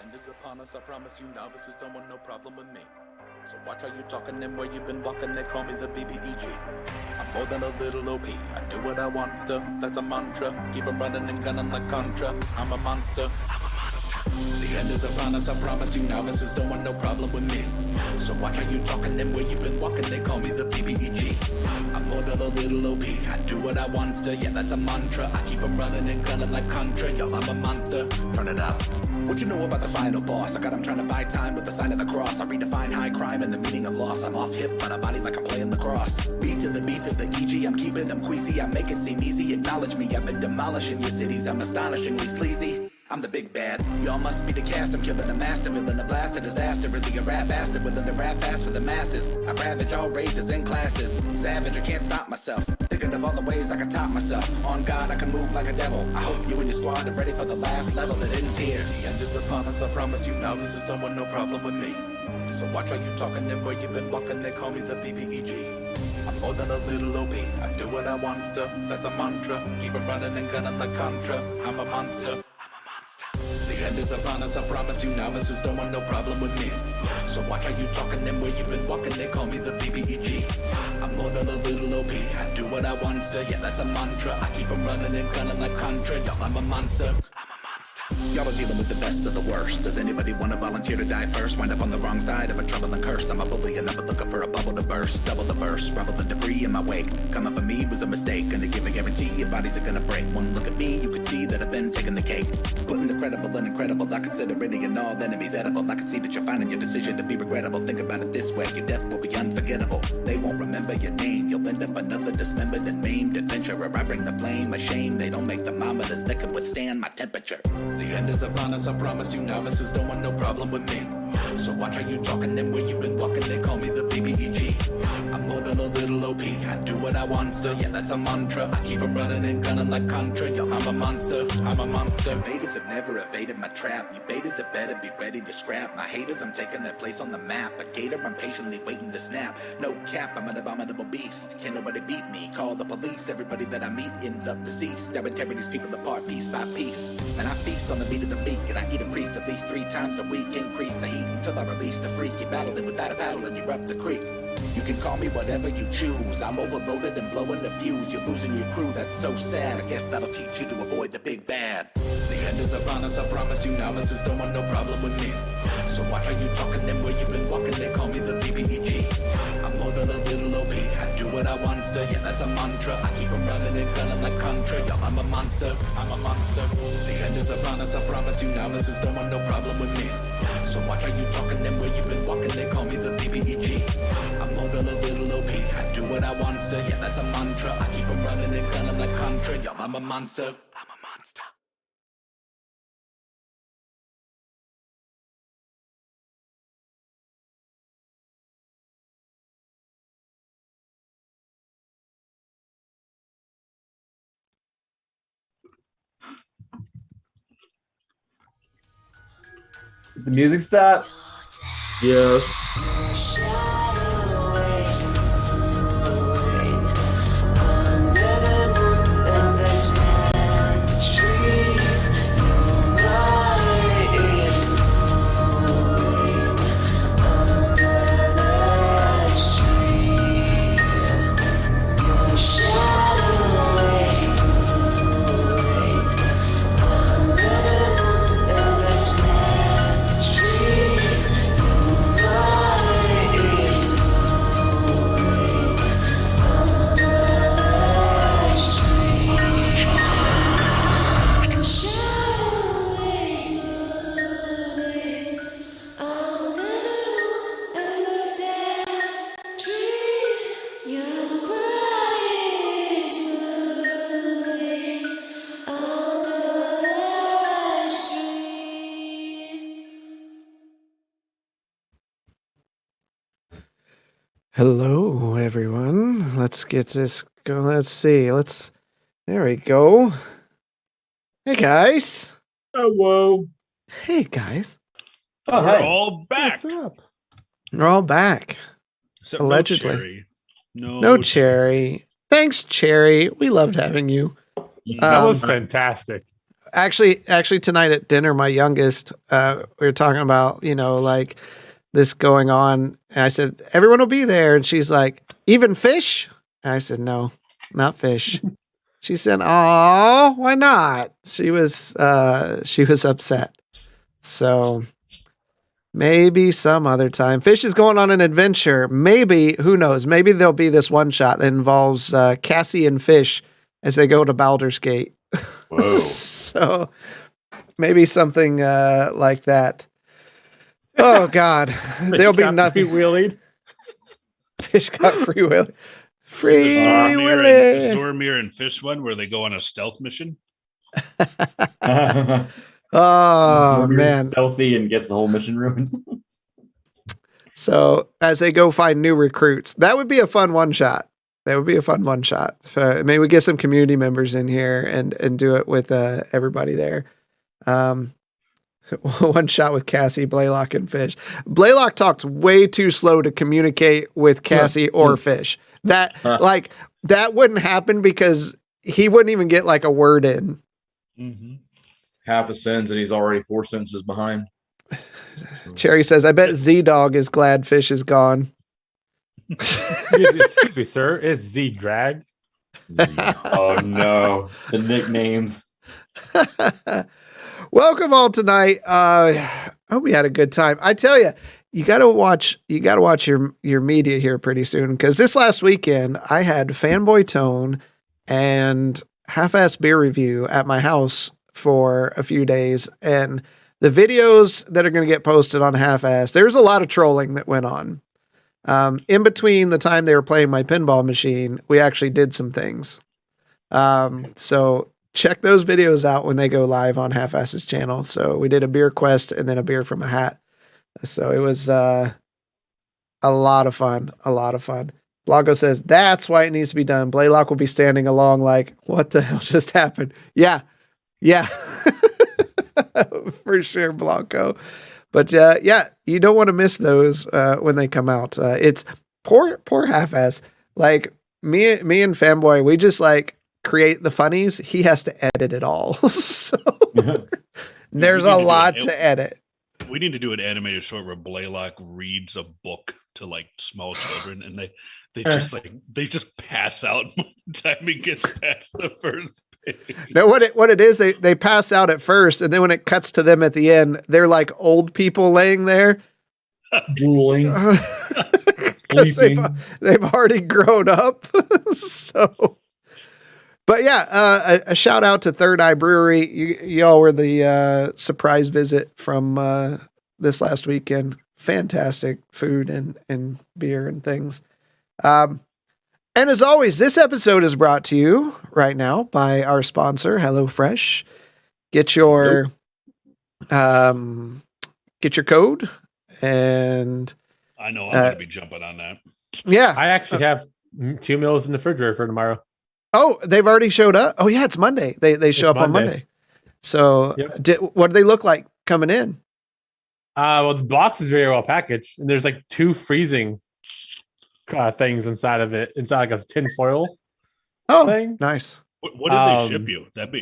end is upon us, I promise you novices don't want no problem with me. So watch how you talking and where you been walking, they call me the BBEG. I'm more than a little OP, I do what I want to, that's a mantra. Keep 'em running and gunning like Contra, I'm a monster. The end is upon us, I promise you novices don't want no problem with me. So watch how you talking and where you been walking, they call me the BBEG. I'm more than a little OP, I do what I want to, yeah that's a mantra. I keep 'em running and gunning like Contra, yo I'm a monster. Turn it up. What you know about the final boss? I got him trying to buy time with the sign of the cross. I redefine high crime and the meaning of loss. I'm off hip on a body like I'm playing lacrosse. B to the EG, I'm keeping them queasy. I make it seem easy, acknowledge me. I've been demolishing your cities, I'm astonishingly sleazy. I'm the big bad, y'all must be the cast. I'm killing the master, villain, a blast, a disaster. Really a rap bastard, within the rap fast for the masses. I ravage all races and classes. Savage, I can't stop myself. Thinking of all the ways I can top myself. On God, I can move like a devil. I hope you and your squad are ready for the last level that ends here. The end is upon us, I promise you novices don't want no problem with me. So watch how you talking and where you been walking, they call me the BBEG. I'm more than a little OP, I do what I want to, that's a mantra. Keep 'em running and gunning like Contra, I'm a monster. The end is upon us, I promise you novices don't want no problem with me. So watch how you talking and where you been walking, they call me the BBEG. I'm more than a little OP, I do what I want to, yeah that's a mantra. I keep 'em running and gunning like Contra, yo I'm a monster. Y'all are dealing with the best of the worst. Does anybody want to volunteer to die first? Wind up on the wrong side of a troubling curse. I'm a bully and I'm looking for a bubble to burst. Double the verse, rubble the debris in my wake. Coming for me was a mistake. Gonna give a guarantee your bodies are gonna break. One look at me, you can see that I've been taking the cake. Putting the credible and incredible, I consider any and all enemies edible. I can see that you're finding your decision to be regrettable. Think about it this way, your death will be unforgettable. They won't remember your name. You'll end up another dismembered and maimed adventurer. I bring the flame, a shame. They don't make thermometers that can withstand my temperature. The end is upon us, I promise you novices don't want no problem with me. So watch how you talking and where you been walking, they call me the BBEG. I'm more than a little OP, I do what I want to, yeah that's a mantra. I keep 'em running and gunning like Contra, yo I'm a monster, I'm a monster. Betas have never evaded my trap, you betas have better be ready to scrap. My haters, I'm taking their place on the map. A gator, I'm patiently waiting to snap. No cap, I'm an abominable beast, can't nobody beat me. Call the police, everybody that I meet ends up deceased. I would tear these people apart piece by piece. And I feast on the beat of the beat, and I eat a priest at least 3 times a week. Increase the heat until I release the freak. You're battling without a battle and you're up the creek. You can call me whatever you choose. I'm overloaded and blowing the fuse. You're losing your crew, that's so sad. I guess that'll teach you to avoid the big bad. The end is upon us, I promise you novices don't want no problem with me. So watch how you talking and where you been walking, they call me the BBEG. I'm more than a little OP, I do what I want to, yeah that's a mantra. I keep 'em running and gunning like Contra, yo I'm a monster, I'm a monster. The end is upon us, I promise you novices don't want no problem with me. So watch how you talking and where you been walking, they call me the BBEG. I'm more than a little OP, I do what I want to, yeah that's a mantra. I keep 'em running and gunning like Contra, yo I'm a monster, I'm a monster. Is the music stop? Yeah. Hello, everyone. Let's get this going. Let's see. There we go. Hey, guys. Hello. Hey, guys. Oh, We're hey. all back. What's up? We're all back. Except Allegedly. No Cherry. No Cherry. Thanks, Cherry. We loved having you. That was fantastic. actually tonight at dinner, my youngest, we were talking about, like this going on. And I said, everyone will be there. And she's like, even fish? And I said, no, not fish. She said, oh, why not? She was upset. So maybe some other time. Fish is going on an adventure. Maybe, who knows? Maybe there'll be this one shot that involves Cassie and Fish as they go to Baldur's Gate. Whoa. So maybe something like that. Oh God, there'll be nothing. Freewheeling. Fish got freewheeling. Free Zorramir Willy. and Zorramir and Fish one where they go on a stealth mission. Oh man, Stealthy and gets the whole mission ruined. So as they go find new recruits, that would be a fun one shot. That would be a fun one shot. Maybe we get some community members in here and do it with everybody there. One shot with Cassie, Blaylock, and Fish. Blaylock talks way too slow to communicate with Cassie or Fish. That wouldn't happen because he wouldn't even get like a word in. Mm-hmm. Half a sentence and he's already 4 sentences behind. Cherry says, I bet Z-Dog is glad Fish is gone. Excuse me, sir. It's Z-Drag. Oh no, the nicknames. Welcome all tonight. I hope we had a good time. I tell you, you gotta watch your media here pretty soon, because this last weekend I had Fanboy Tone and Half-Ass Beer Review at my house for a few days, and the videos that are going to get posted on Half-Ass, there's a lot of trolling that went on. In between the time they were playing my pinball machine, we actually did some things. So check those videos out when they go live on Half-Ass's channel. So we did a beer quest and then a beer from a hat. So it was a lot of fun. Blanco says, that's why it needs to be done. Blaylock will be standing along like, what the hell just happened? Yeah. For sure, Blanco. But yeah, you don't want to miss those when they come out. It's poor Half-Ass. Like me and Fanboy, we just like create the funnies. He has to edit it all. So there's a lot to edit. We need to do an animated short where Blaylock reads a book to like small children, and they just pass out by the time he gets past the first page. No, what it is, they pass out at first, and then when it cuts to them at the end, they're like old people laying there, Drooling. because they've already grown up. So, but yeah, a shout out to Third Eye Brewery. Y'all were the surprise visit from this last weekend. Fantastic food and beer and things. And as always, this episode is brought to you right now by our sponsor, HelloFresh. Get your code, and I know I'm going to be jumping on that. Yeah, I actually have 2 meals in the refrigerator for tomorrow. Oh, they've already showed up. Oh yeah, it's Monday. They show up on Monday. So what do they look like coming in? Well, the box is very well packaged, and there's like 2 freezing things inside of it. Inside like a tin foil. Oh, thing. Nice. What did they ship you? That'd be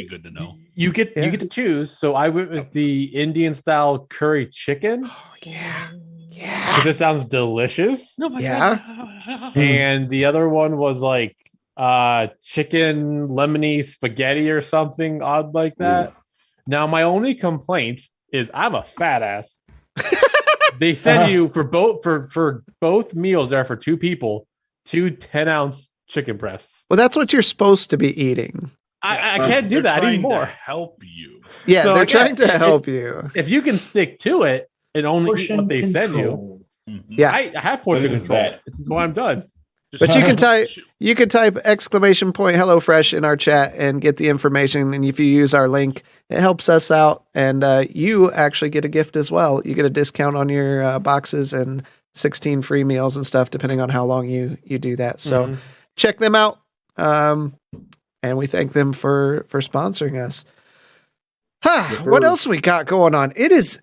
good to know. You get to choose. So I went with the Indian style curry chicken. Oh yeah. Because it sounds delicious. Oh my God. And the other one was like chicken lemony spaghetti or something odd like that. Ooh. Now my only complaint is I'm a fat ass. They send you for both meals there for 2 people, 2 10-ounce chicken breasts. Well, that's what you're supposed to be eating. I can't do that. I need more. Help you. Yeah, so they're trying to help you. If you can stick to it and only eat what they send you. Yeah, I have portion control. It's why I'm done. But you can type exclamation point HelloFresh in our chat and get the information. And if you use our link, it helps us out. And you actually get a gift as well. You get a discount on your boxes and 16 free meals and stuff, depending on how long you do that. So check them out. And we thank them for sponsoring us. What else we got going on? It is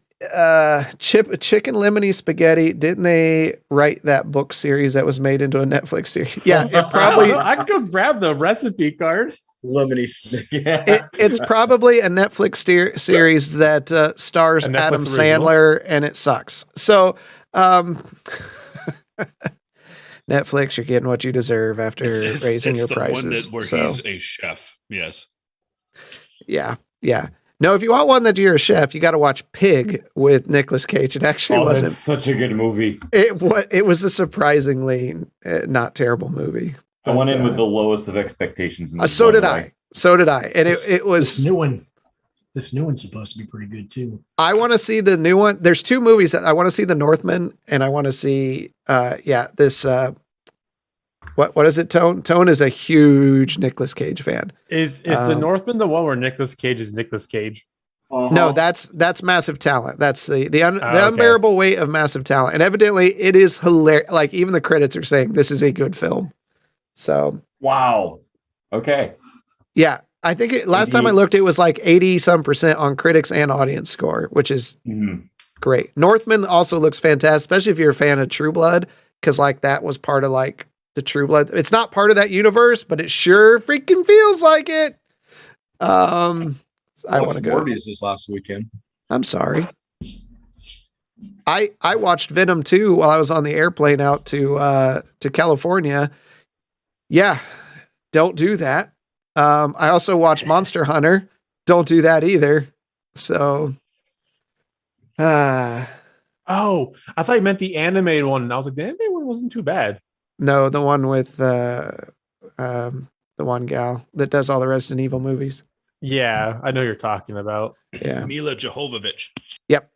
chicken lemony spaghetti. Didn't they write that book series that was made into a Netflix series? Yeah, it probably. I could go grab the recipe card. Lemony Snicket. Yeah. It's probably a Netflix series that stars A Netflix Adam original? Sandler, and it sucks. So, Netflix, you're getting what you deserve after raising your the prices. one where So, he's a chef. Yes. yeah. No, if you want one that you're a chef, you got to watch Pig with Nicolas Cage. It actually Oh, wasn't. that's such a good movie. It was a surprisingly not terrible movie. I went in But, with the lowest of expectations. In this so one, did right? I. So did I. And it was. This new one's supposed to be pretty good too. I want to see the new one. There's two movies that I want to see: The Northman, and I want to see. This. What is it? Tone. Tone is a huge Nicolas Cage fan. Is the Northman the one where Nicolas Cage is Nicolas Cage? No, that's Massive Talent. That's the okay. unbearable weight of Massive Talent, and evidently it is hilarious. Like even the credits are saying this is a good film. So Wow. Okay. yeah, I think last time I looked, it was like 80% on critics and audience score, which is great. Northman also looks fantastic, especially if you're a fan of True Blood, because like that was part of like the True Blood. It's not part of that universe, but it sure freaking feels like it. I want to go. Morbius this last weekend. I'm sorry. I watched Venom 2 while I was on the airplane out to California. Yeah, don't do that. I also watched Monster Hunter. Don't do that either. So, Oh, I thought you meant the animated one. And I was like, the animated one wasn't too bad. no, the one with the one gal that does all the Resident Evil movies. Yeah, I know you're talking about. Yeah. Mila Jovovich. Yep.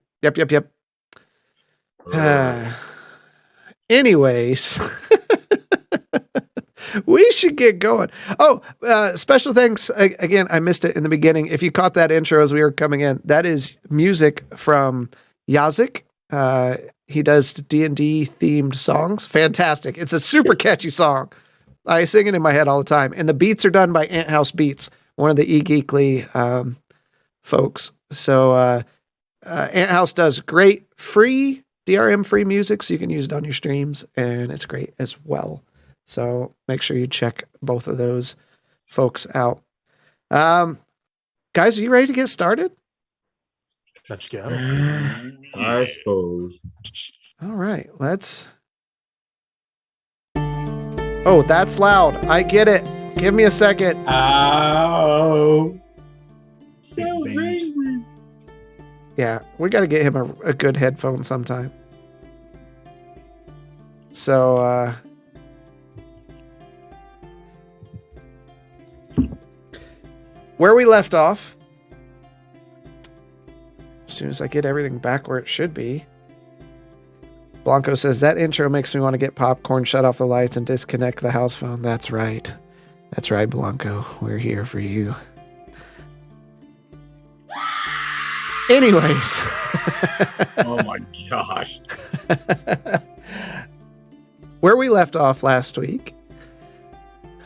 Anyways, we should get going. Oh, special thanks again. I missed it in the beginning. If you caught that intro as we were coming in, that is music from Yazik. He does D&D themed songs. Fantastic. It's a super catchy song. I sing it in my head all the time. And the beats are done by Ant House Beats, one of the eGeekly folks. So Ant House does great free DRM free music, so you can use it on your streams, and it's great as well. So make sure you check both of those folks out. Guys, are you ready to get started? Let's go. I suppose. All right, let's. Oh, that's loud. I get it. Give me a second. Oh, So Big bangs. angry. Yeah, we got to get him a good headphone sometime. So, where we left off, as soon as I get everything back where it should be, Blanco says, that intro makes me want to get popcorn, shut off the lights, and disconnect the house phone. That's right. That's right, Blanco. We're here for you. Anyways. Oh my gosh. Where we left off last week,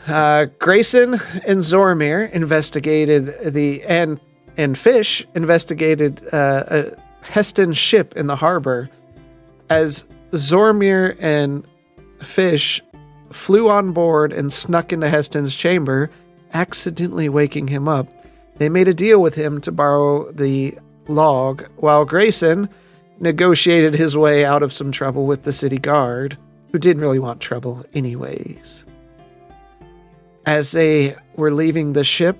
Grayson and Zorramir investigated and Fish investigated a Heston ship in the harbor. As Zorramir and Fish flew on board and snuck into Heston's chamber, accidentally waking him up, they made a deal with him to borrow the log, while Grayson negotiated his way out of some trouble with the city guard, who didn't really want trouble anyways. As they were leaving the ship,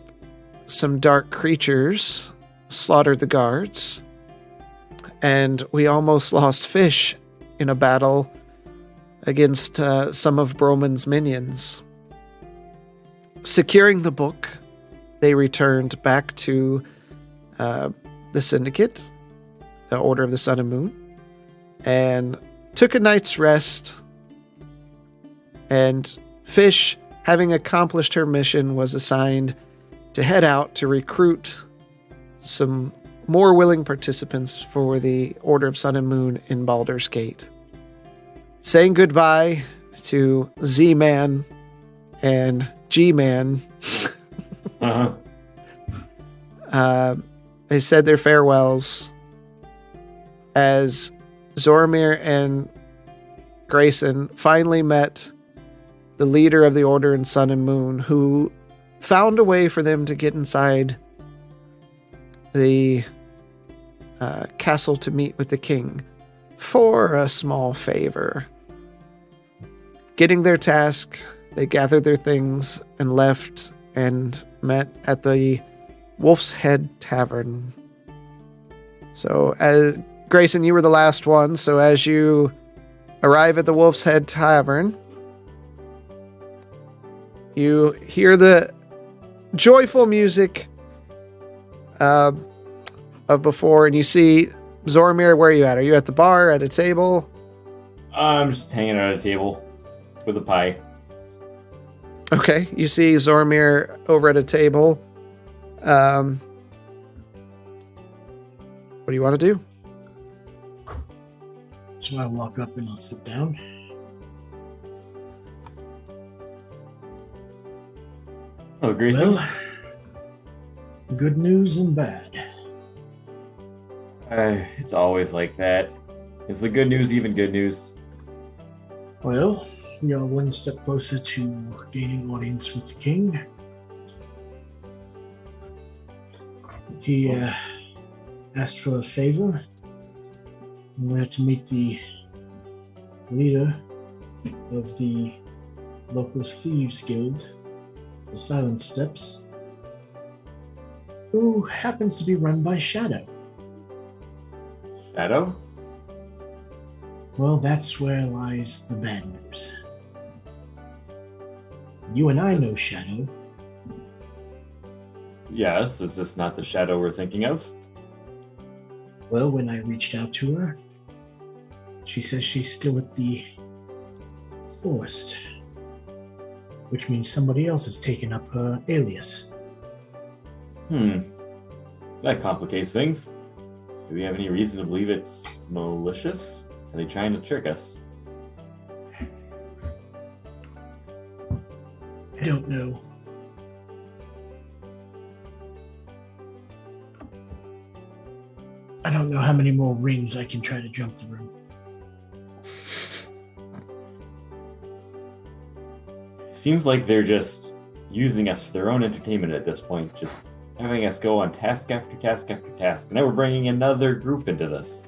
some dark creatures slaughtered the guards, and we almost lost Fish in a battle against some of Broman's minions. Securing the book, they returned back to the Syndicate, the Order of the Sun and Moon, and took a night's rest. And Fish, having accomplished her mission, was assigned to head out to recruit some more willing participants for the Order of Sun and Moon in Baldur's Gate. Saying goodbye to Z-Man and G-Man, they said their farewells as Zorramir and Grayson finally met the leader of the Order in Sun and Moon, who found a way for them to get inside the castle to meet with the king for a small favor. Getting their task, they gathered their things and left and met at the Wolf's Head Tavern. So, as Grayson, you were the last one. So, as you arrive at the Wolf's Head Tavern, you hear the joyful music of before, and you see Zorramir. Where are you at? Are you at the bar, at a table? I'm just hanging out at a table with a pie. Okay, you see Zorramir over at a table. What do you want to do? So I'll walk up and I'll sit down. Oh, Grayson. Well, good news and bad. It's always like that. Is the good news even good news? Well, we are one step closer to gaining audience with the king. He asked for a favor. We're to meet the leader of the local thieves guild, the Silent Steps, who happens to be run by Shadow. Shadow? Well, that's where lies the bad news. You and I know Shadow. Yes, is this not the Shadow we're thinking of? Well, when I reached out to her, she says she's still at the forest, which means somebody else has taken up her alias. That complicates things. Do we have any reason to believe it's malicious? Are they trying to trick us? I don't know. I don't know how many more rings I can try to jump through. Seems like they're just using us for their own entertainment at this point, just having us go on task after task after task. Now we're bringing another group into this.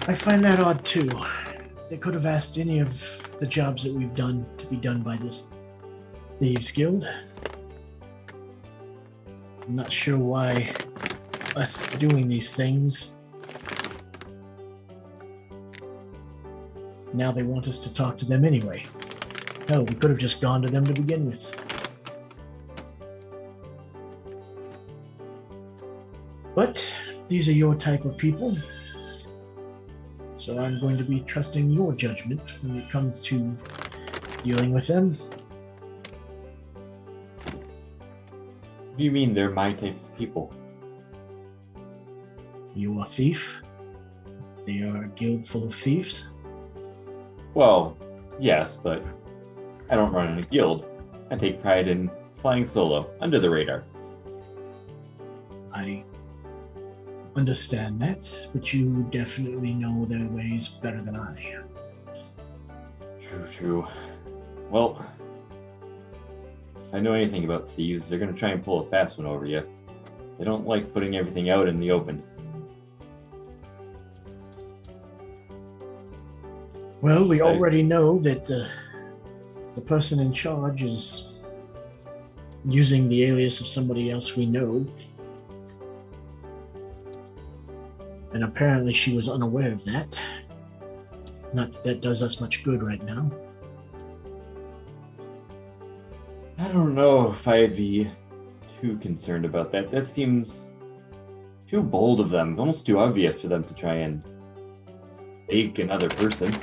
I find that odd too. They could have asked any of the jobs that we've done to be done by this Thieves Guild. I'm not sure why us doing these things. Now they want us to talk to them anyway. Hell, we could have just gone to them to begin with. But these are your type of people. So I'm going to be trusting your judgment when it comes to dealing with them. What do you mean they're my type of people? You are a thief. They are a guild full of thieves. Well, yes, but I don't run in a guild. I take pride in flying solo, under the radar. I understand that, but you definitely know their ways better than I. True. Well, if I know anything about thieves, they're going to try and pull a fast one over you. They don't like putting everything out in the open. Well, we already know that the person in charge is using the alias of somebody else we know. And apparently she was unaware of that. Not that that does us much good right now. I don't know if I'd be too concerned about that. That seems too bold of them, almost too obvious for them to try and fake another person.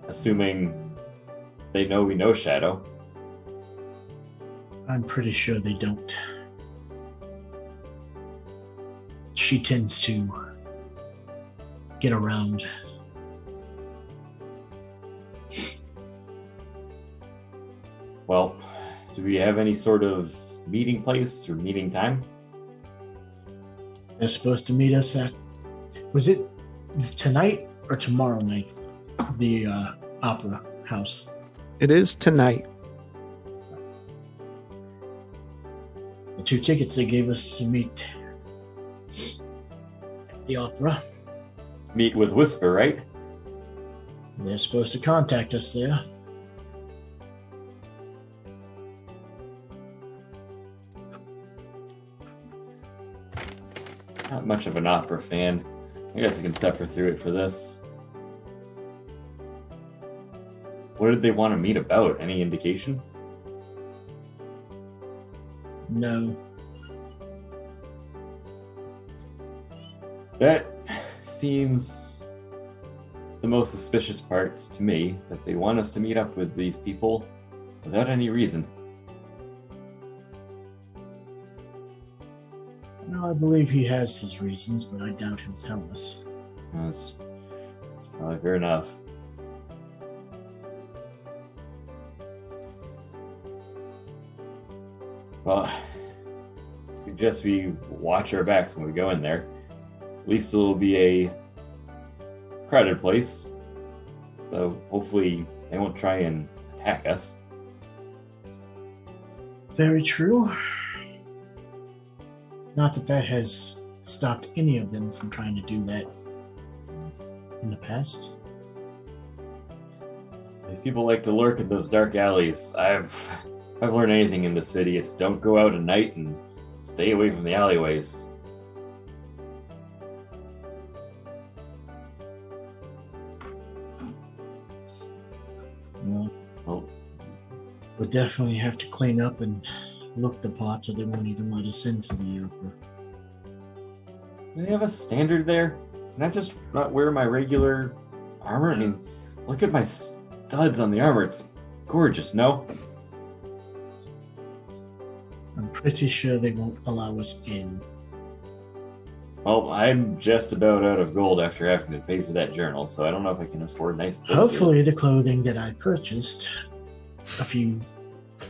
Assuming they know we know Shadow. I'm pretty sure they don't. She tends to get around. Well, do we have any sort of meeting place or meeting time? They're supposed to meet us at... Was it tonight or tomorrow night? The opera house. It is tonight. The 2 tickets they gave us to meet at the opera. Meet with Whisper, right? They're supposed to contact us there. Not much of an opera fan. I guess I can suffer through it for this. What did they want to meet about? Any indication? No. That seems the most suspicious part to me, that they want us to meet up with these people without any reason. No, I believe he has his reasons, but I doubt he'll tell us. That's probably fair enough. Well, I suggest we watch our backs when we go in there. At least it'll be a crowded place, so hopefully they won't try and attack us. Very true. Not that that has stopped any of them from trying to do that in the past. These people like to lurk in those dark alleys. If I've learned anything in the city, it's don't go out at night and stay away from the alleyways. Well, Well, we'll definitely have to clean up and look the part, or they won't even let us into the opera. do they have a standard there? Can I just not wear my regular armor? I mean, look at my studs on the armor. It's gorgeous, no? I'm pretty sure they won't allow us in. Well, I'm just about out of gold after having to pay for that journal, so I don't know if I can afford nice clothes. Hopefully, the clothing that I purchased a few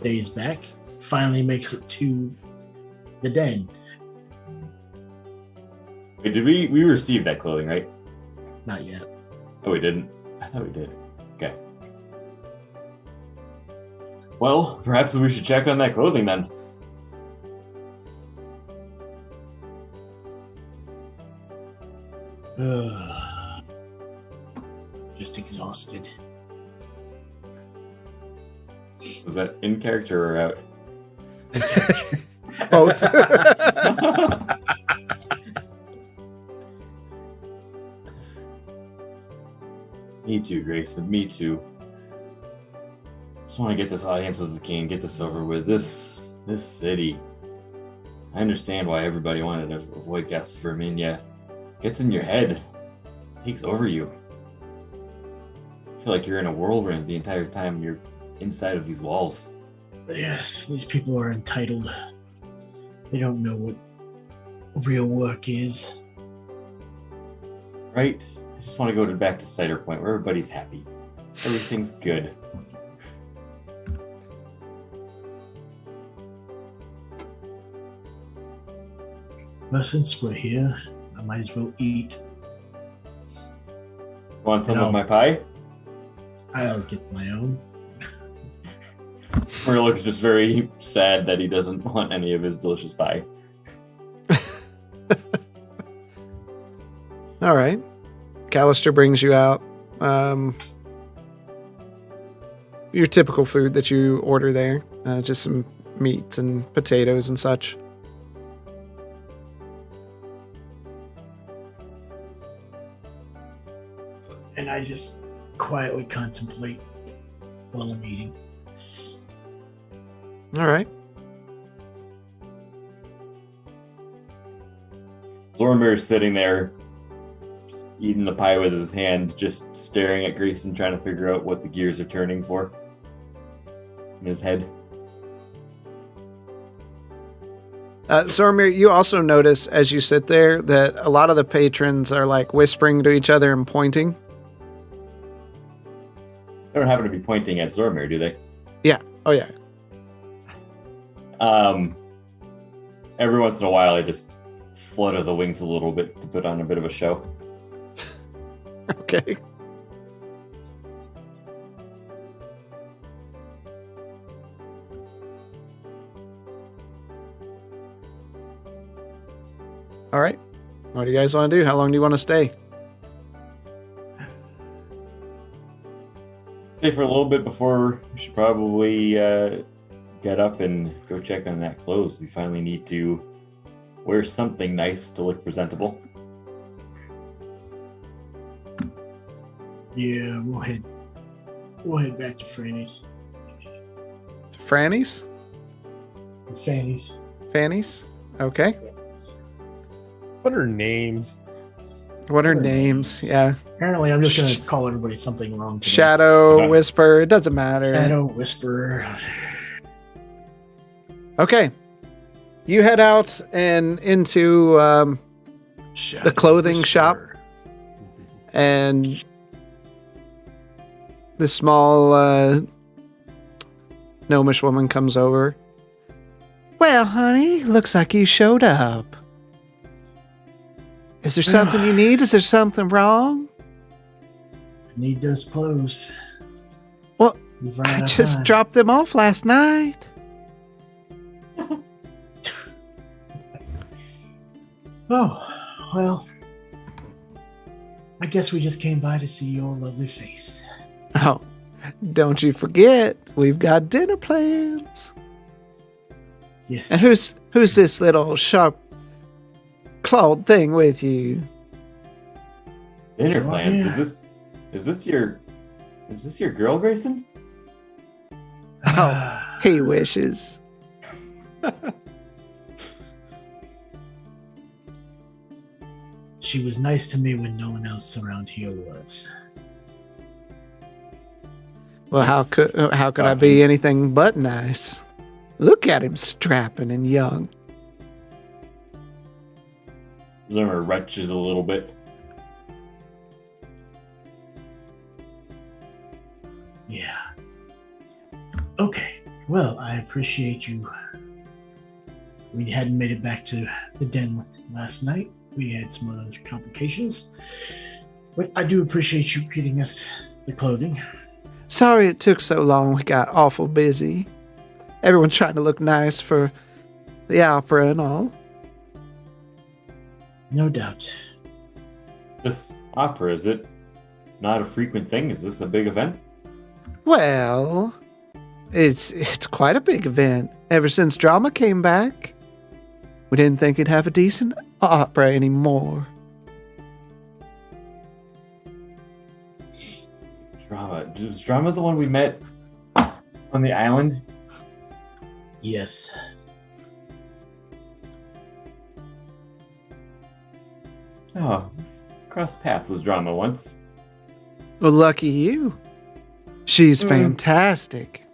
days back finally makes it to the den. Wait, did we received that clothing, right? Not yet. Oh, we didn't? I thought we did. Okay. Well, perhaps we should check on that clothing then. Just exhausted. Was that in character or out? Both. Me too, Grayson. Me too. Just want to get this audience with the king, get this over with. This city. I understand why everybody wanted to avoid Gasperminia. Gets in your head, takes over you. I feel like you're in a whirlwind the entire time you're inside of these walls. Yes, these people are entitled. They don't know what real work is. Right? I just want to go back to Cider Point where everybody's happy. Everything's good. Well, since we're here, I might as well eat. Want some No. of my pie? I'll get my own. Or looks just very sad that he doesn't want any of his delicious pie. All right. Callister brings you out your typical food that you order there, just some meat and potatoes and such. And I just quietly contemplate while I'm eating. All right. Zorramir's sitting there, eating the pie with his hand, just staring at Grayson, trying to figure out what the gears are turning for in his head. Zorramir, you also notice as you sit there that a lot of the patrons are like whispering to each other and pointing. They don't happen to be pointing at Zorramir, do they? Yeah. Oh, yeah. Every once in a while, I just flutter the wings a little bit to put on a bit of a show. Okay. All right. What do you guys want to do? How long do you want to stay? Stay for a little bit before we should probably get up and go check on that clothes. We finally need to wear something nice to look presentable. Yeah, we'll head back to Franny's. Franny's? Fanny's. Fanny's? Okay. What are names? What are names? Yeah. Apparently, I'm just going to call everybody something wrong today. Shadow, Whisper. It doesn't matter. Shadow, Whisper. Okay. You head out and into the clothing shop. And the small gnomish woman comes over. Well, honey, looks like you showed up. Is there something you need? Is there something wrong? I need those clothes. Well, We've run I out of just time. dropped them off last night. Oh, well. I guess we just came by to see your lovely face. Oh, don't you forget, we've got dinner plans. Yes. And who's this little sharp clawed thing with you? Dinner So, plans. yeah. Is this your girl, Grayson? Oh, he wishes. She was nice to me when no one else around here was. Well, how could I be anything but nice? Look at him strapping and young. Zorramir retches a little bit. Yeah. Okay. Well, I appreciate you. We hadn't made it back to the den last night. We had some other complications. But I do appreciate you getting us the clothing. Sorry it took so long. We got awful busy. Everyone's trying to look nice for the opera and all. No doubt. This opera, is it not a frequent thing? Is this a big event? Well, it's quite a big event. Ever since drama came back, we didn't think it'd have a decent opera anymore. Drama. Was Drama the one we met on the island? Yes. Oh, crossed paths with Drama once. Well, lucky you. She's fantastic.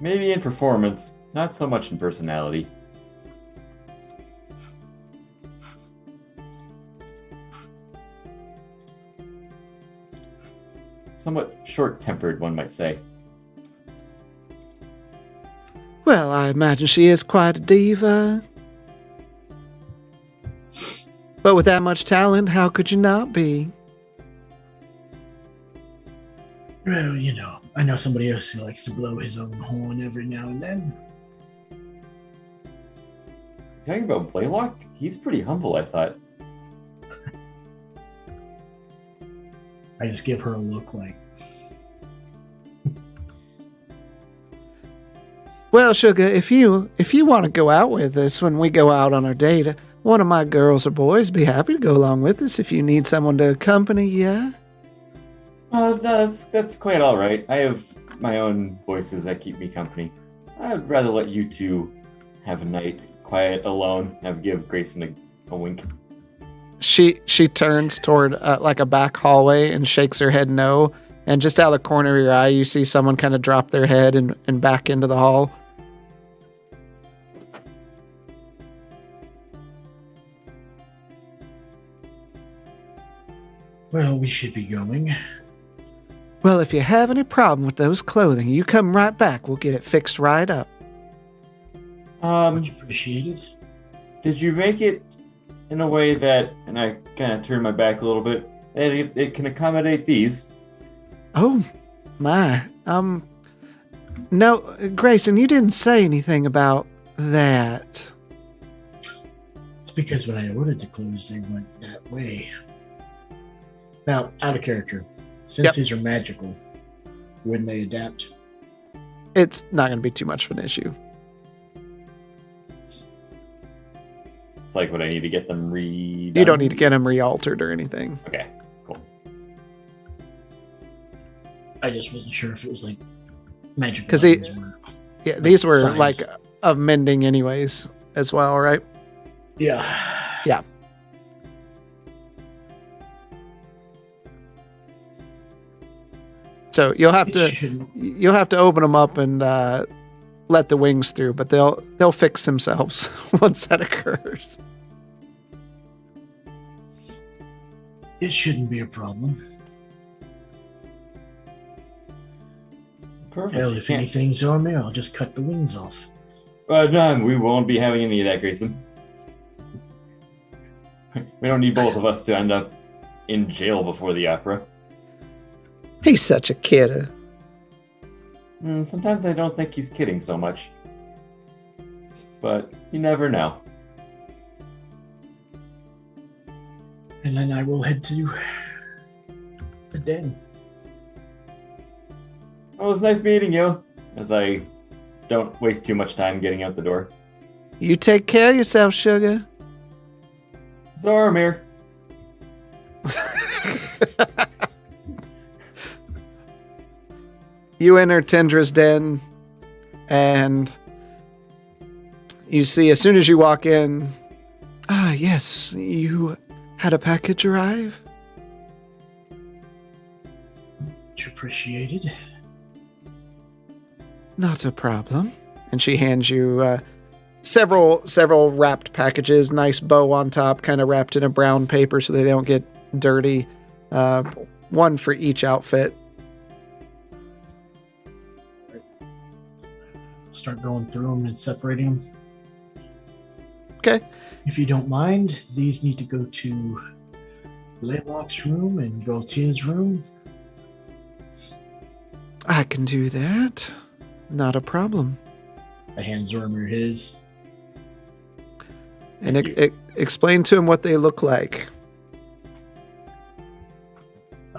Maybe in performance, not so much in personality. Somewhat short-tempered, one might say. Well, I imagine she is quite a diva. But with that much talent, how could you not be? Well, you know, I know somebody else who likes to blow his own horn every now and then. Talking about Blaylock? He's pretty humble, I thought. I just give her a look like, Well, Sugar, if you want to go out with us when we go out on our date, one of my girls or boys be happy to go along with us if you need someone to accompany you. No, that's quite all right. I have my own voices that keep me company. I'd rather let you two have a night quiet alone. Give Grayson a wink. She turns toward like a back hallway and shakes her head no. And just out of the corner of your eye, you see someone kind of drop their head and back into the hall. well, we should be going. Well, if you have any problem with those clothing, you come right back. We'll get it fixed right up. Much appreciated. Did you make it in a way that, and I kind of turn my back a little bit, that it can accommodate these? Oh, my. No, Grayson, you didn't say anything about that. It's because when I ordered the clothes, they went that way. Now, out of character, since these are magical, wouldn't they adapt? It's not going to be too much of an issue. It's like, would I need to get them redone? You don't need to get them re-altered or anything. Okay, cool. I just wasn't sure if it was like magical. 'Cause items were- Yeah, these were size. like of mending anyways as well, right? Yeah. Yeah. So you'll have to open them up and let the wings through, but they'll fix themselves once that occurs. It shouldn't be a problem. Perfect. Hell, if anything, Zorramir, I'll just cut the wings off. No, we won't be having any of that, Grayson. We don't need both of us to end up in jail before the opera. He's such a kid. Sometimes I don't think he's kidding so much. But you never know. And then I will head to the den. Well, it was nice meeting you. As I don't waste too much time getting out the door. You take care of yourself, sugar. Zorramir. You enter Tendra's den, and you see, as soon as you walk in, yes, you had a package arrive? Much appreciated. Not a problem. And she hands you several wrapped packages, nice bow on top, kind of wrapped in a brown paper so they don't get dirty. One for each outfit. Start going through them and separating them. Okay. If you don't mind, these need to go to Blaylock's room and Gaultier's room. I can do that. Not a problem. I hand Zorramir his. And explain to him what they look like.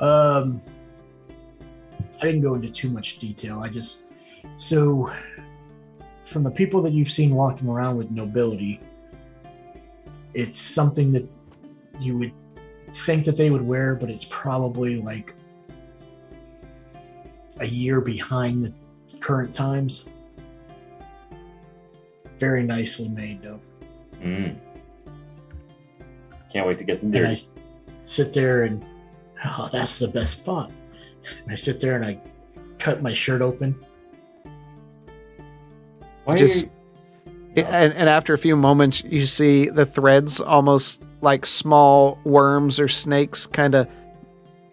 I didn't go into too much detail. So from the people that you've seen walking around with nobility, it's something that you would think that they would wear, but it's probably like a year behind the current times. Very nicely made, though. Can't wait to get them And dirty. I sit there and, that's the best spot. And I sit there and I cut my shirt open. Why Just- And after a few moments, you see the threads almost like small worms or snakes kind of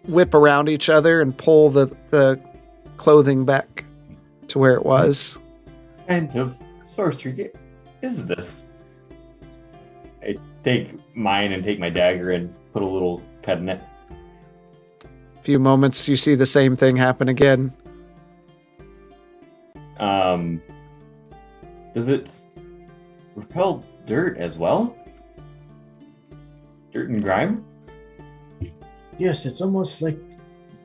whip around each other and pull the clothing back to where it was. kind of sorcery is this? I take mine and take my dagger and put a little cut in it. A few moments, you see the same thing happen again. Does it repel dirt as well? Dirt and grime? Yes, it's almost like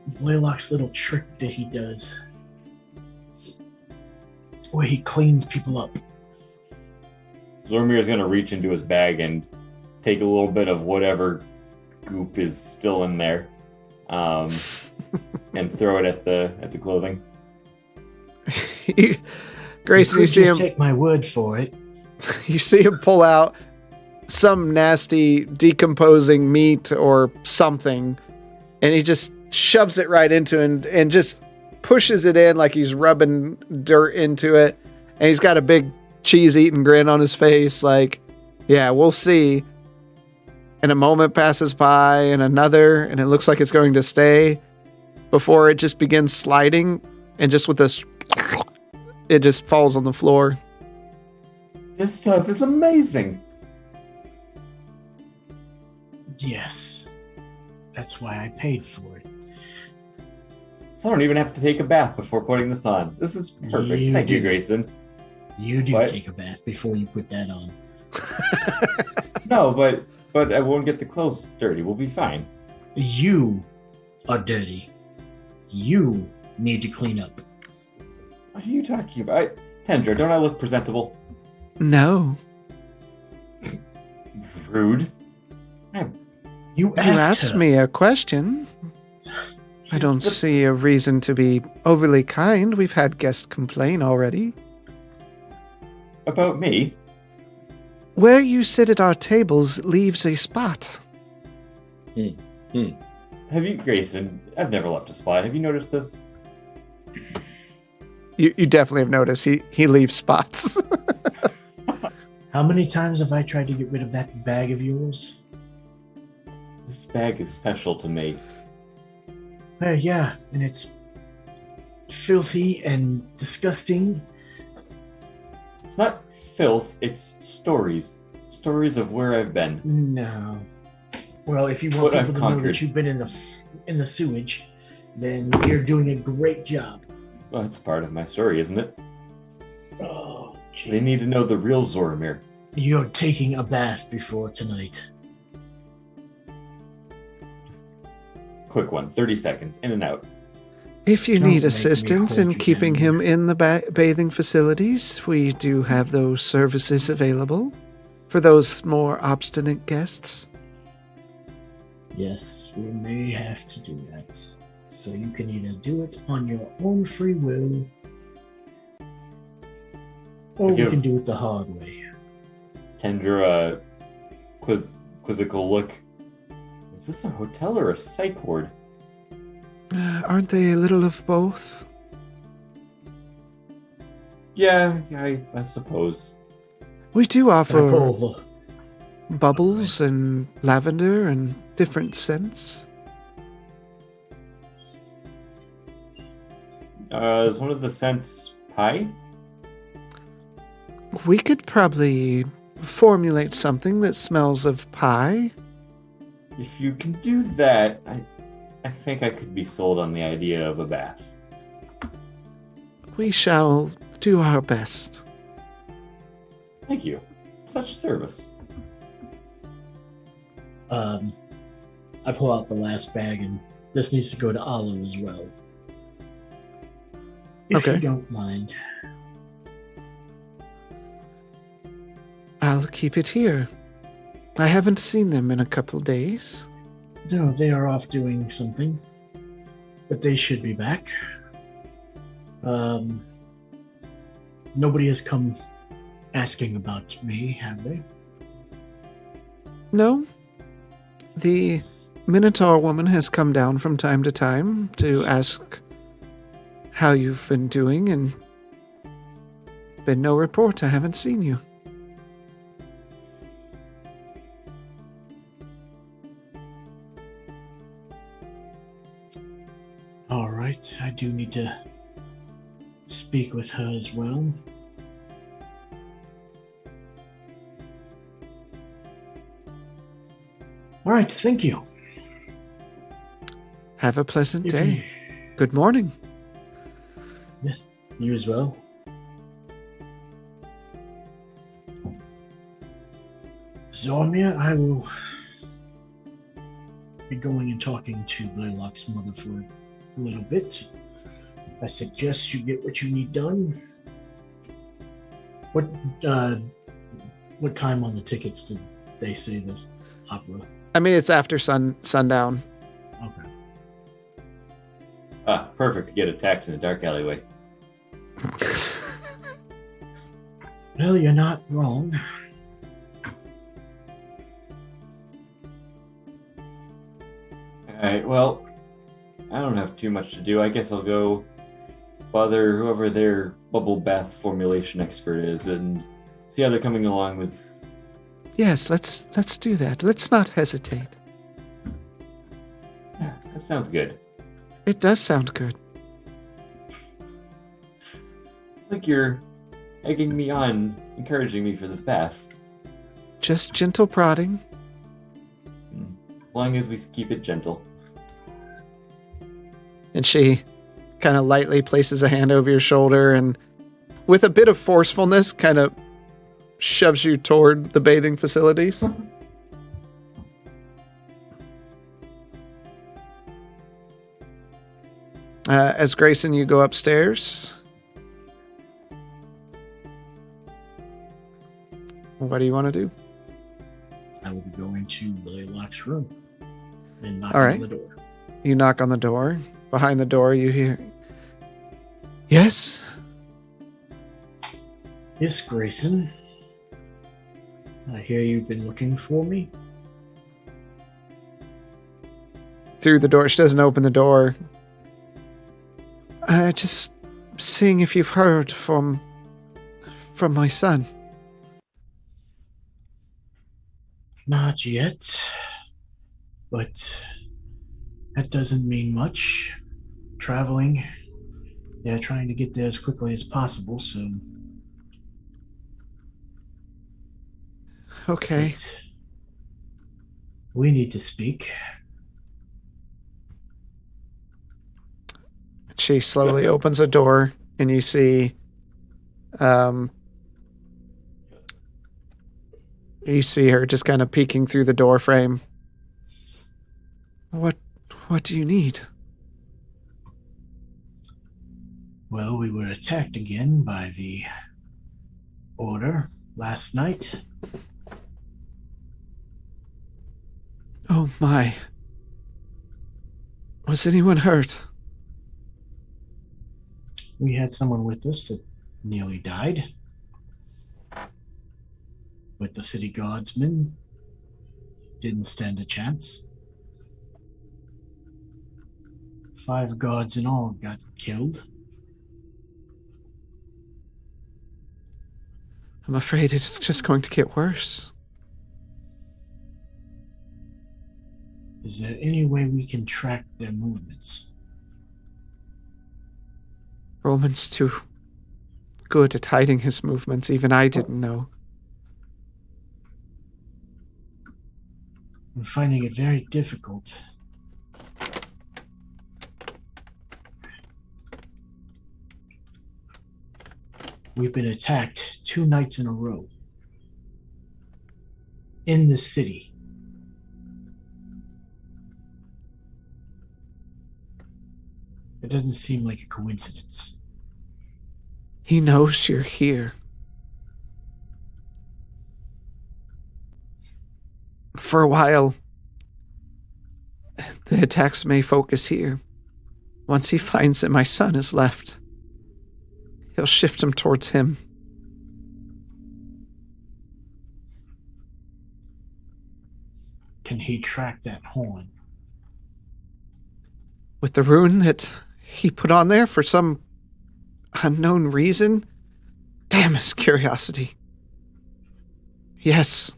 Blaylock's little trick that he does, where he cleans people up. Zorramir is going to reach into his bag and take a little bit of whatever goop is still in there, and throw it at the clothing. Grayson, you see him. Take my word for it. You see him pull out some nasty decomposing meat or something, and he just shoves it right into it and just pushes it in like he's rubbing dirt into it. And he's got a big cheese-eating grin on his face like, yeah, we'll see. And a moment passes by and another, and it looks like it's going to stay before it just begins sliding, and just with this, it just falls on the floor. This stuff is amazing. Yes. That's why I paid for it. So I don't even have to take a bath before putting this on. This is perfect. You Thank you, do. Grayson. You do What? take a bath before you put that on. No, but I won't get the clothes dirty. We'll be fine. You are dirty. You need to clean up. What are you talking about? Tendra, don't I look presentable? No. Rude. You You asked asked her. me a question. I don't see a reason to be overly kind. We've had guests complain already. About me? Where you sit at our tables leaves a spot. Have you, Grayson? I've never left a spot. Have you noticed this? You definitely have noticed he leaves spots. How many times have I tried to get rid of that bag of yours? This bag is special to me. Yeah, and it's filthy and disgusting. It's not filth, it's stories. Stories of where I've been. No. Well, if you want What I've people to know conquered. that you've been in the sewage, then you're doing a great job. Well, that's part of my story, isn't it? Oh, jeez. They need to know the real Zorramir. You're taking a bath before tonight. Quick one, 30 seconds, in and out. If you Don't need make me assistance hold in you keeping down. him in the bathing facilities, we do have those services available for those more obstinate guests. Yes, we may have to do that. So you can either do it on your own free will, or we Give- can do it the hard way. Tendra, quizzical look. Is this a hotel or a psych ward? Aren't they a little of both? Yeah, I suppose. We do Can I offer pull the bubbles and lavender and different scents. Is one of the scents pie? We could probably formulate something that smells of pie. If you can do that, I think I could be sold on the idea of a bath. We shall do our best. Thank you. Such service. I pull out the last bag, and this needs to go to Alo as well. If Okay. you don't mind. I'll keep it here. I haven't seen them in a couple days. No, they are off doing something. But they should be back. Nobody has come asking about me, have they? No. The Minotaur woman has come down from time to time to ask how you've been doing, and been no report. I haven't seen you. All right, I do need to speak with her as well. All right, thank you. Have a pleasant If day. Good morning. Yes, you as well. Zorramir, I will be going and talking to Blaylock's mother for a little bit. I suggest you get what you need done. What time on the tickets did they say this opera? I mean, it's after sundown. Okay. Ah, perfect to get attacked in a dark alleyway. Well, you're not wrong. Alright, well, I don't have too much to do. I guess I'll go bother whoever their bubble bath formulation expert is and see how they're coming along with. Yes, let's do that. Let's not hesitate. Yeah, that sounds good. It does sound good. Like you're egging me on, encouraging me for this bath. Just gentle prodding. As long as we keep it gentle. And she kind of lightly places a hand over your shoulder and with a bit of forcefulness kind of shoves you toward the bathing facilities. As Grayson, you go upstairs. What do you want to do? I will be going to Blaylock's room and knocking All right. on the door. You knock on the door. Behind the door, you hear, "Yes?" Yes, Grayson. I hear you've been looking for me. Through the door. She doesn't open the door. Just seeing if you've heard from my son. Not yet. But that doesn't mean much. Traveling. They're trying to get there as quickly as possible, so... Okay. But we need to speak. She slowly opens a door, and you see, you see her just kind of peeking through the door frame. What do you need? Well, we were attacked again by the Order last night. Oh my. Was anyone hurt? We had someone with us that nearly died. But the city guardsmen didn't stand a chance. 5 guards in all got killed. I'm afraid it's just going to get worse. Is there any way we can track their movements? Roman's too good at hiding his movements. Even I didn't know. I'm finding it very difficult. We've been attacked 2 nights in a row. In the city. It doesn't seem like a coincidence. He knows you're here. For a while, the attacks may focus here. Once he finds that my son is left, he'll shift them towards him. Can he track that horn? With the rune that he put on there for some unknown reason? Damn his curiosity. Yes.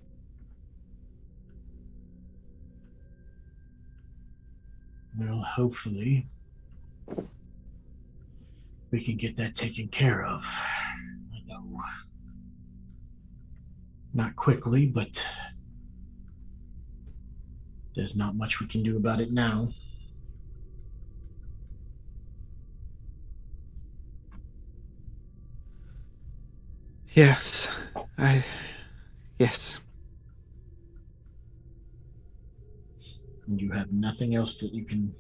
Well, hopefully we can get that taken care of. I know. Not quickly, but there's not much we can do about it now. Yes. Yes. And you have nothing else that you can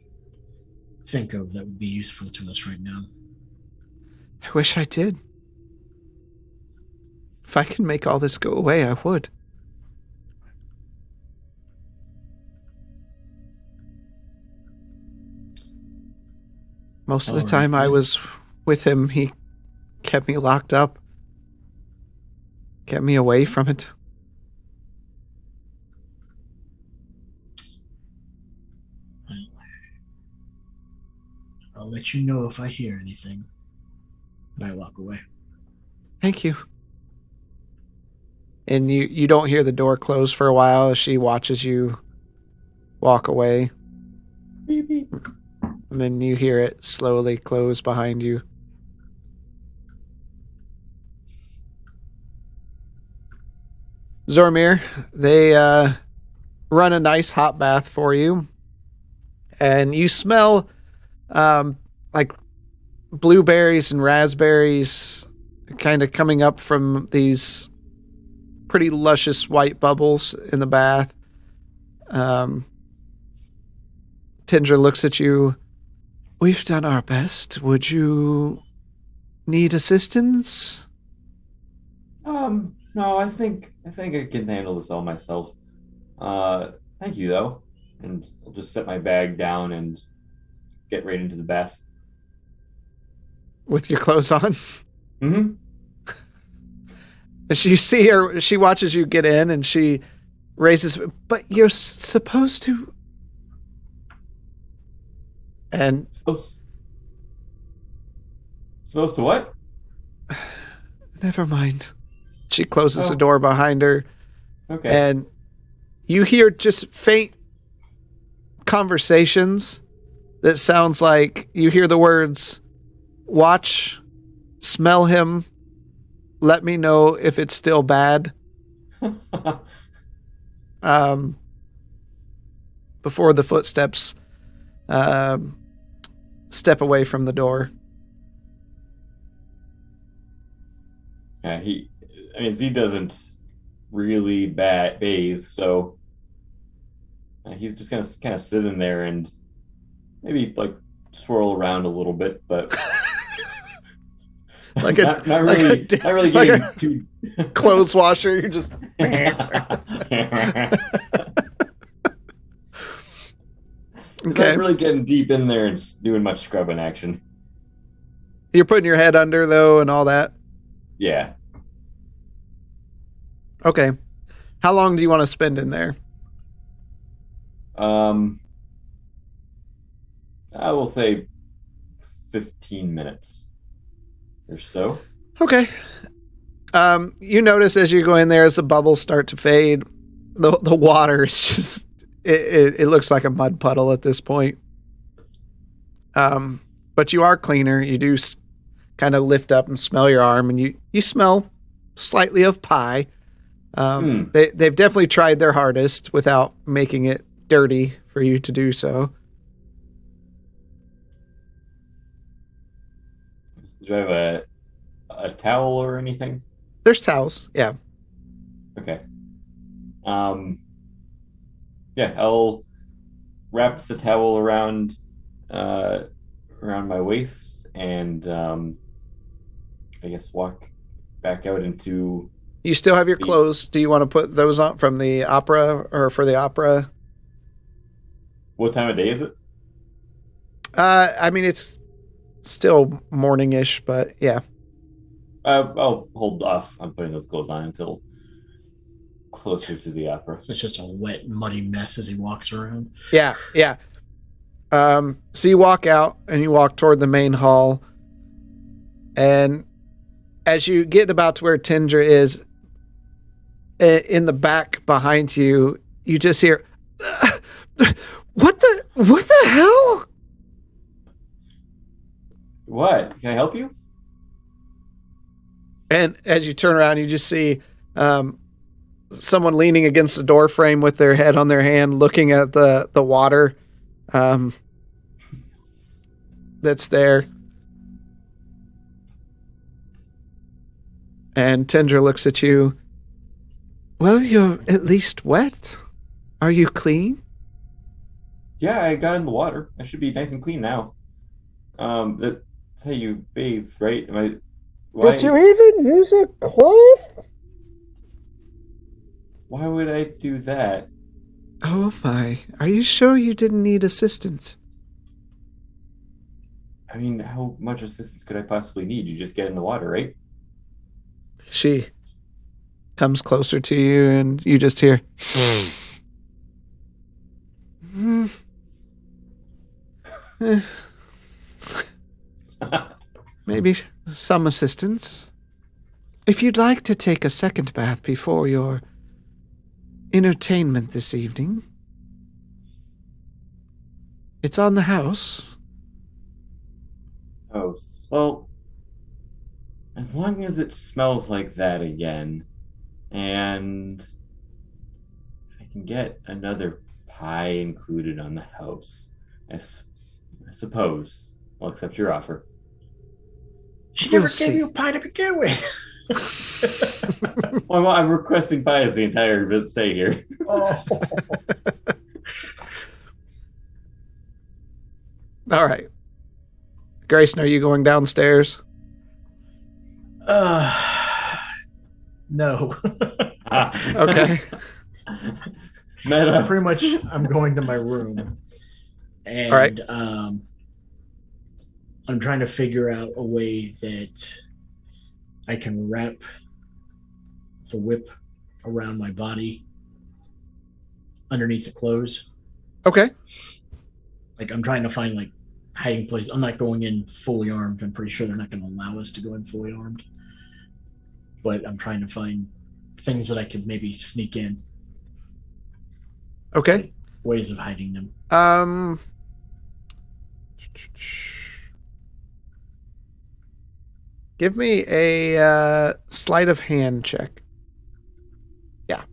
think of that would be useful to us right now. I wish I did. If I could make all this go away, I would. Most of the time I was with him, he kept me locked up. Kept me away from it. I'll let you know if I hear anything. And I walk away. Thank you. And you don't hear the door close for a while as she watches you walk away. Beep, beep. And then you hear it slowly close behind you. Zorramir, they run a nice hot bath for you. And you smell like blueberries and raspberries kind of coming up from these pretty luscious white bubbles in the bath. Tindra looks at you. We've done our best. Would you need assistance? No, I think I can handle this all myself. Thank you though. And I'll just set my bag down and get right into the bath. With your clothes on? Mm-hmm. And she see her, she watches you get in and she raises, but you're supposed to. And Supposed to what? never mind. She closes the door behind her. Okay. And you hear just faint conversations that sounds like you hear the words, watch, smell him, let me know if it's still bad. Before the footsteps step away from the door. Yeah, Z doesn't really bathe, so he's just gonna kind of sit in there and maybe like swirl around a little bit, but like not really like getting too clothes washer. You just okay. Not really getting deep in there and doing much scrubbing action. You're putting your head under though and all that. Yeah. Okay. How long do you want to spend in there? I will say 15 minutes or so. Okay. You notice as you go in there, as the bubbles start to fade, the water is just it looks like a mud puddle at this point. But you are cleaner. You do kind of lift up and smell your arm, and you smell slightly of pie. They've definitely tried their hardest without making it dirty for you to do so. Do I have a towel or anything? There's towels, yeah. Okay. Yeah, I'll wrap the towel around my waist and I guess walk back out into. You still have your clothes. Do you want to put those on from the opera or for the opera? What time of day is it? I mean, it's still morning-ish, but yeah. I'll hold off on putting those clothes on until closer to the opera. It's just a wet, muddy mess as he walks around. Yeah. So you walk out and you walk toward the main hall, and as you get about to where Tindra is, in the back behind you, you just hear, what the hell? What? Can I help you? And as you turn around, you just see someone leaning against the door frame with their head on their hand, looking at the water that's there. And Tindra looks at you. Well, you're at least wet. Are you clean? Yeah, I got in the water. I should be nice and clean now. That's how you bathe, right? Did you even use a cloth? Why would I do that? Oh my. Are you sure you didn't need assistance? I mean, how much assistance could I possibly need? You just get in the water, right? She comes closer to you and you just hear. Maybe some assistance. If you'd like to take a second bath before your entertainment this evening, it's on the house. Oh, well, as long as it smells like that again, and if I can get another pie included on the house, I suppose I'll accept your offer. She never gave you a pie to begin with. Well, I'm requesting pies the entire stay here. Oh. All right. Grayson, are you going downstairs? No. Okay. Meta. Pretty much, I'm going to my room, and All right. I'm trying to figure out a way that I can wrap the whip around my body underneath the clothes. Okay. Like, I'm trying to find like hiding place. I'm not going in fully armed. I'm pretty sure they're not going to allow us to go in fully armed. But I'm trying to find things that I could maybe sneak in. Okay. Ways of hiding them. Give me a sleight of hand check. Yeah.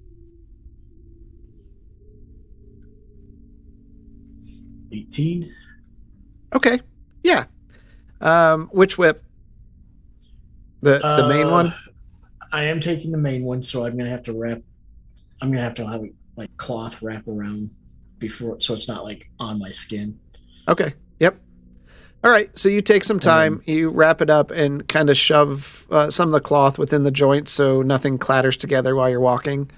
18. Okay. Yeah. Which whip? The main one? I am taking the main one, so I'm gonna have to have like cloth wrap around before, so it's not like on my skin. Okay. Yep. All right. So you take some time, you wrap it up and kind of shove some of the cloth within the joints so nothing clatters together while you're walking.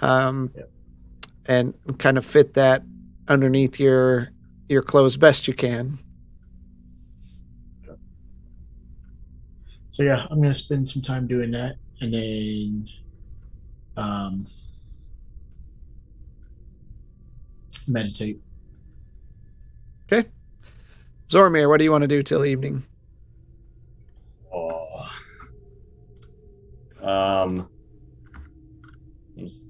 And kind of fit that underneath your clothes best you can. So yeah, I'm gonna spend some time doing that, and then meditate. Okay. Zorramir, what do you want to do till evening? I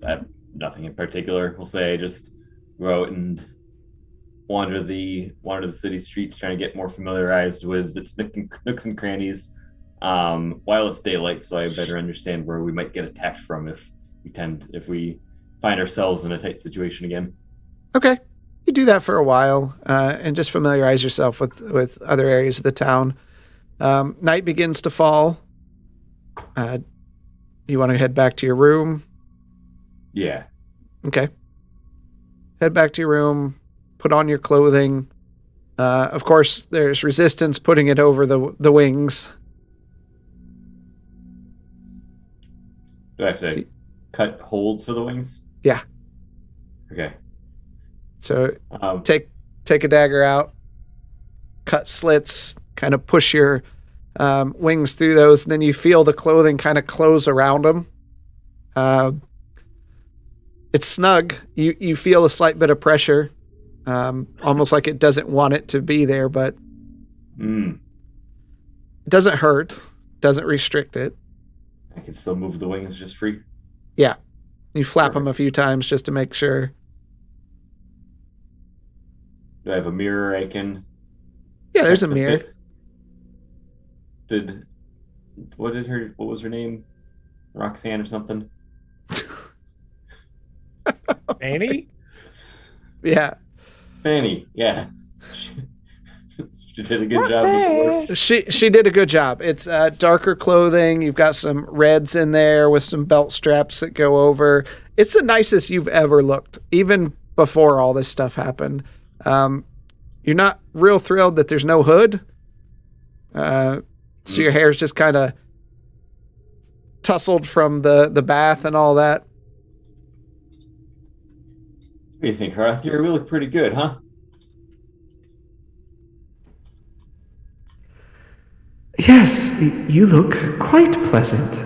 have nothing in particular. We'll say I just go out and wander the city streets, trying to get more familiarized with its nooks and crannies. While it's daylight, so I better understand where we might get attacked from if we find ourselves in a tight situation again. Okay. You do that for a while and just familiarize yourself with other areas of the town. Night begins to fall. You want to head back to your room? Yeah. Okay. Head back to your room, put on your clothing. Of course, there's resistance putting it over the wings. Do I have to cut holes for the wings? Yeah. Okay. So take a dagger out, cut slits, kind of push your wings through those, and then you feel the clothing kind of close around them. It's snug. You feel a slight bit of pressure, almost like it doesn't want it to be there, but it doesn't hurt, doesn't restrict it. I can still move the wings just free. Yeah. You flap them a few times just to make sure. Do I have a mirror I can... Yeah, there's a the mirror. fit? What was her name? Roxanne or something? Annie? Yeah. Fanny, yeah. She did a good job before. She did a good job. It's darker clothing. You've got some reds in there with some belt straps that go over. It's the nicest you've ever looked, even before all this stuff happened. You're not real thrilled that there's no hood. So your hair's just kind of tousled from the bath and all that. What do you think, Arthur? We look pretty good, huh? Yes, you look quite pleasant.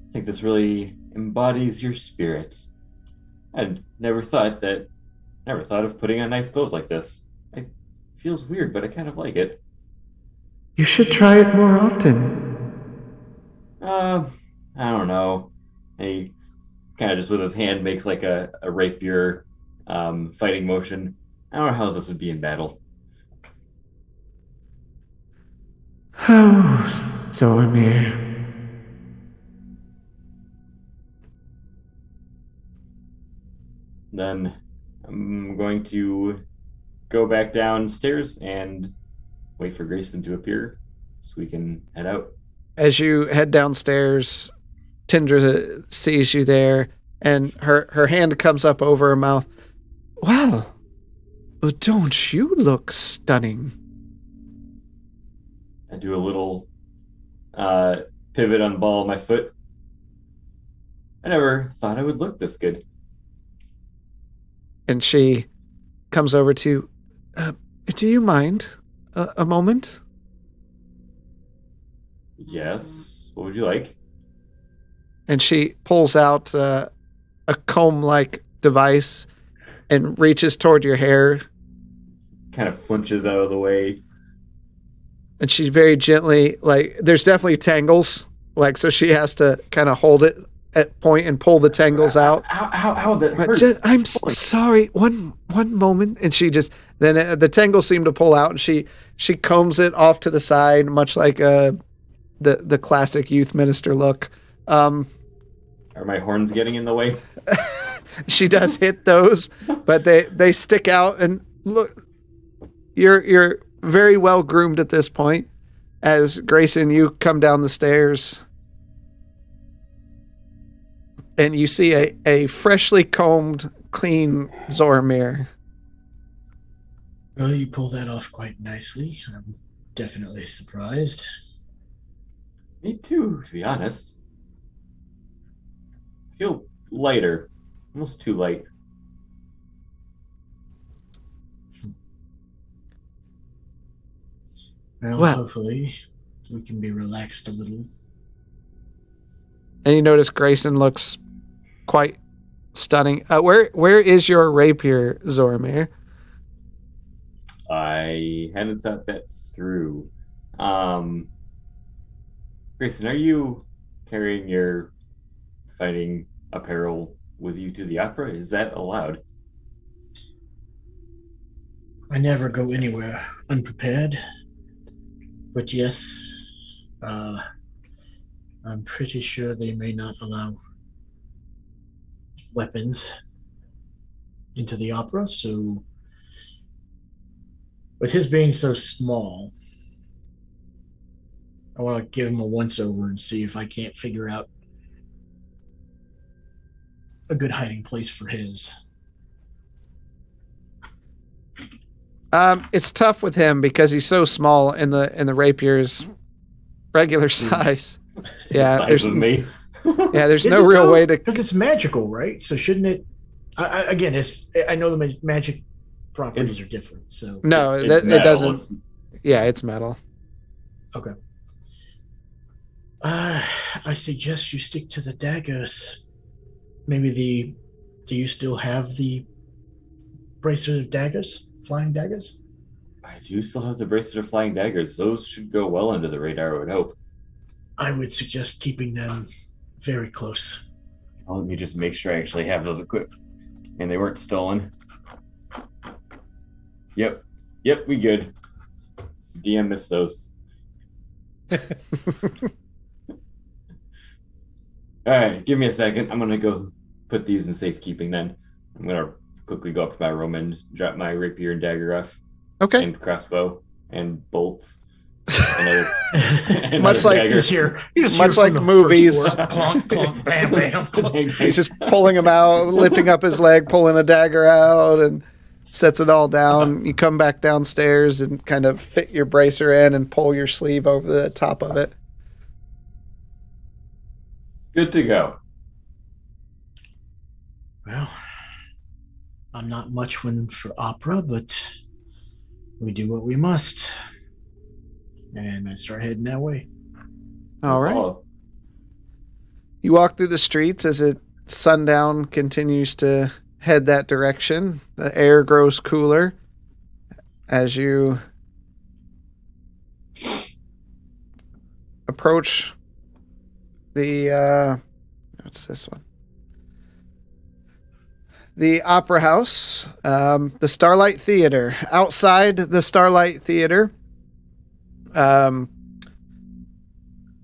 I think this really embodies your spirits. I'd never thought of putting on nice clothes like this. It feels weird, but I kind of like it. You should try it more often. I don't know. He kind of just with his hand makes like a rapier fighting motion. I don't know how this would be in battle. Oh, Zorramir. Then I'm going to go back downstairs and wait for Grayson to appear so we can head out. As you head downstairs, Tindra sees you there, and her hand comes up over her mouth. Well, don't you look stunning? I do a little pivot on the ball of my foot. I never thought I would look this good. And she comes over to, do you mind a moment? Yes. What would you like? And she pulls out a comb-like device and reaches toward your hair. Kind of flinches out of the way. And she very gently, like, there's definitely tangles. Like, so she has to kind of hold it at point and pull the tangles out. How that hurts. I'm sorry. One moment. And she just, then the tangles seem to pull out, and she combs it off to the side, much like the classic youth minister look. Are my horns getting in the way? She does hit those, but they stick out. And look, you're very well groomed at this point. As Grayson, you come down the stairs, and you see a freshly combed, clean Zorramir. Well, you pull that off quite nicely. I'm definitely surprised. Me too, to be honest. I feel lighter. Almost too light. Well, hopefully we can be relaxed a little. And you notice Grayson looks quite stunning. Where is your rapier, Zorramir? I hadn't thought that through. Grayson, are you carrying your fighting apparel with you to the opera? Is that allowed? I never go anywhere unprepared. But yes, I'm pretty sure they may not allow weapons into the opera, so with his being so small, I want to give him a once-over and see if I can't figure out a good hiding place for his. It's tough with him because he's so small, and the rapier's regular size. Yeah, Size of me. Yeah, there's no real way to, because it's magical, right? So shouldn't it? Again, I know the magic properties are different. So no, it doesn't. Yeah, it's metal. Okay. I suggest you stick to the daggers. Maybe do you still have the bracelet of daggers? Flying daggers? I do still have the bracelet of flying daggers. Those should go well under the radar, I would hope. I would suggest keeping them very close. Well, let me just make sure I actually have those equipped. And they weren't stolen. Yep, we good. DM missed those. Alright, give me a second. I'm gonna go put these in safekeeping then. I'm gonna quickly go up to my room and drop my rapier and dagger off. Okay. And crossbow and bolts. Much like much like movies. Clunk, clunk, bam, bam. He's just pulling him out, lifting up his leg, pulling a dagger out, and sets it all down. You come back downstairs and kind of fit your bracer in and pull your sleeve over the top of it. Good to go. Well, I'm not much one for opera, but we do what we must. And I start heading that way. All right. You walk through the streets as sundown continues to head that direction. The air grows cooler as you approach the what's this one? The Opera House, the Starlight Theater. Outside the Starlight Theater,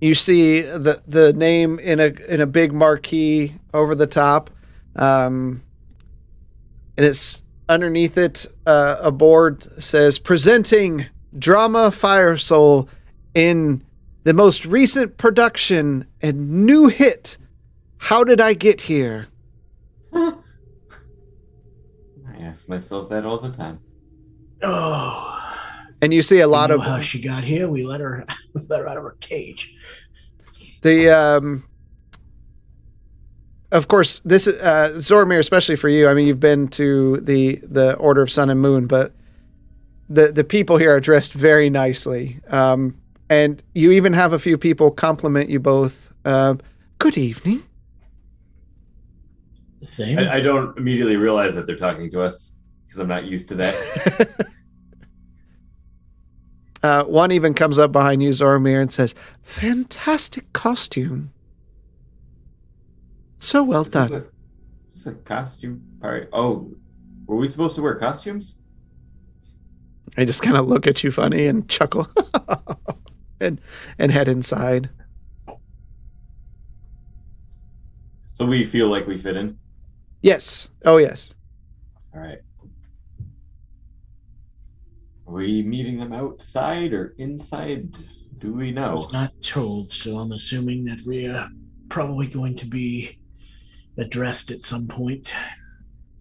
you see the name in a big marquee over the top, and it's underneath it. A board says "Presenting Drama Fire Soul in the most recent production and new hit. How did I get here?" I ask myself that all the time. Oh, And you see a lot You of know how she got here. We let her out of her cage. the. Of course, this Zorramir, especially for you. I mean, you've been to the Order of Sun and Moon, but the people here are dressed very nicely. And you even have a few people compliment you both. Good evening. The same. I don't immediately realize that they're talking to us because I'm not used to that. One even comes up behind you, Zorramir, and says, "Fantastic costume. So well done." Is this a costume party? Oh, were we supposed to wear costumes? I just kind of look at you funny and chuckle and head inside. So we feel like we fit in? Yes. Oh, yes. All right. Are we meeting them outside or inside? Do we I know? was not told, so I'm assuming that we are probably going to be addressed at some point,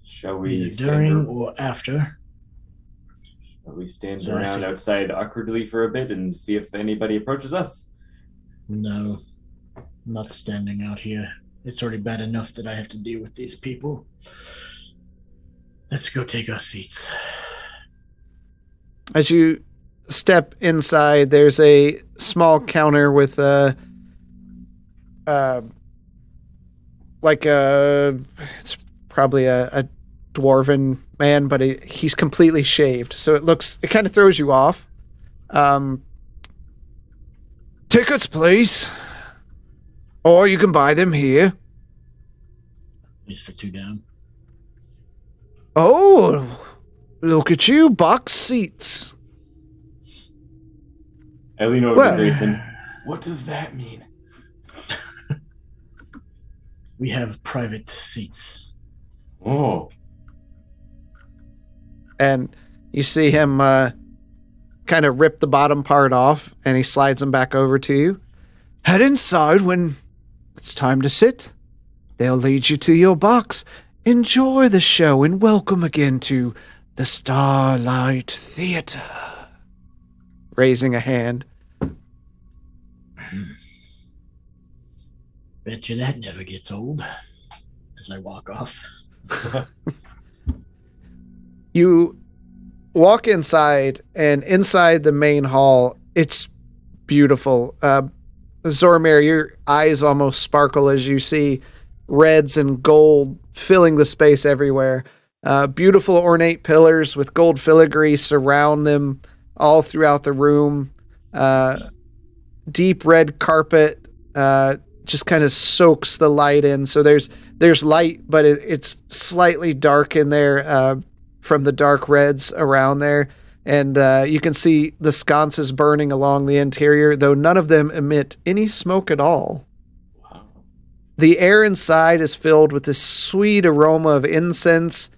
Shall we either stand during or after. Shall we stand So I around see. outside awkwardly for a bit and see if anybody approaches us? No, I'm not standing out here. It's already bad enough that I have to deal with these people. Let's go take our seats. As you step inside, there's a small counter with it's probably a dwarven man, but he's completely shaved, so it kind of throws you off. Tickets, please, or you can buy them here. Place the two down. Oh, look at you, box seats. I lean over Well- to Grayson. What does that mean? We have private seats. Oh, And you see him kind of rip the bottom part off, and he slides them back over to you. Head inside when it's time to sit. They'll lead you to your box. Enjoy the show, and welcome again to the Starlight Theater. Raising a hand. Bet you that never gets old. As I walk off. You walk inside, and inside the main hall, it's beautiful. Zorramir, your eyes almost sparkle as you see reds and gold filling the space everywhere. Beautiful ornate pillars with gold filigree surround them all throughout the room. Deep red carpet just kind of soaks the light in. So there's light, but it's slightly dark in there from the dark reds around there. And you can see the sconces burning along the interior, though none of them emit any smoke at all. wow. The air inside is filled with this sweet aroma of incense,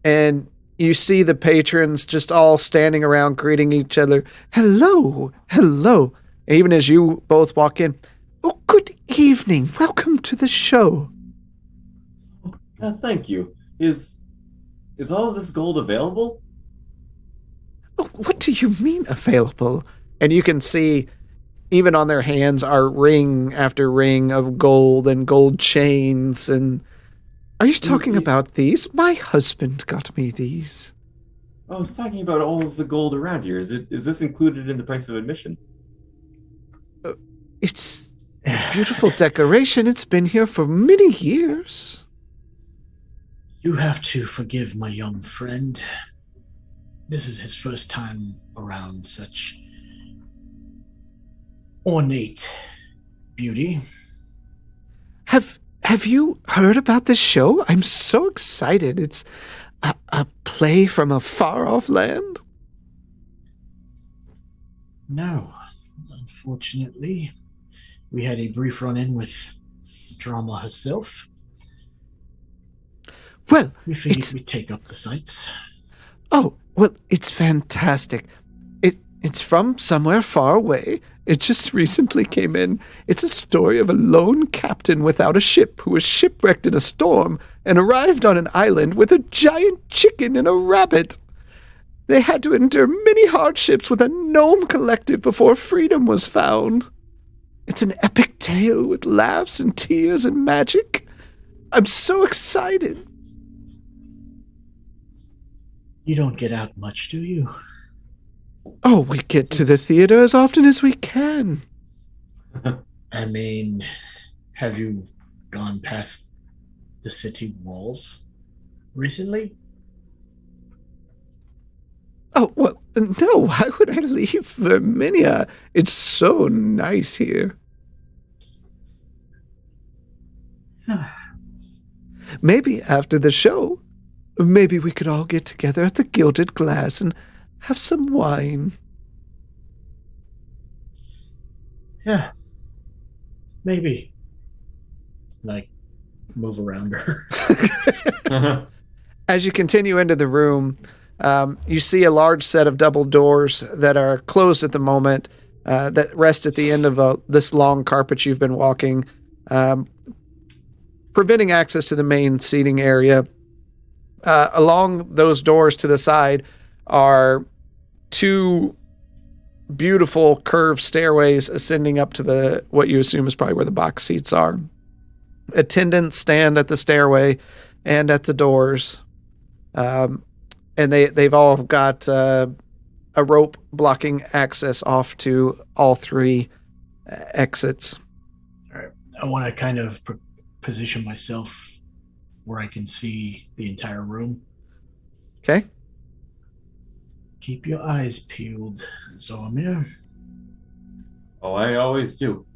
and you see the patrons just all standing around greeting each other. Hello, hello. Even as you both walk in, oh, good evening. Welcome to the show. Thank you. Is all of this gold available? Oh, what do you mean available? And you can see, even on their hands, are ring after ring of gold and gold chains. And are you talking about these? My husband got me these. I was talking about all of the gold around here. Is this included in the price of admission? It's a beautiful decoration. It's been here for many years. You have to forgive my young friend. This is his first time around such ornate beauty. Have you heard about this show? I'm so excited. It's a play from a far-off land. No, unfortunately. We had a brief run-in with Drama herself. Well, We figured it's we'd take up the sights. oh, well, it's fantastic. It's from somewhere far away. It just recently came in. It's a story of a lone captain without a ship who was shipwrecked in a storm and arrived on an island with a giant chicken and a rabbit. They had to endure many hardships with a gnome collective before freedom was found. It's an epic tale with laughs and tears and magic. I'm so excited. You don't get out much, do you? Oh, we get to the theater as often as we can. I mean, have you gone past the city walls recently? Oh, well, no, why would I leave Verminia? It's so nice here. Maybe after the show, maybe we could all get together at the Gilded Glass and have some wine. Yeah, maybe. Like, move around her. As you continue into the room, you see a large set of double doors that are closed at the moment, that rest at the end of this long carpet you've been walking, preventing access to the main seating area. Along those doors to the side are two beautiful curved stairways ascending up to what you assume is probably where the box seats are. Attendants stand at the stairway and at the doors. And they've all got a rope blocking access off to all three exits. All right. I want to kind of position myself where I can see the entire room. Okay. Keep your eyes peeled, Zorramir. Oh, I always do.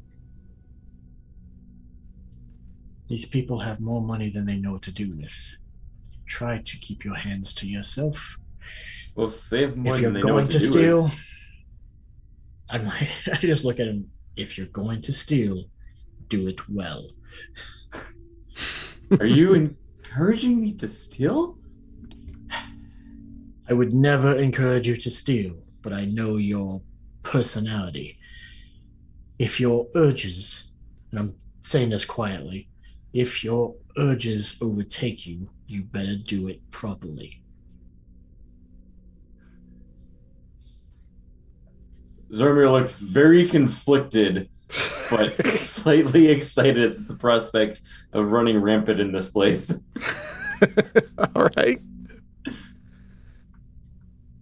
These people have more money than they know what to do with. Try to keep your hands to yourself. Well, if they have more If than you're they know going what to to do steal, with. I just look at him. If you're going to steal, do it well. Are you encouraging me to steal? I would never encourage you to steal, but I know your personality. If your urges, and I'm saying this quietly, if your urges overtake you, you better do it properly. Zorramir looks very conflicted, but slightly excited at the prospect of running rampant in this place. All right.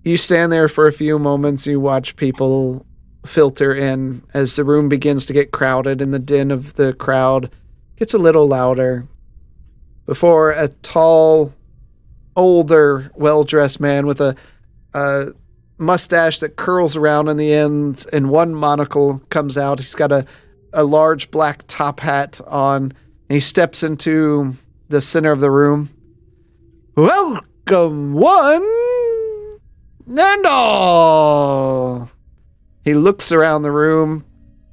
You stand there for a few moments. You watch people filter in as the room begins to get crowded and the din of the crowd gets a little louder before a tall, older, well-dressed man with a mustache that curls around in the ends and one monocle comes out. He's got a large black top hat on, and he steps into the center of the room. Welcome, one and all. He looks around the room,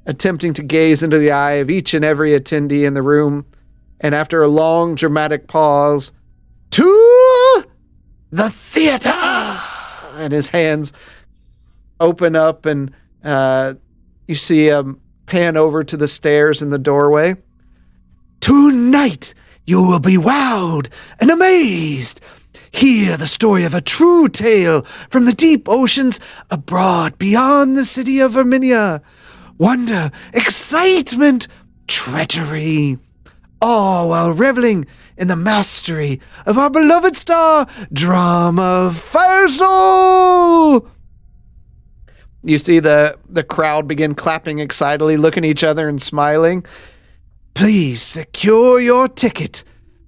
attempting to gaze into the eye of each and every attendee in the room, and after a long, dramatic pause, to the theater! And his hands open up, and you see him pan over to the stairs in the doorway. Tonight, you will be wowed and amazed. Hear the story of a true tale from the deep oceans abroad beyond the city of Verminia. Wonder, excitement, treachery, all while reveling in the mastery of our beloved star, Drama Firesoul. You see the crowd begin clapping excitedly, looking at each other and smiling. Please secure your ticket.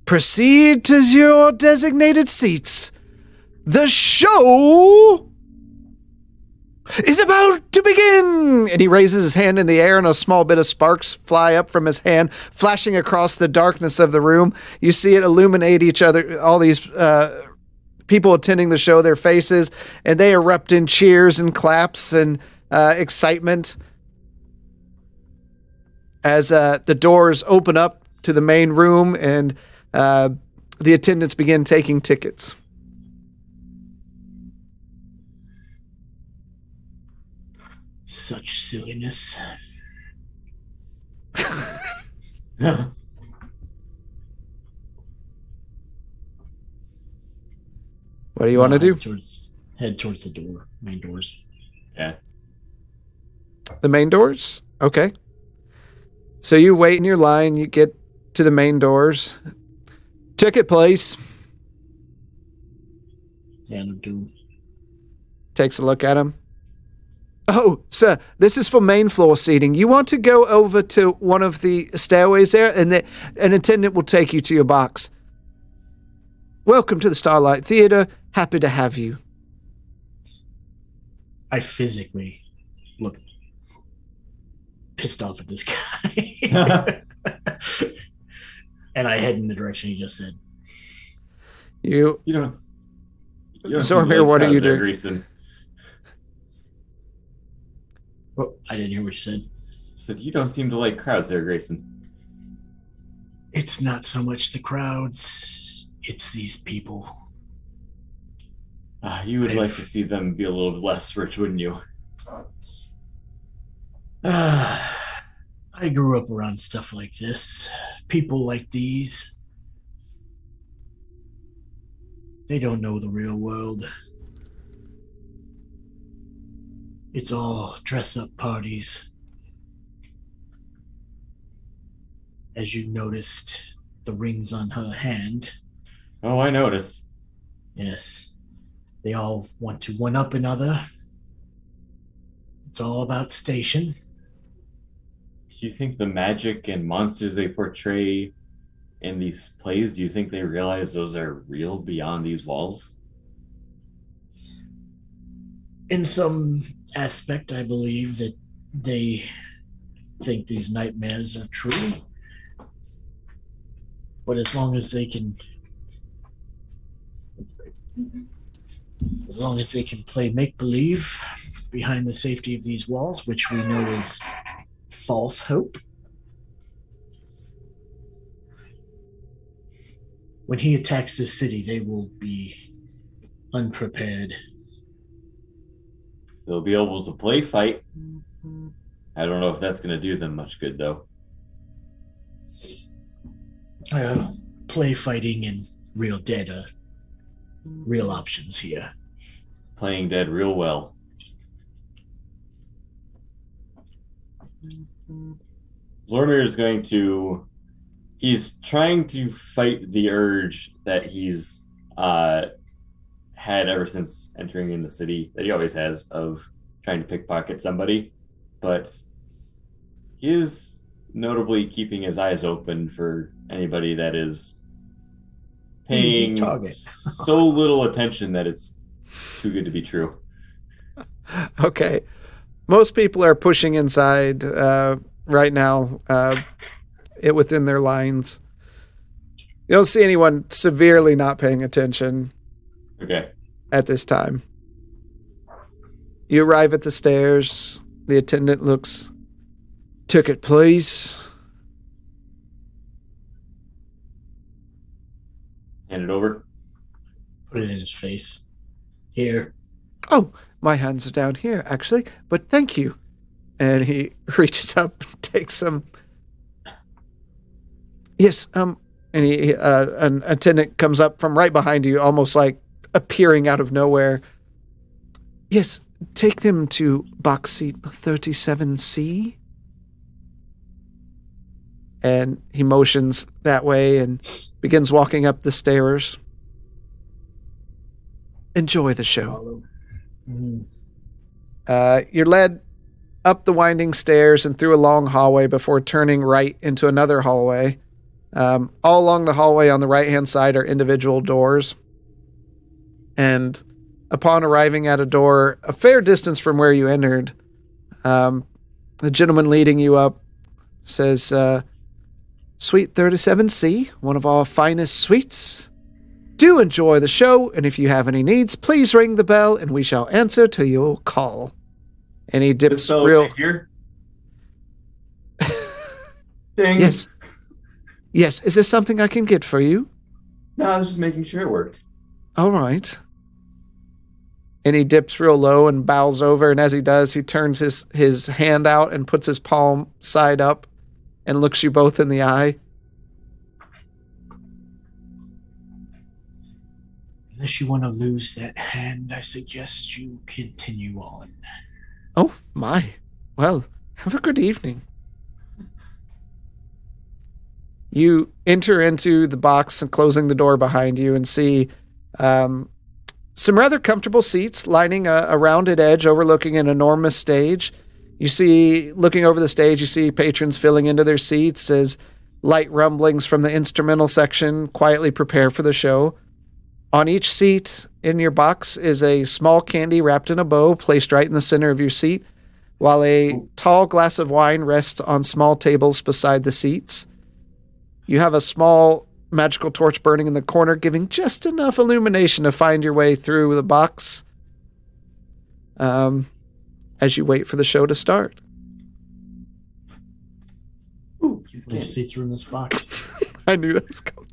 Proceed to your designated seats. The show is about to begin! And he raises his hand in the air, and a small bit of sparks fly up from his hand, flashing across the darkness of the room. You see it illuminate each other, all these people attending the show, their faces, and they erupt in cheers and claps and excitement as the doors open up to the main room, and the attendants begin taking tickets. Such silliness. What do you want to do? Towards head towards the door, main doors. Yeah. The main doors? Okay. So you wait in your line, you get to the main doors. Ticket, please. Hand him to him. Takes a look at him. Oh, sir, this is for main floor seating. You want to go over to one of the stairways there, and an attendant will take you to your box. Welcome to the Starlight Theater. Happy to have you. I physically look pissed off at this guy. And I head in the direction he just said. You You don't Zorramir, what are you doing? Grayson. Oh, I didn't hear what you said. Said you don't seem to like crowds there, Grayson. It's not so much the crowds, it's these people. You would like to see them be a little less rich, wouldn't you? I grew up around stuff like this. People like these. They don't know the real world. It's all dress-up parties. As you noticed, the rings on her hand. Oh, I noticed. Yes. They all want to one-up another. It's all about station. Do you think the magic and monsters they portray in these plays, do you think they realize those are real beyond these walls? In some aspect, I believe that they think these nightmares are true. But as long as they can play make-believe behind the safety of these walls, which we know is false hope. When he attacks this city, they will be unprepared. They'll be able to play fight. I don't know if that's going to do them much good, though. Play fighting and real dead are real options here. Playing dead real well. Zorramir is going to... He's trying to fight the urge that he's had ever since entering in the city, that he always has, of trying to pickpocket somebody. But he is notably keeping his eyes open for anybody that is paying so little attention that it's too good to be true. Okay. Most people are pushing inside right now within their lines. You don't see anyone severely not paying attention at this time. You arrive at the stairs. The attendant looks, "Ticket, please." Hand it over. Put it in his face. Here. Oh, my hands are down here, actually, but thank you. And he reaches up and takes some. Yes, and an attendant comes up from right behind you, almost like appearing out of nowhere. Yes, take them to box seat 37C. And he motions that way and begins walking up the stairs. Enjoy the show. You're led up the winding stairs and through a long hallway before turning right into another hallway. All along the hallway on the right-hand side are individual doors. And upon arriving at a door a fair distance from where you entered, the gentleman leading you up says, Suite 37C, one of our finest suites. Do enjoy the show, and if you have any needs, please ring the bell, and we shall answer to your call. And he dips real... Right here? Ding. Yes. Yes, is there something I can get for you? No, I was just making sure it worked. All right. And he dips real low and bows over, and as he does, he turns his hand out and puts his palm side up and looks you both in the eye. Unless you want to lose that hand, I suggest you continue on. Oh, my. Well, have a good evening. You enter into the box and closing the door behind you and see some rather comfortable seats lining a rounded edge overlooking an enormous stage. You see, looking over the stage, you see patrons filling into their seats as light rumblings from the instrumental section quietly prepare for the show. On each seat in your box is a small candy wrapped in a bow placed right in the center of your seat, while a tall glass of wine rests on small tables beside the seats. You have a small magical torch burning in the corner, giving just enough illumination to find your way through the box as you wait for the show to start. Ooh, he's How many seats are in this box? I knew that was coming.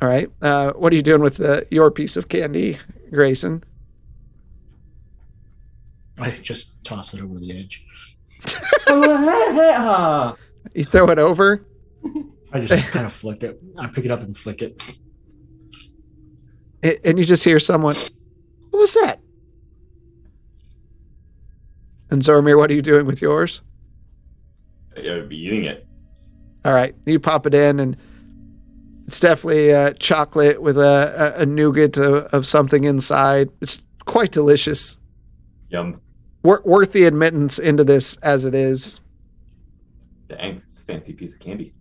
All right. What are you doing with your piece of candy, Grayson? I just toss it over the edge. You throw it over? I just kind of flick it. I pick it up and flick it. And you just hear someone, what was that? And Zorramir, what are you doing with yours? I'd be eating it. All right. You pop it in, and it's definitely chocolate with a nougat of something inside. It's quite delicious. Yum. Worth the admittance into this as it is. Dang, it's a fancy piece of candy.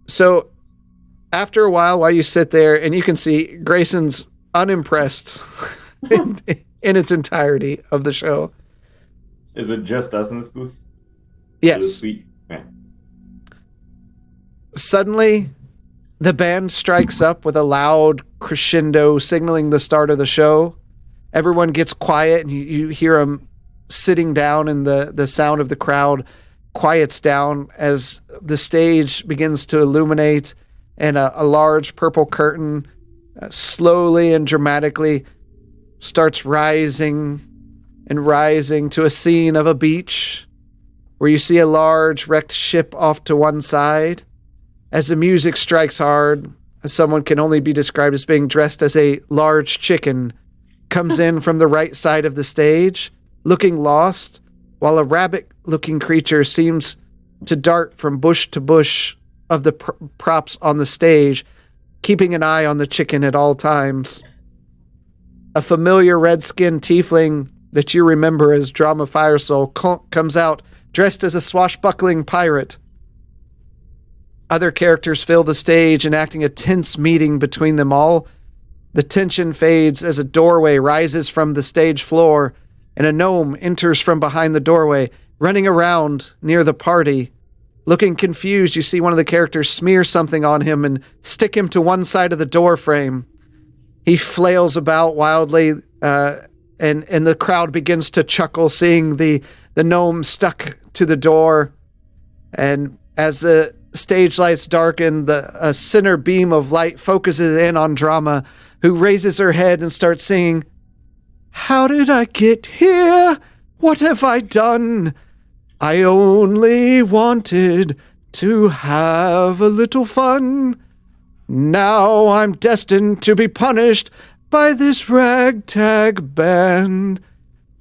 So after a while you sit there, and you can see Grayson's unimpressed in its entirety of the show. Is it just us in this booth? Yes. Sweet. Yeah. Suddenly, the band strikes up with a loud crescendo signaling the start of the show. Everyone gets quiet, and you hear them sitting down, and the sound of the crowd quiets down as the stage begins to illuminate, and a large purple curtain slowly and dramatically starts rising and rising to a scene of a beach where you see a large wrecked ship off to one side. As the music strikes hard, someone can only be described as being dressed as a large chicken comes in from the right side of the stage, looking lost, while a rabbit-looking creature seems to dart from bush to bush of the props on the stage, keeping an eye on the chicken at all times. A familiar red-skinned tiefling that you remember as Drama Firesoul comes out, dressed as a swashbuckling pirate. Other characters fill the stage, enacting a tense meeting between them all. The tension fades as a doorway rises from the stage floor, and a gnome enters from behind the doorway, running around near the party. Looking confused, you see one of the characters smear something on him and stick him to one side of the door frame. He flails about wildly, and the crowd begins to chuckle, seeing the gnome stuck to the door. And as the stage lights darken, a center beam of light focuses in on Drama, who raises her head and starts singing, "How did I get here? What have I done? I only wanted to have a little fun. Now I'm destined to be punished by this ragtag band.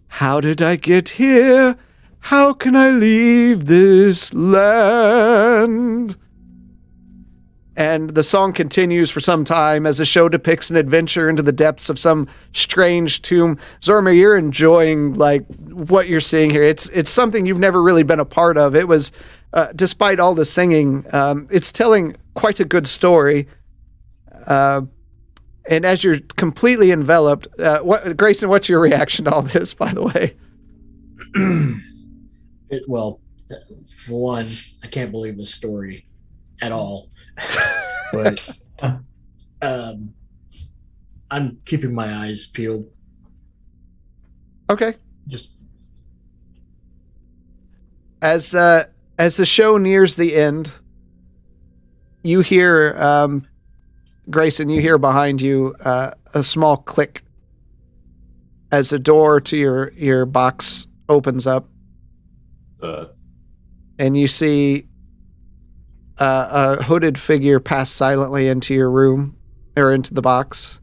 How did I get here? How can I leave this land?" And the song continues for some time as the show depicts an adventure into the depths of some strange tomb. Zorramir, you're enjoying what you're seeing here. It's something you've never really been a part of. It was, despite all the singing, it's telling quite a good story. And as you're completely enveloped, Grayson, what's your reaction to all this, by the way? Well, for one, I can't believe this story at all. But I'm keeping my eyes peeled. Okay. Just as the show nears the end, you hear Grayson. You hear behind you a small click as the door to your box opens up, and you see a hooded figure pass silently into your room, or into the box.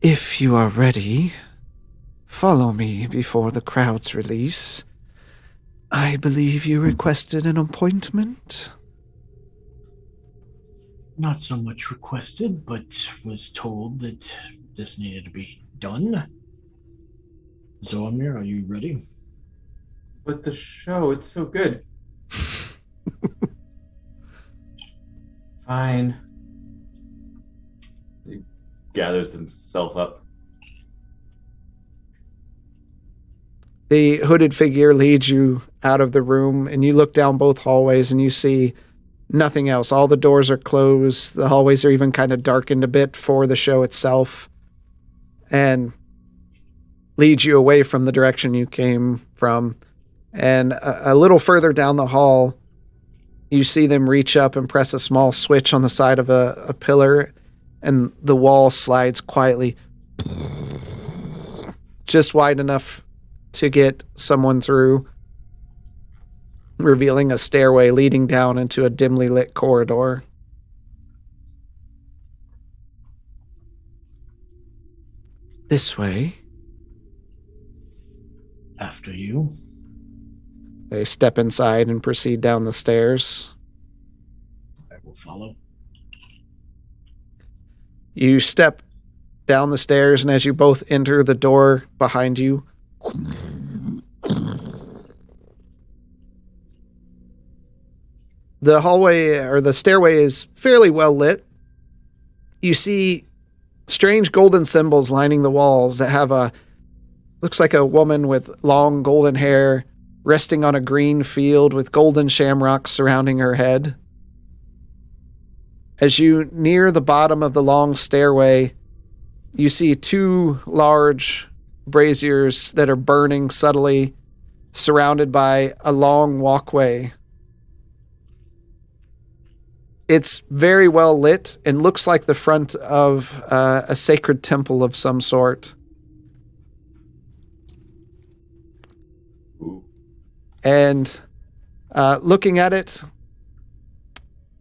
If you are ready, follow me before the crowds release. I believe you requested an appointment. Not so much requested, but was told that this needed to be done. Zorramir, are you ready? But the show, it's so good. Fine. He gathers himself up. The hooded figure leads you out of the room, and you look down both hallways and you see nothing else. All the doors are closed. The hallways are even kind of darkened a bit for the show itself, and leads you away from the direction you came from. And a little further down the hall, you see them reach up and press a small switch on the side of a pillar, and the wall slides quietly, just wide enough to get someone through, revealing a stairway leading down into a dimly lit corridor. This way. After you. They step inside and proceed down the stairs. I will follow. You step down the stairs, and as you both enter the door behind you, the hallway or the stairway is fairly well lit. You see strange golden symbols lining the walls that have looks like a woman with long golden hair resting on a green field with golden shamrocks surrounding her head. As you near the bottom of the long stairway, you see two large braziers that are burning subtly, surrounded by a long walkway. It's very well lit and looks like the front of a sacred temple of some sort. Ooh. And looking at it,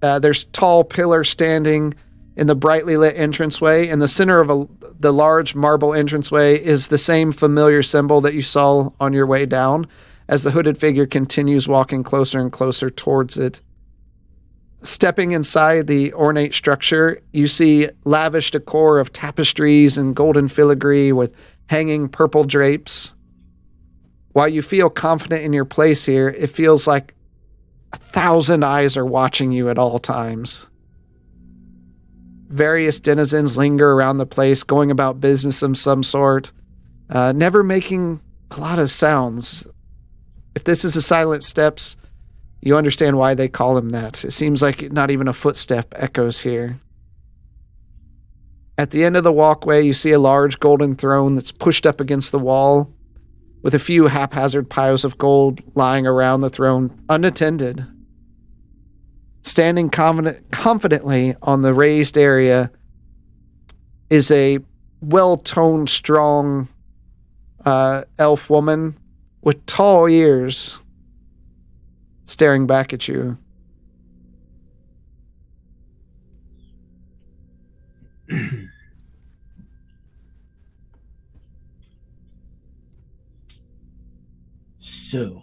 there's tall pillars standing in the brightly lit entranceway. In the center of the large marble entranceway is the same familiar symbol that you saw on your way down, as the hooded figure continues walking closer and closer towards it. Stepping inside the ornate structure, you see lavish decor of tapestries and golden filigree with hanging purple drapes. While you feel confident in your place here, it feels like 1,000 eyes are watching you at all times. Various denizens linger around the place, going about business of some sort, never making a lot of sounds. If this is the silent steps, you understand why they call them that. It seems like not even a footstep echoes here. At the end of the walkway, you see a large golden throne that's pushed up against the wall, with a few haphazard piles of gold lying around the throne, unattended. Standing confidently on the raised area is a well-toned, strong elf woman with tall ears, staring back at you. So,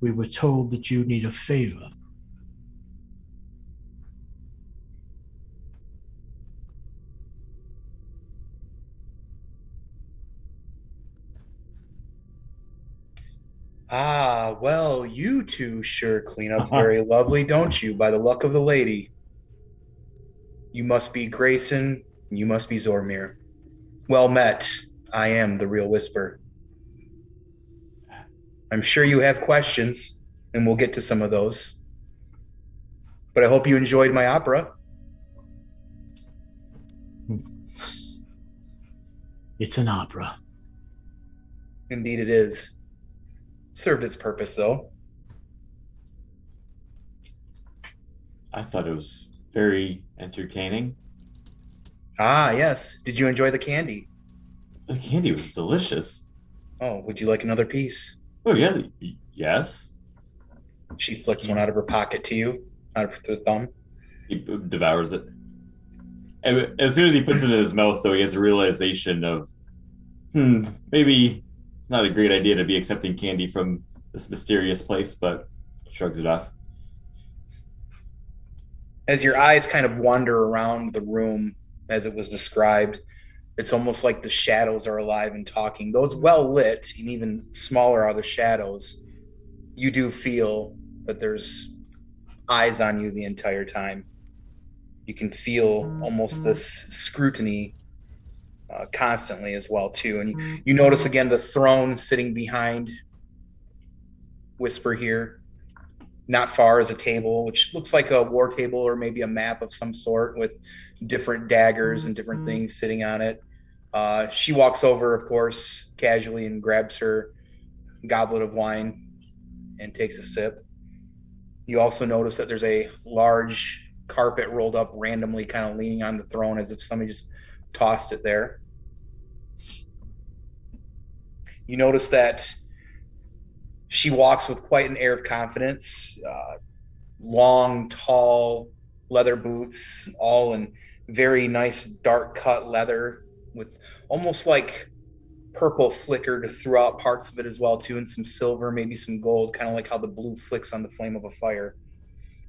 we were told that you need a favor. Ah, well, you two sure clean up very lovely, don't you, by the luck of the lady? You must be Grayson, and you must be Zorramir. Well met. I am the real Whisper. I'm sure you have questions, and we'll get to some of those. But I hope you enjoyed my opera. It's an opera. Indeed it is. Served its purpose, though. I thought it was very entertaining. Ah, yes. Did you enjoy the candy? The candy was delicious. Oh, would you like another piece? Oh, yeah. Yes. She flicks one out of her pocket to you, out of her thumb. He devours it. And as soon as he puts it in his mouth, though, he has a realization of, maybe it's not a great idea to be accepting candy from this mysterious place, but shrugs it off. As your eyes kind of wander around the room as it was described, it's almost like the shadows are alive and talking. Those well lit, and even smaller are the shadows. You do feel that there's eyes on you the entire time. You can feel almost this scrutiny constantly as well too. And you notice again the throne sitting behind Whisper here. Not far is a table, which looks like a war table or maybe a map of some sort with different daggers and different things sitting on it. She walks over, of course, casually and grabs her goblet of wine and takes a sip. You also notice that there's a large carpet rolled up randomly, kind of leaning on the throne as if somebody just tossed it there. You notice that she walks with quite an air of confidence, long, tall leather boots, all in very nice dark cut leather with almost like purple flickered throughout parts of it as well too, and some silver, maybe some gold, kind of like how the blue flicks on the flame of a fire.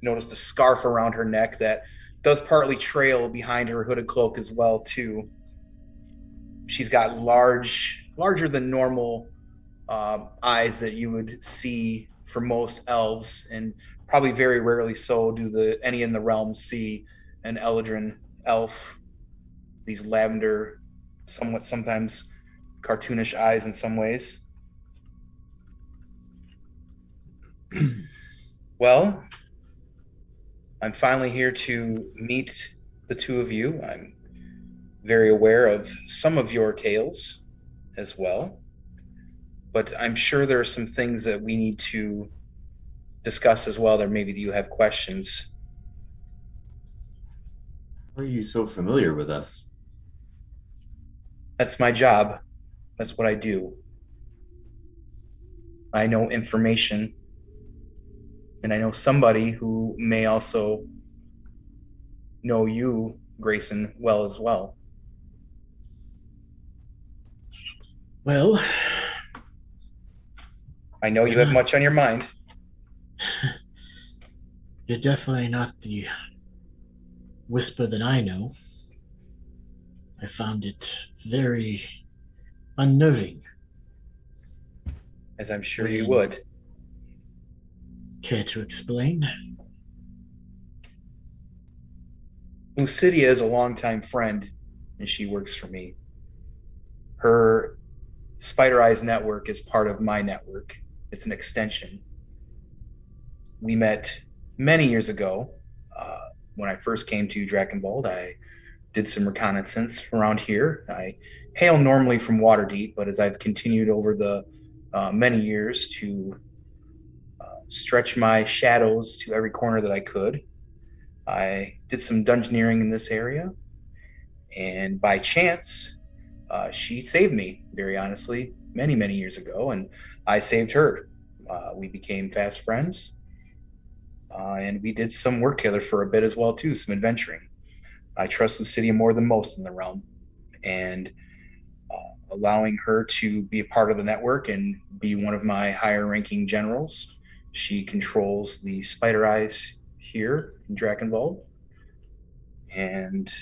Notice the scarf around her neck that does partly trail behind her hooded cloak as well too. She's got larger than normal eyes that you would see for most elves, and probably very rarely so do any in the realms see an Eladrin elf. These lavender, somewhat sometimes cartoonish eyes in some ways. Well, I'm finally here to meet the two of you. I'm very aware of some of your tales as well, but I'm sure there are some things that we need to discuss as well. That maybe you have questions. How are you so familiar with us? That's my job. That's what I do. I know information, and I know somebody who may also know you, Grayson, well as well. Well, I know you have much on your mind. You're definitely not the Whisper that I know. I found it very unnerving. As I'm sure you would. Care to explain? Lucidia is a longtime friend, and she works for me. Her Spider Eyes network is part of my network. It's an extension. We met many years ago. When I first came to Breckensfjord, I did some reconnaissance around here. I hail normally from Waterdeep, but as I've continued over the many years to stretch my shadows to every corner that I could, I did some dungeoneering in this area, and by chance, she saved me, very honestly, many, many years ago, and I saved her. We became fast friends, and we did some work together for a bit as well, too, some adventuring. I trust Lucidia more than most in the realm, and allowing her to be a part of the network and be one of my higher-ranking generals. She controls the Spider Eyes here in Breckensfjord, and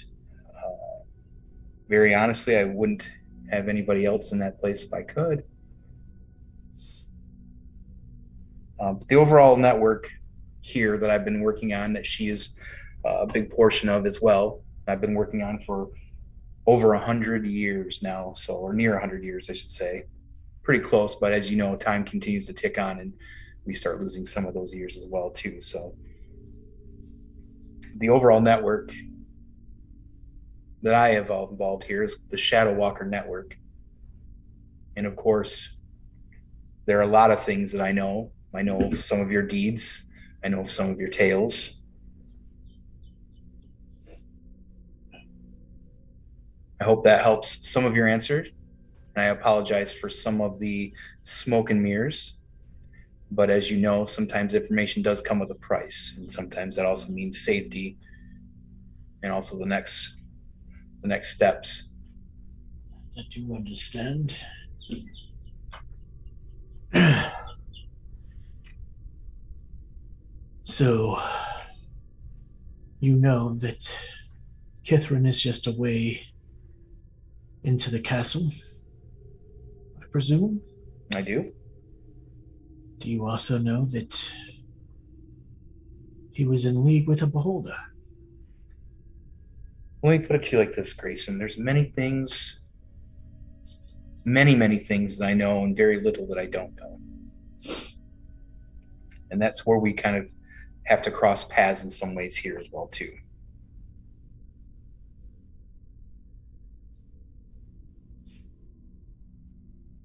very honestly, I wouldn't have anybody else in that place if I could. The overall network here that I've been working on, that she is a big portion of as well, I've been working on for over 100 years now, or near 100 years, I should say. Pretty close, but as you know, time continues to tick on, and we start losing some of those years as well, too. So the overall network that I have involved here is the Shadow Walker Network. And of course, there are a lot of things that I know. I know of some of your deeds. I know of some of your tales. I hope that helps some of your answers. And I apologize for some of the smoke and mirrors. But as you know, sometimes information does come with a price, and sometimes that also means safety, and also the next steps. I do understand. So, you know that Kithrin is just a way into the castle, I presume? I do. Do you also know that he was in league with a beholder? Let me put it to you like this, Grayson. There's many things, many things that I know and very little that I don't know. And that's where we kind of have to cross paths in some ways here as well, too.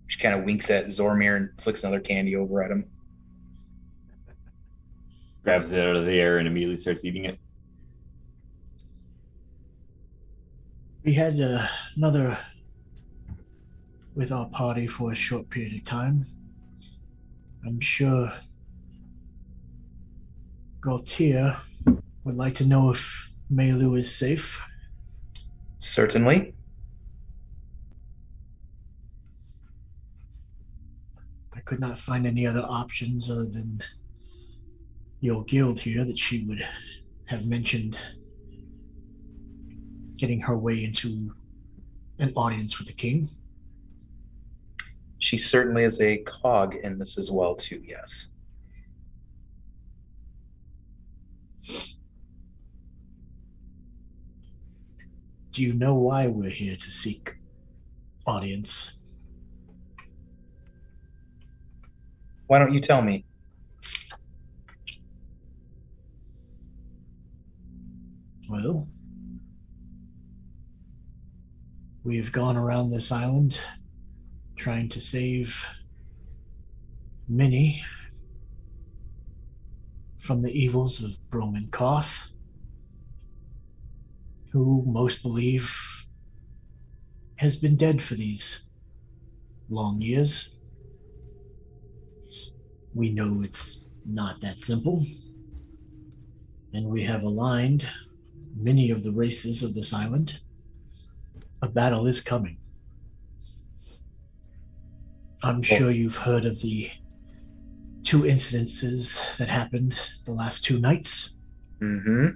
She kind of winks at Zorramir and flicks another candy over at him. Grabs it out of the air and immediately starts eating it. We had another with our party for a short period of time. I'm sure Gaultier would like to know if Melu is safe. Certainly. I could not find any other options other than your guild here that she would have mentioned getting her way into an audience with the king. She certainly is a cog in this as well, too, yes. Do you know why we're here to seek audience? Why don't you tell me? Well, we have gone around this island trying to save many from the evils of Broman Koth, who most believe has been dead for these long years. We know it's not that simple, and we have aligned many of the races of this island. A battle is coming. I'm sure you've heard of the 2 incidences that happened the last 2 nights. Mm-hmm.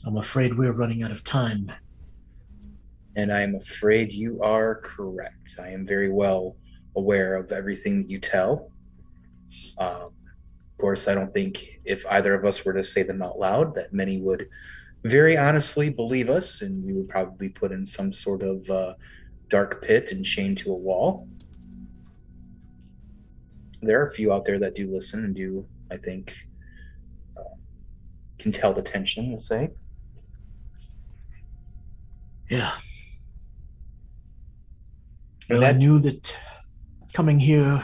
I'm afraid we're running out of time. And I am afraid you are correct. I am very well aware of everything that you tell. Of course, I don't think if either of us were to say them out loud that many would very honestly believe us, and we would probably be put in some sort of dark pit and chained to a wall. There are a few out there that do listen and do, I think, can tell the tension, we'll say. Yeah. Well, I knew that coming here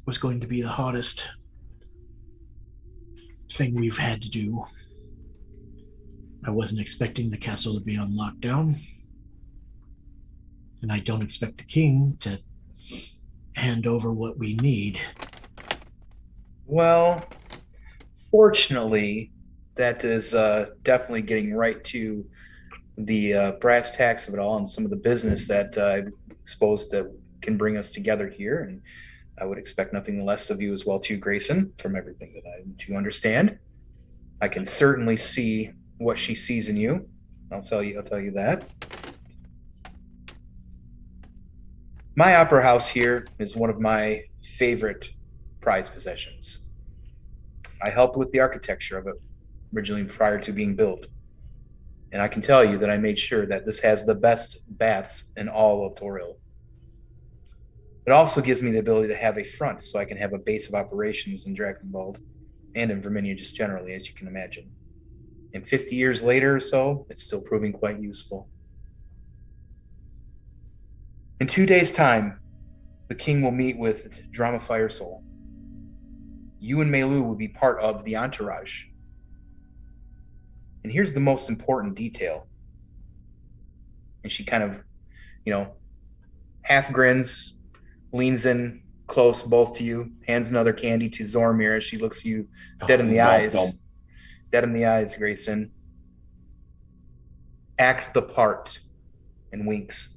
was going to be the hardest thing we've had to do. I wasn't expecting the castle to be on lockdown, and I don't expect the king to hand over what we need. Well, fortunately, that is definitely getting right to the brass tacks of it all and some of the business that I suppose that can bring us together here. And I would expect nothing less of you as well too, Grayson, from everything that I do understand. I can certainly see what she sees in you. I'll tell you that. My opera house here is one of my favorite prized possessions. I helped with the architecture of it originally prior to being built. And I can tell you that I made sure that this has the best baths in all of Toril. It also gives me the ability to have a front so I can have a base of operations in Drakenwald and in Verminia just generally, as you can imagine. And 50 years later or so, it's still proving quite useful. In 2 days' time, the king will meet with Drama Firesoul. You and Melu will be part of the entourage. And here's the most important detail. And she kind of, half grins, leans in close, both to you, hands another candy to Zorramir as she looks you dead in the Nom, eyes. nom. Dead in the eyes, Grayson. Act the part, and winks.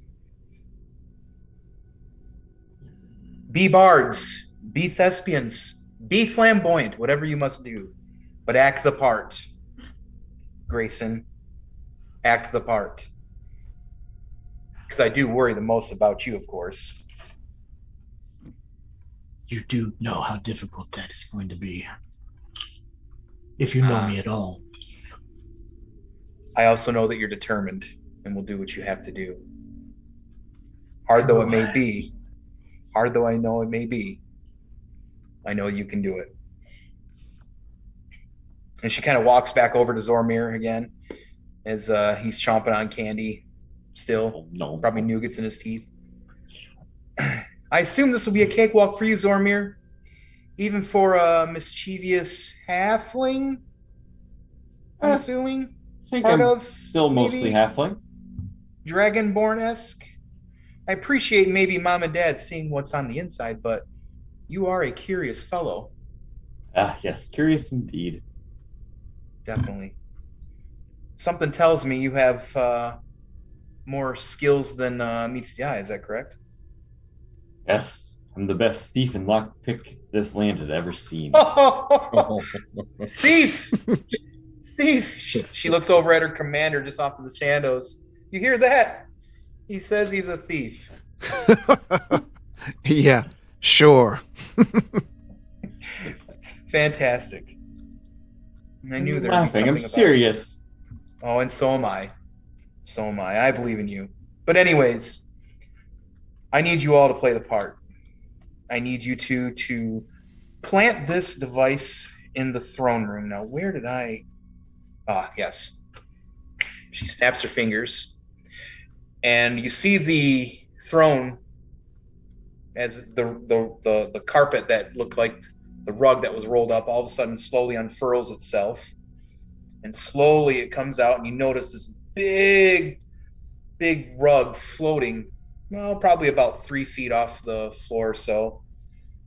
Be bards, be thespians, be flamboyant, whatever you must do, but act the part. Grayson, act the part. Because I do worry the most about you, of course. You do know how difficult that is going to be. If you know me at all. I also know that you're determined and will do what you have to do. Hard though it may be, hard though I know it may be, I know you can do it. And she kind of walks back over to Zorramir again as he's chomping on candy still. No. Probably nougats in his teeth. I assume this will be a cakewalk for you, Zorramir. Even for a mischievous halfling, I'm assuming. I think Part I'm of still mostly maybe halfling. Dragonborn-esque. I appreciate maybe mom and dad seeing what's on the inside, but you are a curious fellow. Ah, yes, curious indeed. Definitely. Something tells me you have more skills than meets the eye. Is that correct? Yes, I'm the best thief and lockpick this land has ever seen. Thief! Thief! She looks over at her commander just off to the shadows. You hear that? He says he's a thief. Yeah, sure. That's fantastic. I knew I'm there would be laughing. something I'm about it. serious. Oh, and so am I. So am I. I believe in you. But anyways, I need you all to play the part. I need you two to plant this device in the throne room. Now, where did I... Ah, yes. She snaps her fingers. And you see the throne as the carpet that looked like the rug that was rolled up all of a sudden slowly unfurls itself. And slowly it comes out, and you notice this big rug floating, well, probably about 3 feet off the floor or so.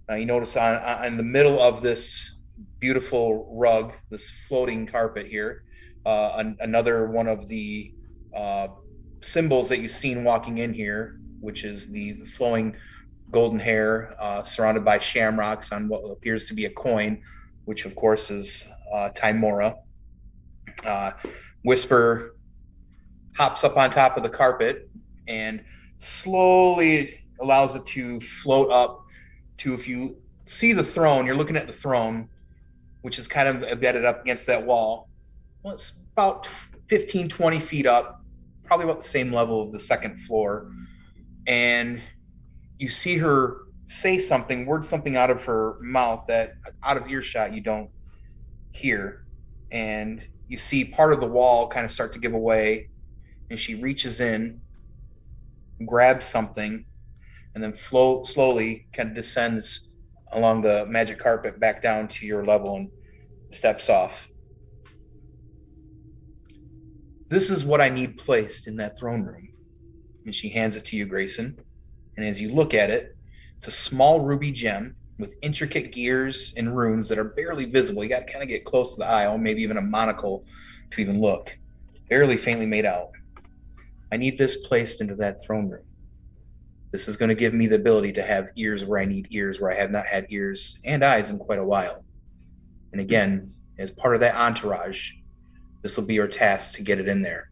You notice on the middle of this beautiful rug, this floating carpet here, another one of the symbols that you've seen walking in here, which is the flowing golden hair surrounded by shamrocks on what appears to be a coin, which of course is Timora. Whisper hops up on top of the carpet and slowly allows it to float up to, if you see the throne, you're looking at the throne, which is kind of embedded up against that wall. Well, it's about 15, 20 feet up, probably about the same level of the second floor. And you see her say something, word something out of her mouth that out of earshot you don't hear. And you see part of the wall kind of start to give away, and she reaches in, grabs something, and then slowly kind of descends along the magic carpet back down to your level and steps off. This is what I need placed in that throne room. And she hands it to you, Grayson. And as you look at it, it's a small ruby gem with intricate gears and runes that are barely visible. You got to kind of get close to the eye, or maybe even a monocle to even look. Barely faintly made out. I need this placed into that throne room. This is going to give me the ability to have ears where I need ears, where I have not had ears and eyes in quite a while. And again, as part of that entourage, this will be our task to get it in there.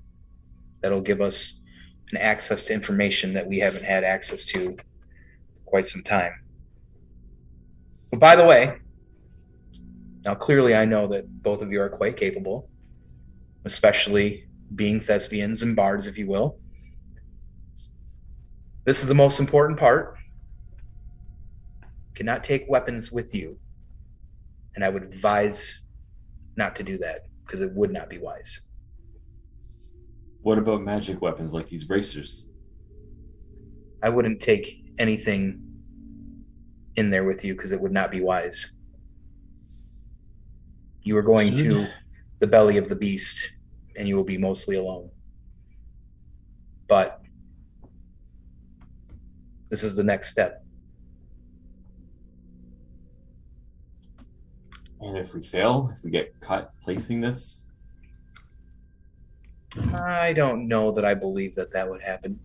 That'll give us an access to information that we haven't had access to for quite some time. But by the way, now clearly I know that both of you are quite capable, especially being thespians and bards, if you will. This is the most important part. You cannot take weapons with you, and I would advise not to do that because it would not be wise. What about magic weapons like these bracers? I wouldn't take anything in there with you because it would not be wise. You are going to the belly of the beast, and you will be mostly alone. But this is the next step. And if we fail, if we get caught placing this, I don't know that I believe that that would happen.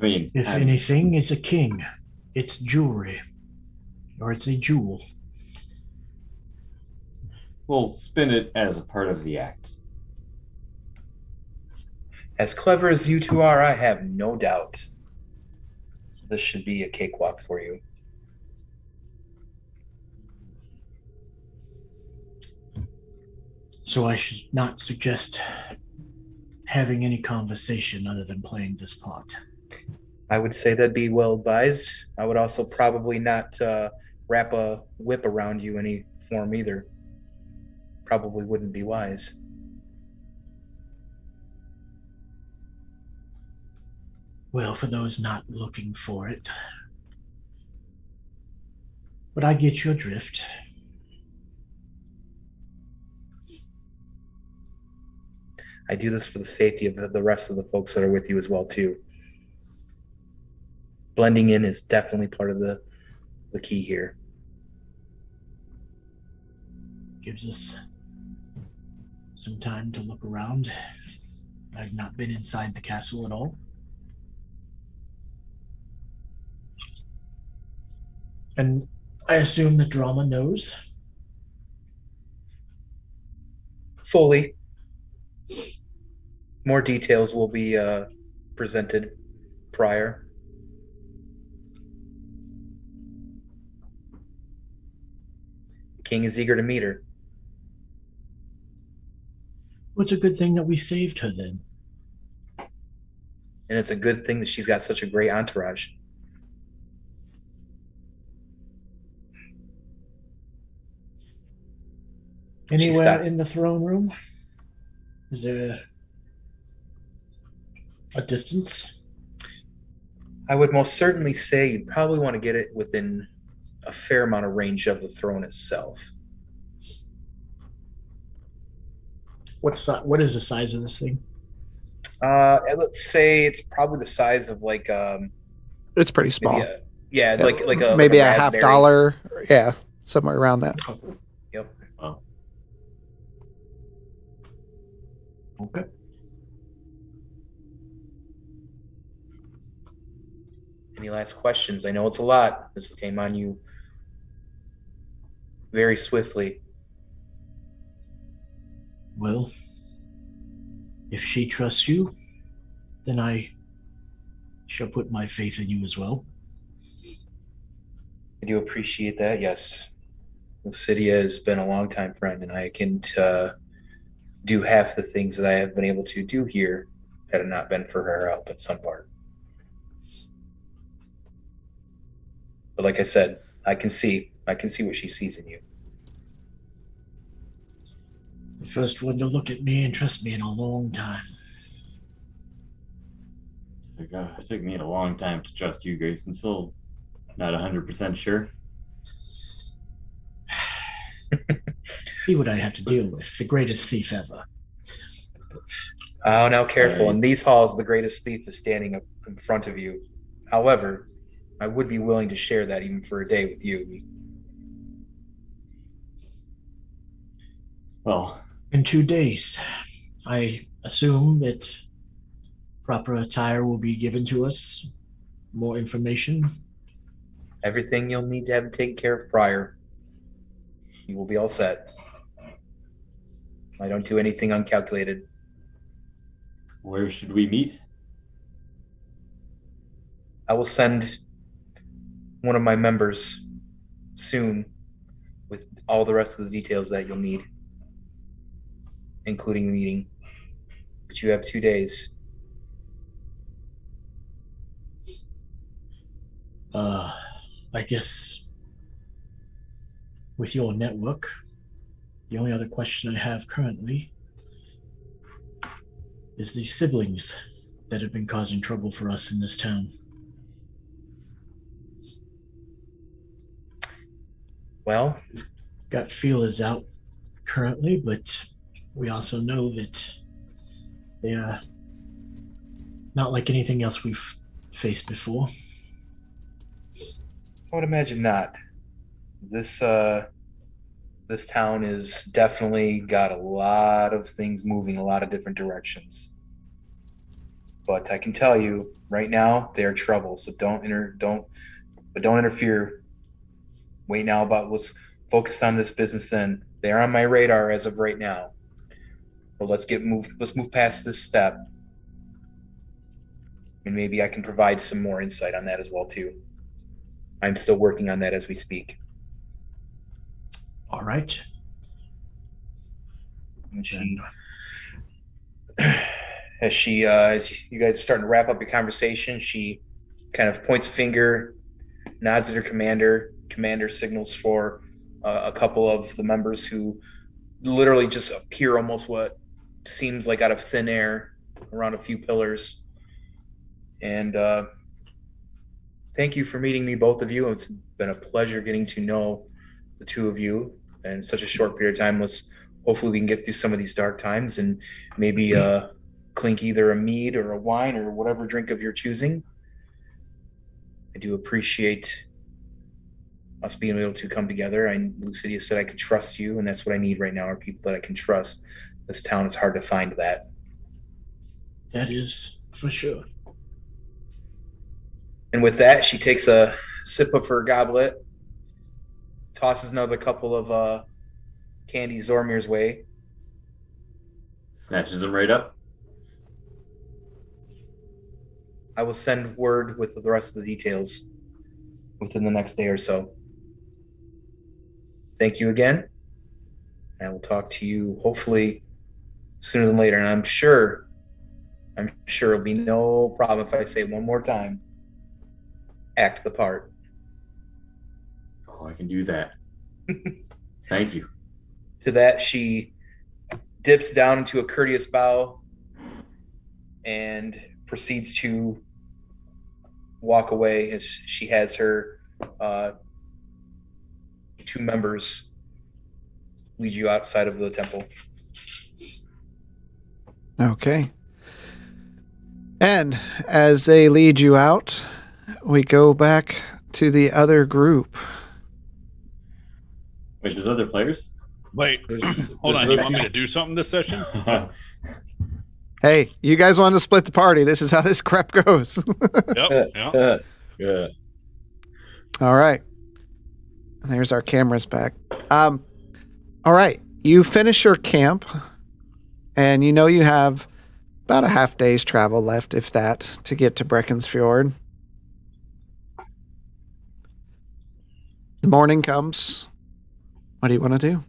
I mean, If anything, it's a king. It's jewelry. Or it's a jewel. we'll spin it as a part of the act. As clever as you two are, I have no doubt this should be a cakewalk for you. So I should not suggest having any conversation other than playing this part. I would say that'd be well advised. I would also probably not wrap a whip around you any form either. Probably wouldn't be wise. Well, for those not looking for it. But I get your drift. I do this for the safety of the rest of the folks that are with you as well, too. Blending in is definitely part of the key here. Gives us some time to look around. I've not been inside the castle at all. And I assume the drama knows. Fully. More details will be presented prior. The king is eager to meet her. Well, it's a good thing that we saved her then. And it's a good thing that she's got such a great entourage. Anywhere in the throne room? Is there a distance? I would most certainly say you'd probably want to get it within a fair amount of range of the throne itself. What is the size of this thing? Let's say it's probably the size of like It's pretty small. maybe Maybe like a half raspberry. dollar. Yeah, somewhere around that. Yep. Oh. Okay. Any last questions? I know it's a lot. This came on you very swiftly. Well, if she trusts you, then I shall put my faith in you as well. I do appreciate that, yes. Lucidia has been a longtime friend, and I can do half the things that I have been able to do here had it not been for her help in some part. But like I said, I can see what she sees in you. The first one to look at me and trust me in a long time. It took me a long time to trust you, Grayson. Still not 100% sure. See what I have to deal with. The greatest thief ever. Oh, now careful. Right. In these halls, the greatest thief is standing up in front of you. However, I would be willing to share that even for a day with you. Well, In 2 days, I assume that proper attire will be given to us. More information. Everything you'll need to have taken care of prior. You will be all set. I don't do anything uncalculated. where should we meet? I will send one of my members soon with all the rest of the details that you'll need, including the meeting. But you have 2 days. I guess with your network, the only other question I have currently is the siblings that have been causing trouble for us in this town. Well, Got feelers out currently, but we also know that they are not like anything else we've faced before. I would imagine not. this town is definitely got a lot of things moving a lot of different directions. But I can tell you right now they're trouble. So don't interfere. Wait now about let's focus on this business then. They're on my radar as of right now. But let's move past this step. And maybe I can provide some more insight on that as well too. I'm still working on that as we speak. All right. And as you guys are starting to wrap up your conversation, she kind of points a finger, nods at her commander. Commander signals for a couple of the members who literally just appear almost what seems like out of thin air around a few pillars. And thank you for meeting me, both of you. It's been a pleasure getting to know the two of you in such a short period of time. Hopefully we can get through some of these dark times and maybe clink either a mead or a wine or whatever drink of your choosing. I do appreciate us being able to come together. Lucidia said I could trust you, and that's what I need right now are people that I can trust. This town is hard to find that. That is for sure. And with that, she takes a sip of her goblet, tosses another couple of candy Zorramir's way. Snatches them right up. I will send word with the rest of the details within the next day or so. Thank you again. I will talk to you hopefully sooner than later. And I'm sure it'll be no problem if I say one more time, act the part. Oh, I can do that. Thank you. To that, she dips down into a courteous bow and proceeds to walk away as she has her two members lead you outside of the temple. Okay. And as they lead you out, we go back to the other group. Wait, there's other players? Wait, hold on. You want me to do something this session? Hey, you guys want to split the party. This is how this crap goes. Yep. Yeah. All right. There's our cameras back. All right. You finish your camp, and you know you have about a half day's travel left, if that, to get to Breckensfjord. The morning comes. What do you want to do?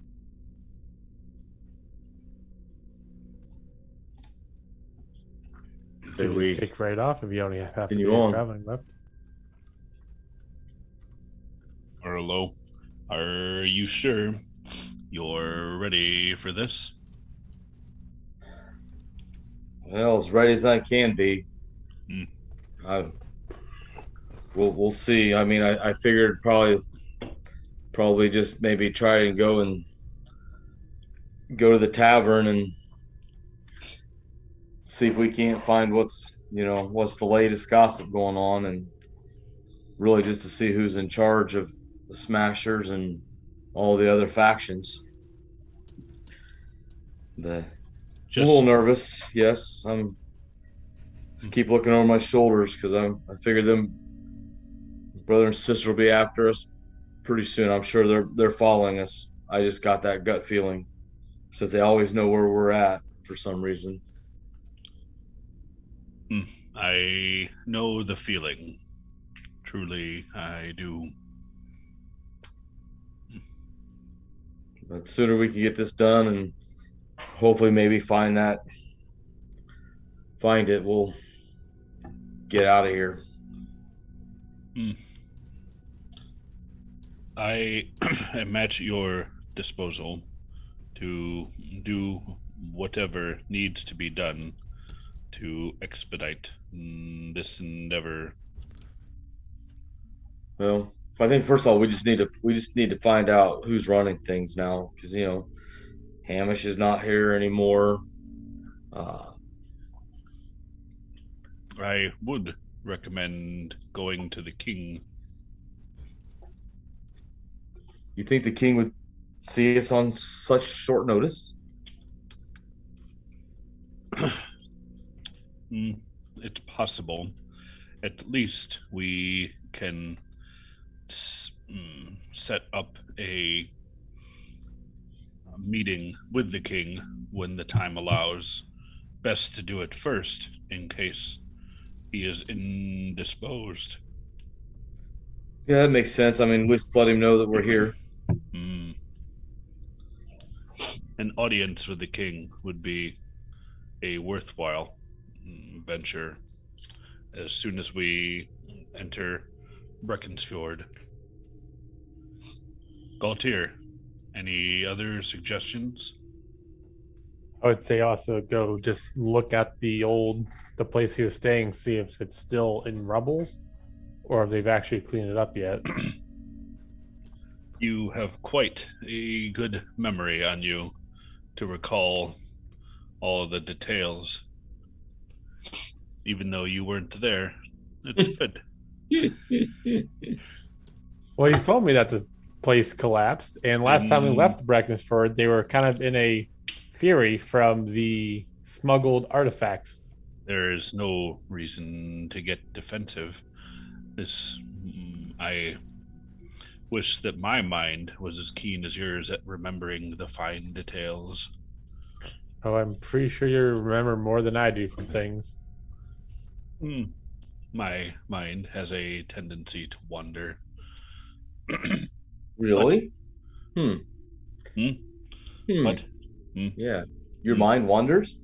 So you just kick right off if you only have half a Continue day on. traveling left. Hello. Are you sure you're ready for this? Well, as ready as I can be. Hmm. We'll see. I mean, I figured probably just maybe try and go to the tavern and see if we can't find what's the latest gossip going on, and really just to see who's in charge of the Smashers and all the other factions. I'm a little nervous. Yes, I'm. Just keep looking over my shoulders because I figured them brother and sister will be after us pretty soon. I'm sure they're following us. I just got that gut feeling, since they always know where we're at for some reason. I know the feeling. Truly, I do. But the sooner we can get this done and hopefully maybe find it, we'll get out of here. I am at your disposal to do whatever needs to be done to expedite this endeavor. Well, I think first of all we just need to find out who's running things now, because Hamish is not here anymore. I would recommend going to the king. You think the king would see us on such short notice? It's possible. At least we can set up a meeting with the king when the time allows. Best to do it first in case he is indisposed. Yeah, that makes sense. I mean, let's let him know that we're here. An audience with the king would be a worthwhile venture as soon as we enter Breckensfjord. Galtier, any other suggestions? I would say also go just look at the place he was staying, see if it's still in rubble or if they've actually cleaned it up yet. You have quite a good memory on you to recall all of the details. Even though you weren't there, it's good. Well, you told me that the place collapsed, and last time we left Breckensfjord, they were kind of in a fury from the smuggled artifacts. There is no reason to get defensive. I wish that my mind was as keen as yours at remembering the fine details. Oh, I'm pretty sure you remember more than I do from things. My mind has a tendency to wander. Really? What? Yeah. Your mind wanders?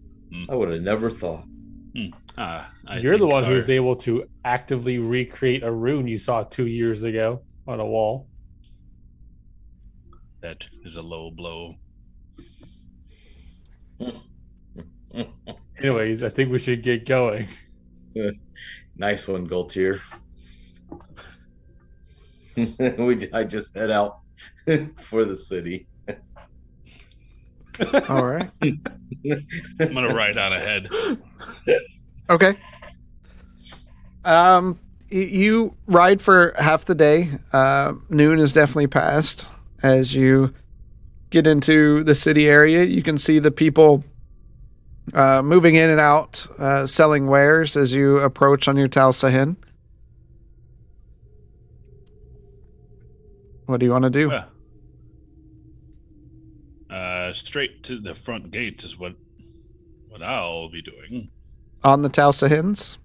I would have never thought. You're the one who's able to actively recreate a rune you saw 2 years ago on a wall. That is a low blow. Anyways, I think we should get going. Nice one, Galtier. I just head out for the city. All right. I'm gonna ride on ahead. Okay. You ride for half the day. Noon is definitely past. As you get into the city area, you can see the people moving in and out, selling wares as you approach on your Talsahin. What do you want to do? Straight to the front gate is what I'll be doing. On the Talsahins?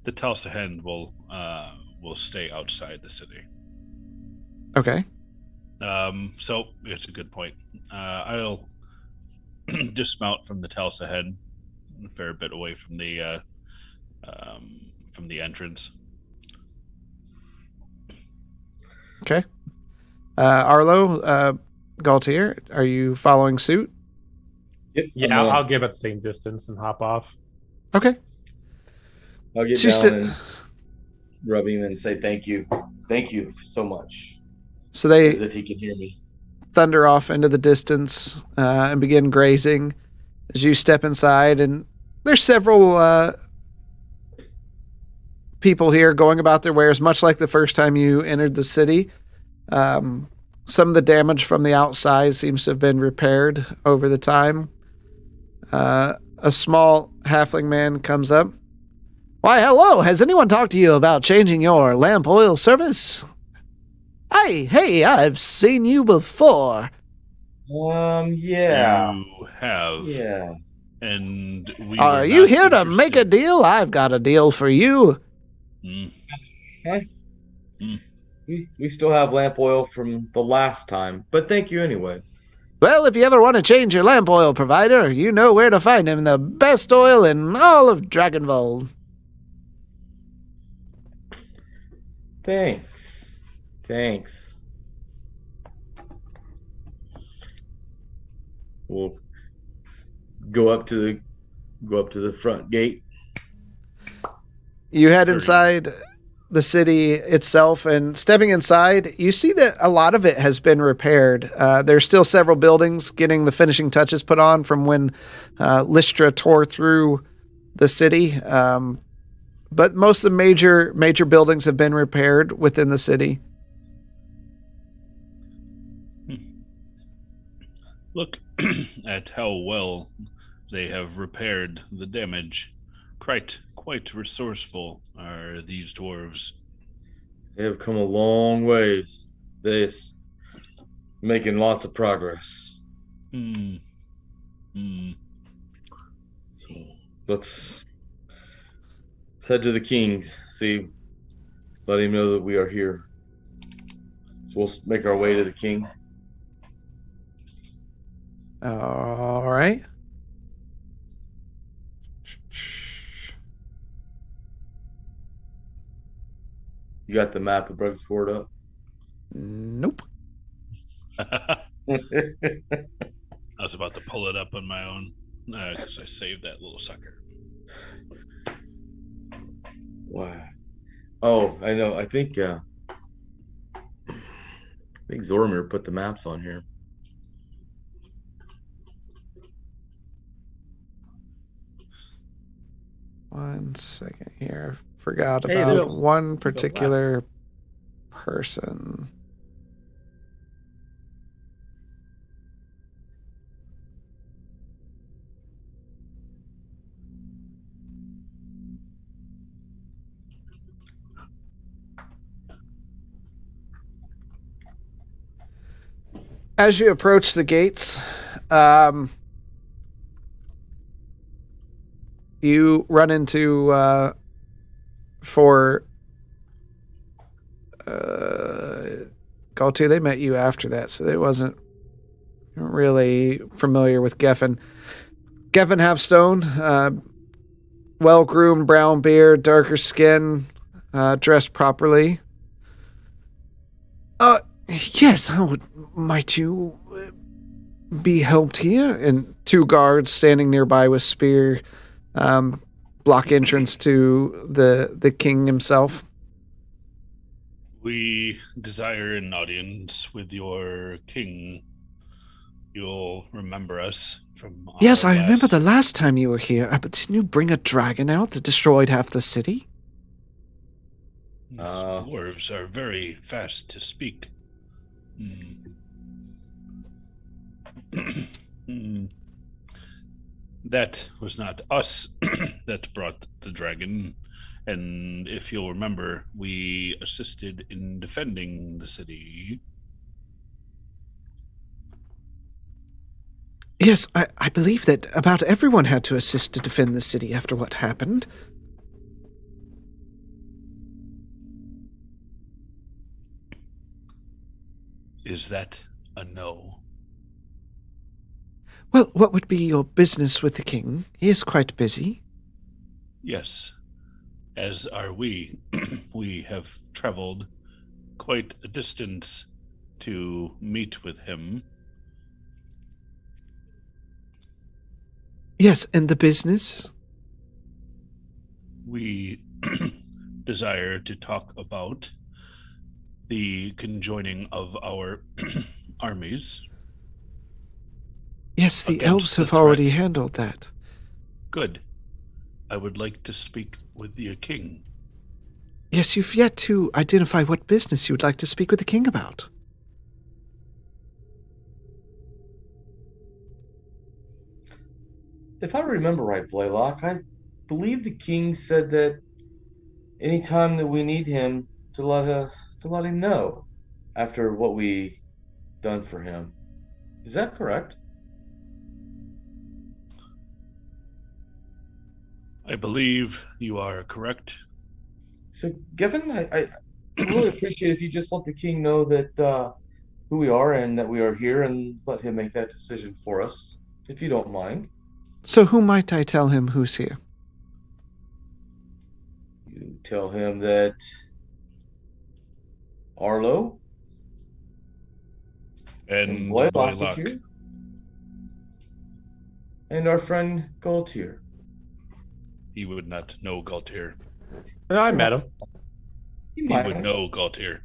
The Talsahin will stay outside the city. Okay. So it's a good point. I'll dismount from the Talsahin, a fair bit away from the entrance. Okay. Arlo, Galtier, are you following suit? Yep, Yeah, I'll give it the same distance and hop off. Okay. I'll get down and rub him and say thank you. Thank you so much. So they as if he can hear me. Thunder off into the distance and begin grazing as you step inside. And there's several people here going about their wares, much like the first time you entered the city. Some of the damage from the outside seems to have been repaired over the time. A small halfling man comes up. Why, hello. Has anyone talked to you about changing your lamp oil service? Hey, I've seen you before. Yeah. You have. Yeah. And we are you here to make a deal? I've got a deal for you. Okay. We still have lamp oil from the last time, but thank you anyway. Well, if you ever want to change your lamp oil provider, you know where to find him. The best oil in all of Dragonvold. Thanks. We'll go up to the front gate. You head inside the city itself, and stepping inside, you see that a lot of it has been repaired. There's still several buildings getting the finishing touches put on from when Lystra tore through the city. But most of the major buildings have been repaired within the city. Look at how well they have repaired the damage. Quite resourceful are these dwarves. They have come a long ways. This making lots of progress. Hmm. So let's head to the king's. See, let him know that we are here. So we'll make our way to the king. All right. You got the map of Breckensfjord up? Nope. I was about to pull it up on my own because I saved that little sucker. Wow. Oh, I know. I think Zorramir put the maps on here. One second here. Forgot Hey, about Bill. one particular person. As you approach the gates, you run into Galtier. They met you after that, so they weren't really familiar with Geffen. Geffen Halfstone, well-groomed, brown beard, darker skin, dressed properly. Yes, how might you be helped here? And two guards standing nearby with spear block entrance to the king himself. We desire an audience with your king. You'll remember us from Yes, our I remember last- the last time you were here. But didn't you bring a dragon out that destroyed half the city? These dwarves are very fast to speak. That was not us that brought the dragon, and if you'll remember, we assisted in defending the city. Yes, I believe that about everyone had to assist to defend the city after what happened. Is that a no? Well, what would be your business with the king? He is quite busy. Yes, as are we. We have traveled quite a distance to meet with him. Yes, and the business? We desire to talk about the conjoining of our armies. Yes, the Against elves the have already threat. handled that. Good. I would like to speak with the king. Yes, you've yet to identify what business you would like to speak with the king about. If I remember right, Blaylock, I believe the king said that anytime that we need him to let him know after what we done for him. Is that correct? I believe you are correct. So, Giffen, I really appreciate if you just let the king know that who we are and that we are here, and let him make that decision for us, if you don't mind. So who might I tell him who's here? You tell him that Arlo And Blaylock is Blaylock. here, and our friend Galtier. He would not know Galtier. I met him. He He might would have. know Galtier.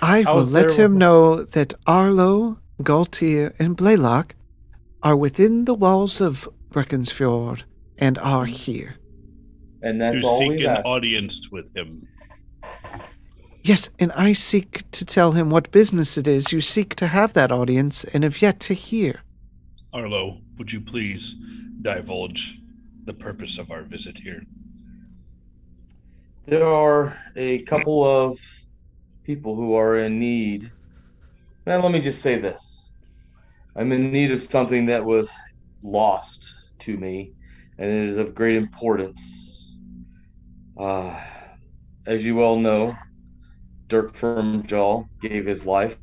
I I will was let there him with- know that Arlo, Galtier, and Blaylock are within the walls of Breckensfjord and are here. And that's To all seek we've an asked. audience with him. Yes, and I seek to tell him what business it is you seek to have that audience and have yet to hear. Arlo, would you please divulge the purpose of our visit here? There are a couple of people who are in need. Now, let me just say this. I'm in need of something that was lost to me, and it is of great importance. Uh, as you all know, Dirk Firmjaw gave his life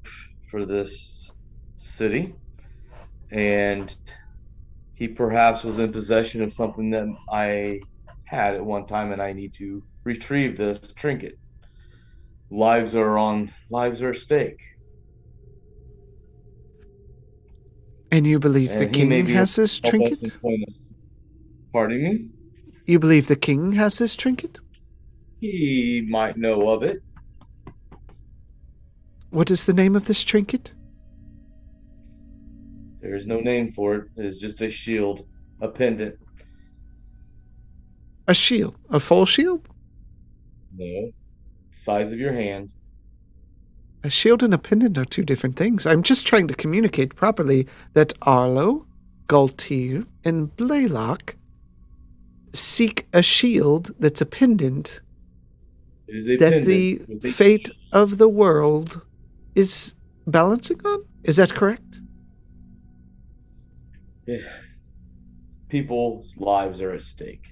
for this city, and he perhaps was in possession of something that I had at one time, and I need to retrieve this trinket. Lives are at stake. And you believe And the he may king be able has this to help us trinket? and point us. Pardon me? You believe the king has this trinket? He might know of it. What is the name of this trinket? There is no name for it. It is just a shield, a pendant. A shield. A full shield? No. Size of your hand. A shield and a pendant are two different things. I'm just trying to communicate properly that Arlo, Galtier, and Blaylock seek a shield that's a pendant It is a that pendant the with a fate of the world is balancing on? Is that correct? Yeah. People's lives are at stake.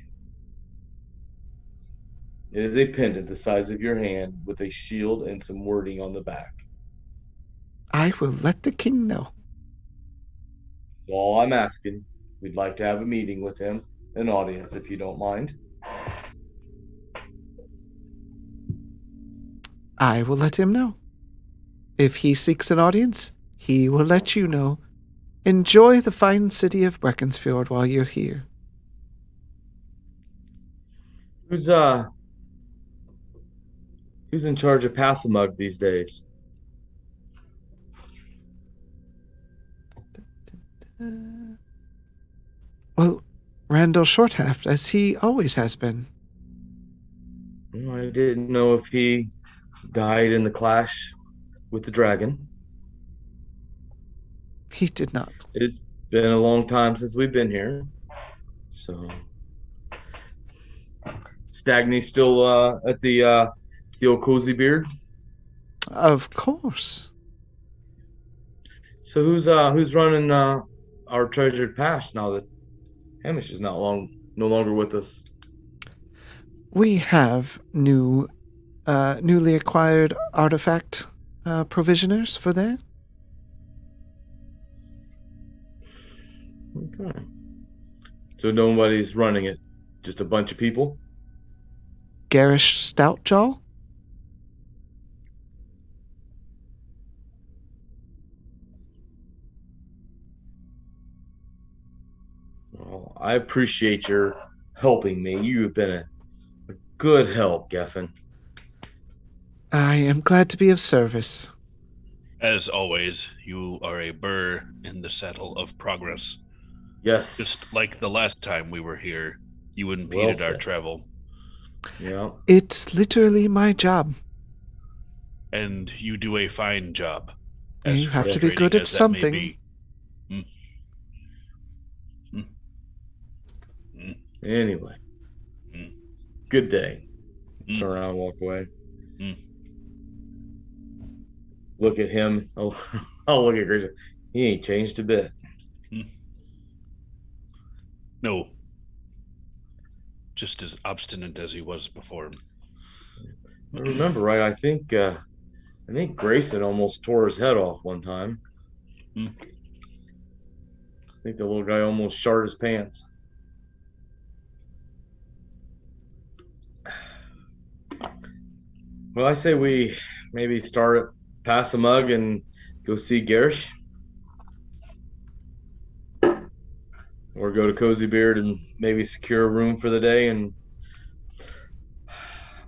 It is a pendant the size of your hand with a shield and some wording on the back. I will let the king know. That's all I'm asking. We'd like to have a meeting with him, an audience, if you don't mind. I will let him know. If he seeks an audience, he will let you know. Enjoy the fine city of Breckensfjord while you're here. Who's in charge of Passamug these days? Well, Randall Shorthaft, as he always has been. Well, I didn't know if he died in the clash with the dragon. He did not. It's been a long time since we've been here. So Stagney's still at the old cozy beard. Of course. So who's running our treasured past now that Hamish is no longer with us? We have newly acquired artifact provisioners for that. Okay. So nobody's running it, just a bunch of people? Garish Stoutjaw. Well, I appreciate your helping me. You've been a good help, Geffen. I am glad to be of service. As always, you are a burr in the saddle of progress. Yes. Just like the last time we were here, you Well impeded our said. travel. Yeah. It's literally my job. And you do a fine job. And as you have to be frustrating good at as that may something. be. Anyway. Mm. Good day. Mm. Turn around, walk away. Mm. Look at him. Oh, I'll look at Grayson. He ain't changed a bit. No. Just as obstinate as he was before. I remember right. I think Grayson almost tore his head off one time. Hmm. I think the little guy almost shart his pants. Well, I say we maybe start at Passamug and go see Garish. Or go to Cozy Beard and maybe secure a room for the day and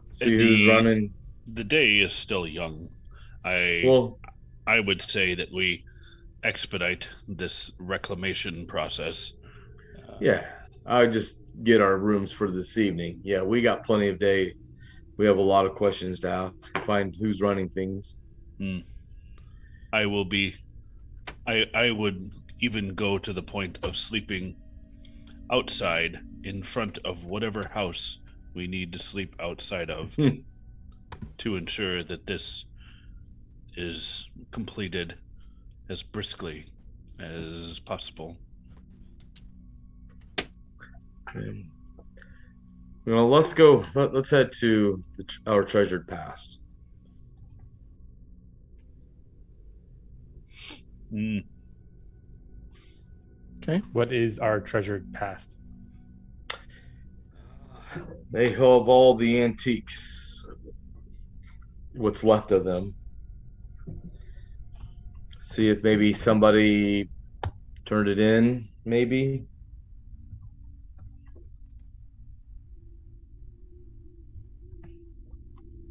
see who's running. The day is still young. I would say that we expedite this reclamation process. Yeah, I would just get our rooms for this evening. Yeah, we got plenty of day We have a lot of questions to ask. Find who's running things. I will be. I would even go to the point of sleeping outside in front of whatever house we need to sleep outside of to ensure that this is completed as briskly as possible. Okay. Well, let's go. Let's head to our treasured past. Okay. What is our treasured past? They have all the antiques. What's left of them. See if maybe somebody turned it in, maybe.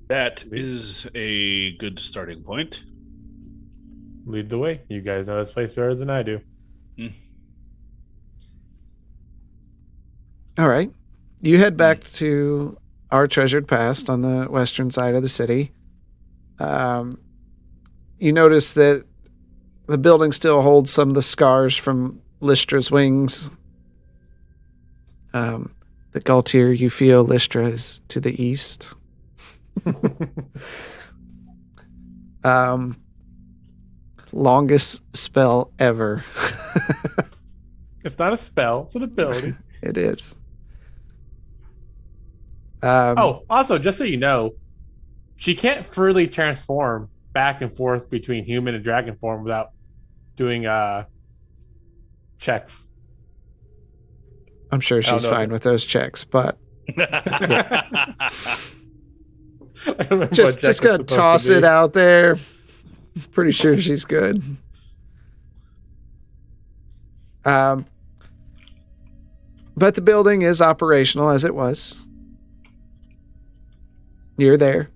That is a good starting point. Lead the way. You guys know this place better than I do. All right. You head back to our treasured past on the western side of the city. You notice that the building still holds some of the scars from Lystra's wings. The Galtier, you feel Lystra is to the east. Longest spell ever. It's not a spell, it's an ability. It is. Also, just so you know, she can't freely transform back and forth between human and dragon form without doing checks. I'm sure she's fine with those checks, but just gonna toss it out there. Pretty sure she's good. But the building is operational as it was. You're there.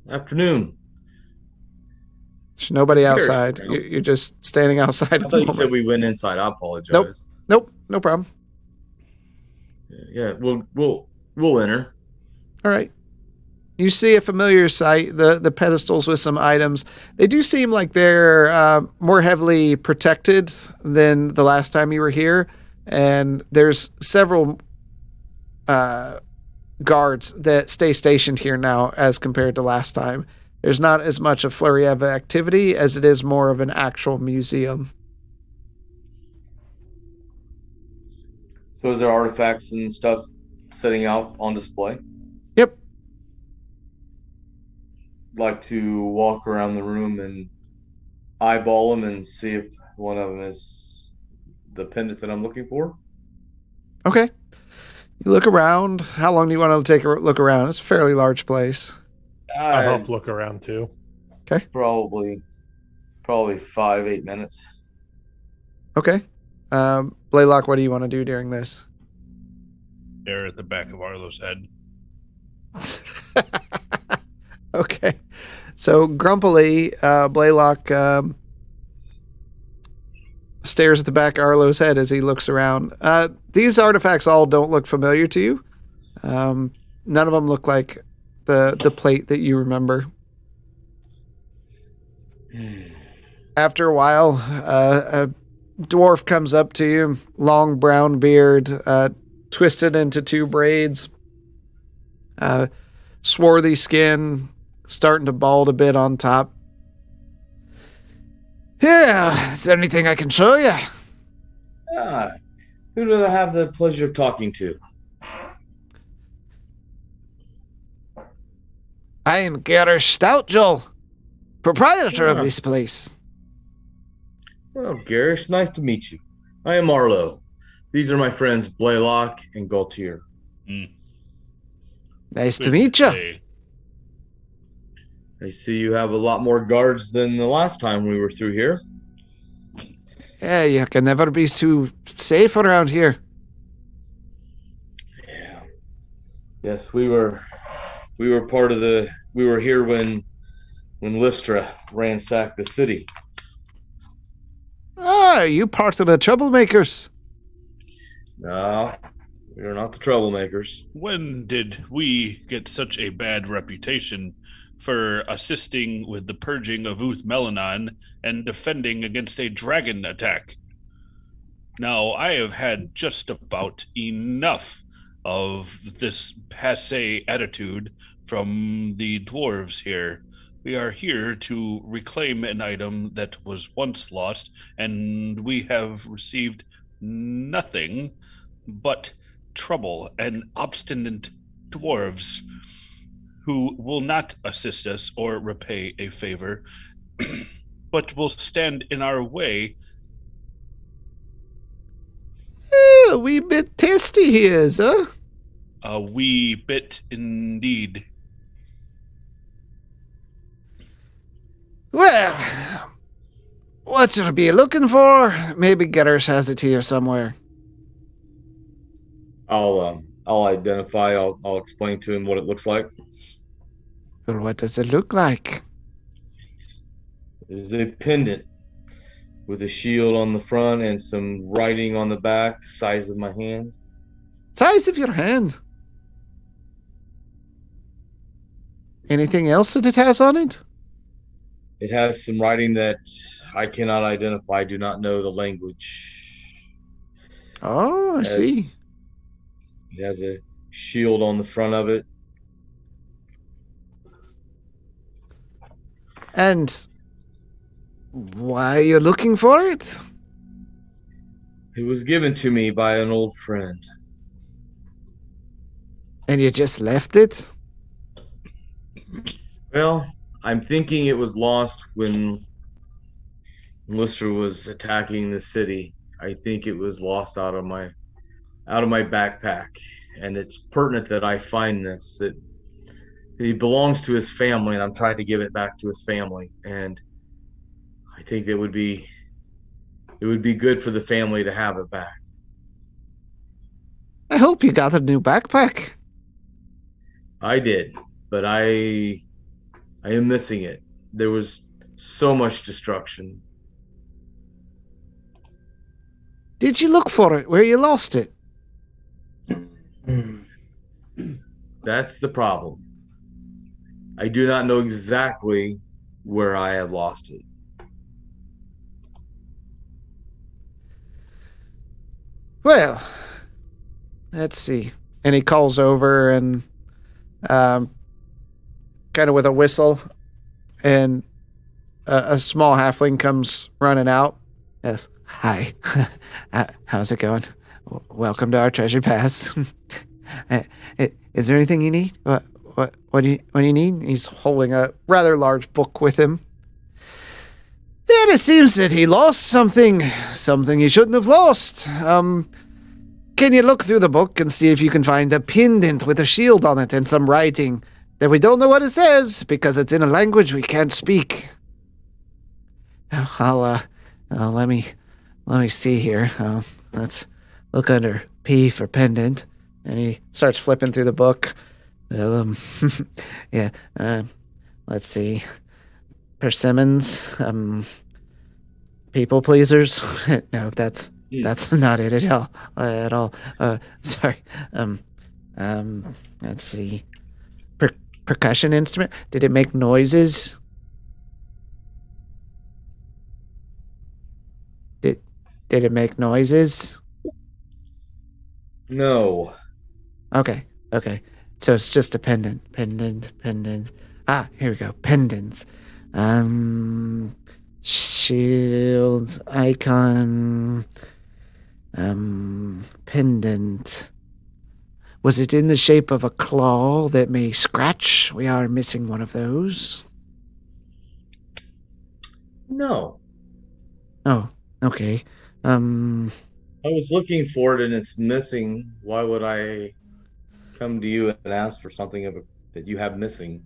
Afternoon. There's nobody outside. You're just standing outside at the thought you moment. said we went inside. I apologize. Nope, no problem. Yeah, we'll enter. All right. You see a familiar sight, the pedestals with some items. They do seem like they're more heavily protected than the last time you were here. And there's several guards that stay stationed here now as compared to last time. There's not as much a flurry of activity as it is more of an actual museum. So is there artifacts and stuff sitting out on display? Yep. Like to walk around the room and eyeball them and see if one of them is the pendant that I'm looking for. Okay. You look around. How long do you want to take a look around? It's a fairly large place. I'll help look around too. Okay. Probably 5-8 minutes. Okay. Blaylock, what do you want to do during this? There at the back of Arlo's head. Okay. So grumpily, Blaylock stares at the back of Arlo's head as he looks around. These artifacts all don't look familiar to you. None of them look like the plate that you remember. After a while, a dwarf comes up to you, long brown beard, twisted into 2 braids, swarthy skin, starting to bald a bit on top. Yeah, is there anything I can show you? Who do I have the pleasure of talking to? I am Gerrish Stoutjul, proprietor of this place. Well, Garish, nice to meet you. I am Arlo. These are my friends Blaylock and Galtier. Nice to meet you. I see you have a lot more guards than the last time we were through here. Yeah, you can never be too safe around here. Yeah. Yes, we were here when Lystra ransacked the city. Ah, Why, are you part of the troublemakers? No, we're not the troublemakers. When did we get such a bad reputation for assisting with the purging of Uth Melanon and defending against a dragon attack? Now, I have had just about enough of this passe attitude from the dwarves here. We are here to reclaim an item that was once lost, and we have received nothing but trouble and obstinate dwarves who will not assist us or repay a favor, but will stand in our way. A wee bit testy he is, huh? A wee bit indeed. Well, what should I be looking for? Maybe Getters has it here somewhere. I'll identify. I'll explain to him what it looks like. Well, what does it look like? It is a pendant with a shield on the front and some writing on the back, the size of my hand. Size of your hand. Anything else that it has on it? It has some writing that I cannot identify. I do not know the language. Oh, I see. It has a shield on the front of it. And why are you looking for it? It was given to me by an old friend. And you just left it? Well, I'm thinking it was lost when Lister was attacking the city. I think it was lost out of my backpack, and it's pertinent that I find this. It belongs to his family, and I'm trying to give it back to his family. And I think it would be good for the family to have it back. I hope you got a new backpack. I did, but I am missing it. There was so much destruction. Did you look for it where you lost it? That's the problem. I do not know exactly where I have lost it. Well, let's see. And he calls over and kind of with a whistle, and a small halfling comes running out. Hi, how's it going? Welcome to our treasure pass. Is there anything you need? What do you need? He's holding a rather large book with him. And it seems that he lost something he shouldn't have lost. Can you look through the book and see if you can find a pendant with a shield on it and some writing that we don't know what it says because it's in a language we can't speak? Let me see here. Let's look under P for pendant, and he starts flipping through the book. Yeah. Let's see. Persimmons. People pleasers. No, that's not it at all. Sorry. Let's see. Percussion instrument. Did it make noises? Did it make noises? No. Okay. So it's just a pendant. Ah, here we go. Pendants. Shield, icon, pendant. Was it in the shape of a claw that may scratch? We are missing one of those. No. Oh, okay. I was looking for it and it's missing. Why would I come to you and ask for something that you have missing?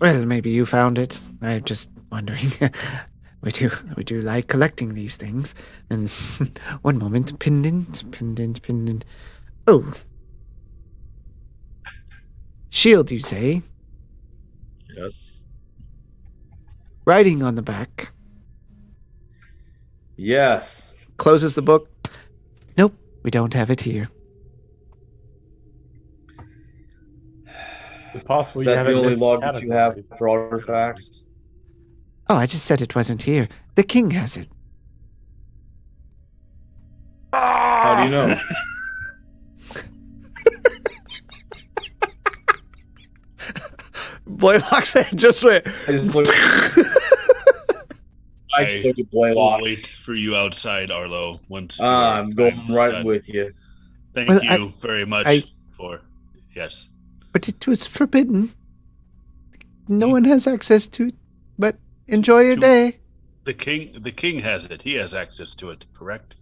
Well, maybe you found it. I'm just wondering. We do like collecting these things. And one moment, pendant. Oh. Shield, you say? Yes. Writing on the back. Yes. Closes the book. Nope, we don't have it here. Is it possible Is you that have the it only log that you have miscategorized? for artifacts? Oh, I just said it wasn't here. The king has it. How do you know? Blaylock's head just went. I just looked. I just looked at We'll Blaylock. wait for you outside, Arlo. Once your time I'm going is right done. with you. Thank Well, you very much I- for. Yes. But it was forbidden. No one has access to it. But enjoy your day. The king has it. He has access to it, correct?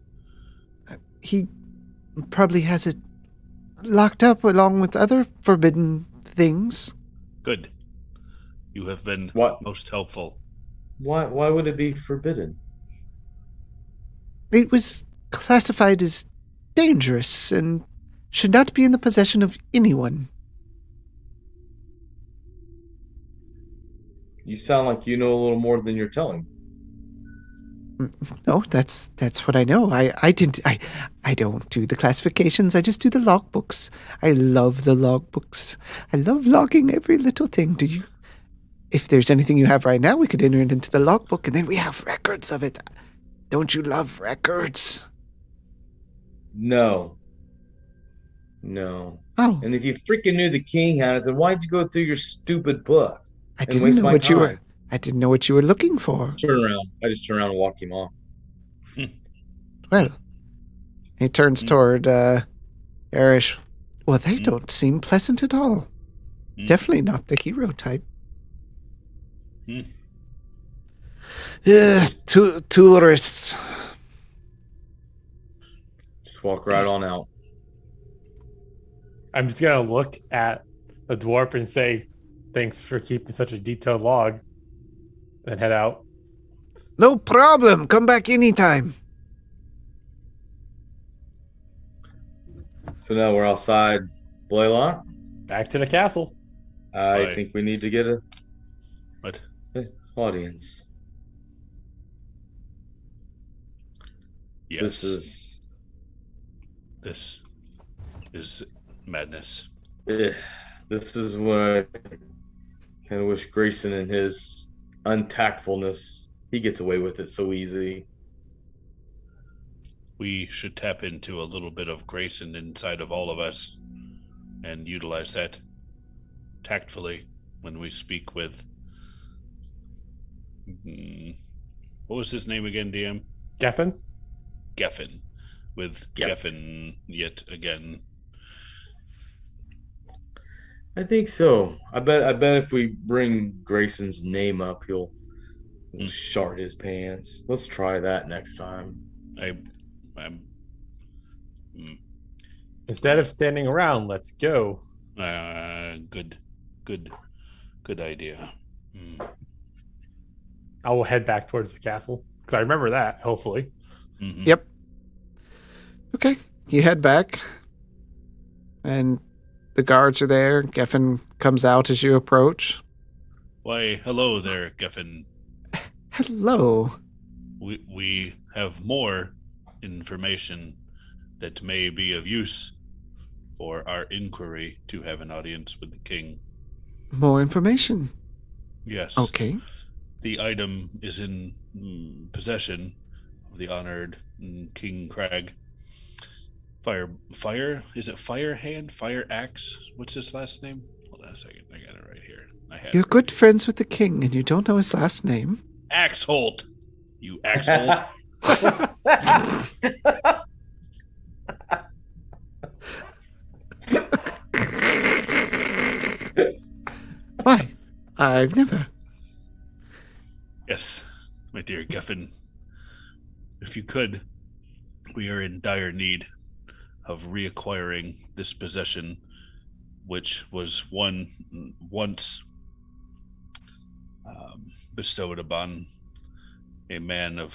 He probably has it locked up along with other forbidden things. Good. You have been What? most helpful. Why would it be forbidden? It was classified as dangerous and should not be in the possession of anyone. You sound like you know a little more than you're telling. No, that's what I know. I don't do the classifications. I just do the logbooks. I love the logbooks. I love logging every little thing. Do you? If there's anything you have right now, we could enter it into the logbook, and then we have records of it. Don't you love records? No. No. Oh, And if you freaking knew the king had it, then why'd you go through your stupid book? I and didn't waste know my what you were. time? I didn't know what you were looking for. Turn around. I just turn around and walk him off. Well, He turns toward Arish. well, they don't seem pleasant at all. Definitely not the hero type. Yeah, tourists. Just walk right on out. I'm just gonna look at the dwarf and say, "Thanks for keeping such a detailed log," and head out. No problem. Come back anytime. So now we're outside Blaylock. Back to the castle. I Right. think we need to get a What? audience. Yes. This is madness. this is what I kind of wish Grayson and his untactfulness, he gets away with it so easy. We should tap into a little bit of Grayson inside of all of us and utilize that tactfully when we speak with. What was his name again, DM? Geffen? Geffen. With Yep. Geffen yet again. I think so. I bet if we bring Grayson's name up, he'll shart his pants. Let's try that next time. I'm Instead of standing around, let's go. good idea. I will head back towards the castle because I remember that. Hopefully, Mhm. Yep. Okay, you head back, and the guards are there. Geffen comes out as you approach. Why, hello there, Geffen. Hello. We have more information that may be of use for our inquiry to have an audience with the king. More information. Yes. Okay. The item is in possession of the honored King Crag. Fire? Is it Fire Hand? Fire Axe? What's his last name? Hold on a second. I got it right here. I had You're it good right friends with the king, and you don't know his last name. here. Axeholt. You Axeholt. Why? I've never. Yes, my dear Geffen. If you could, we are in dire need of reacquiring this possession, which was once bestowed upon a man of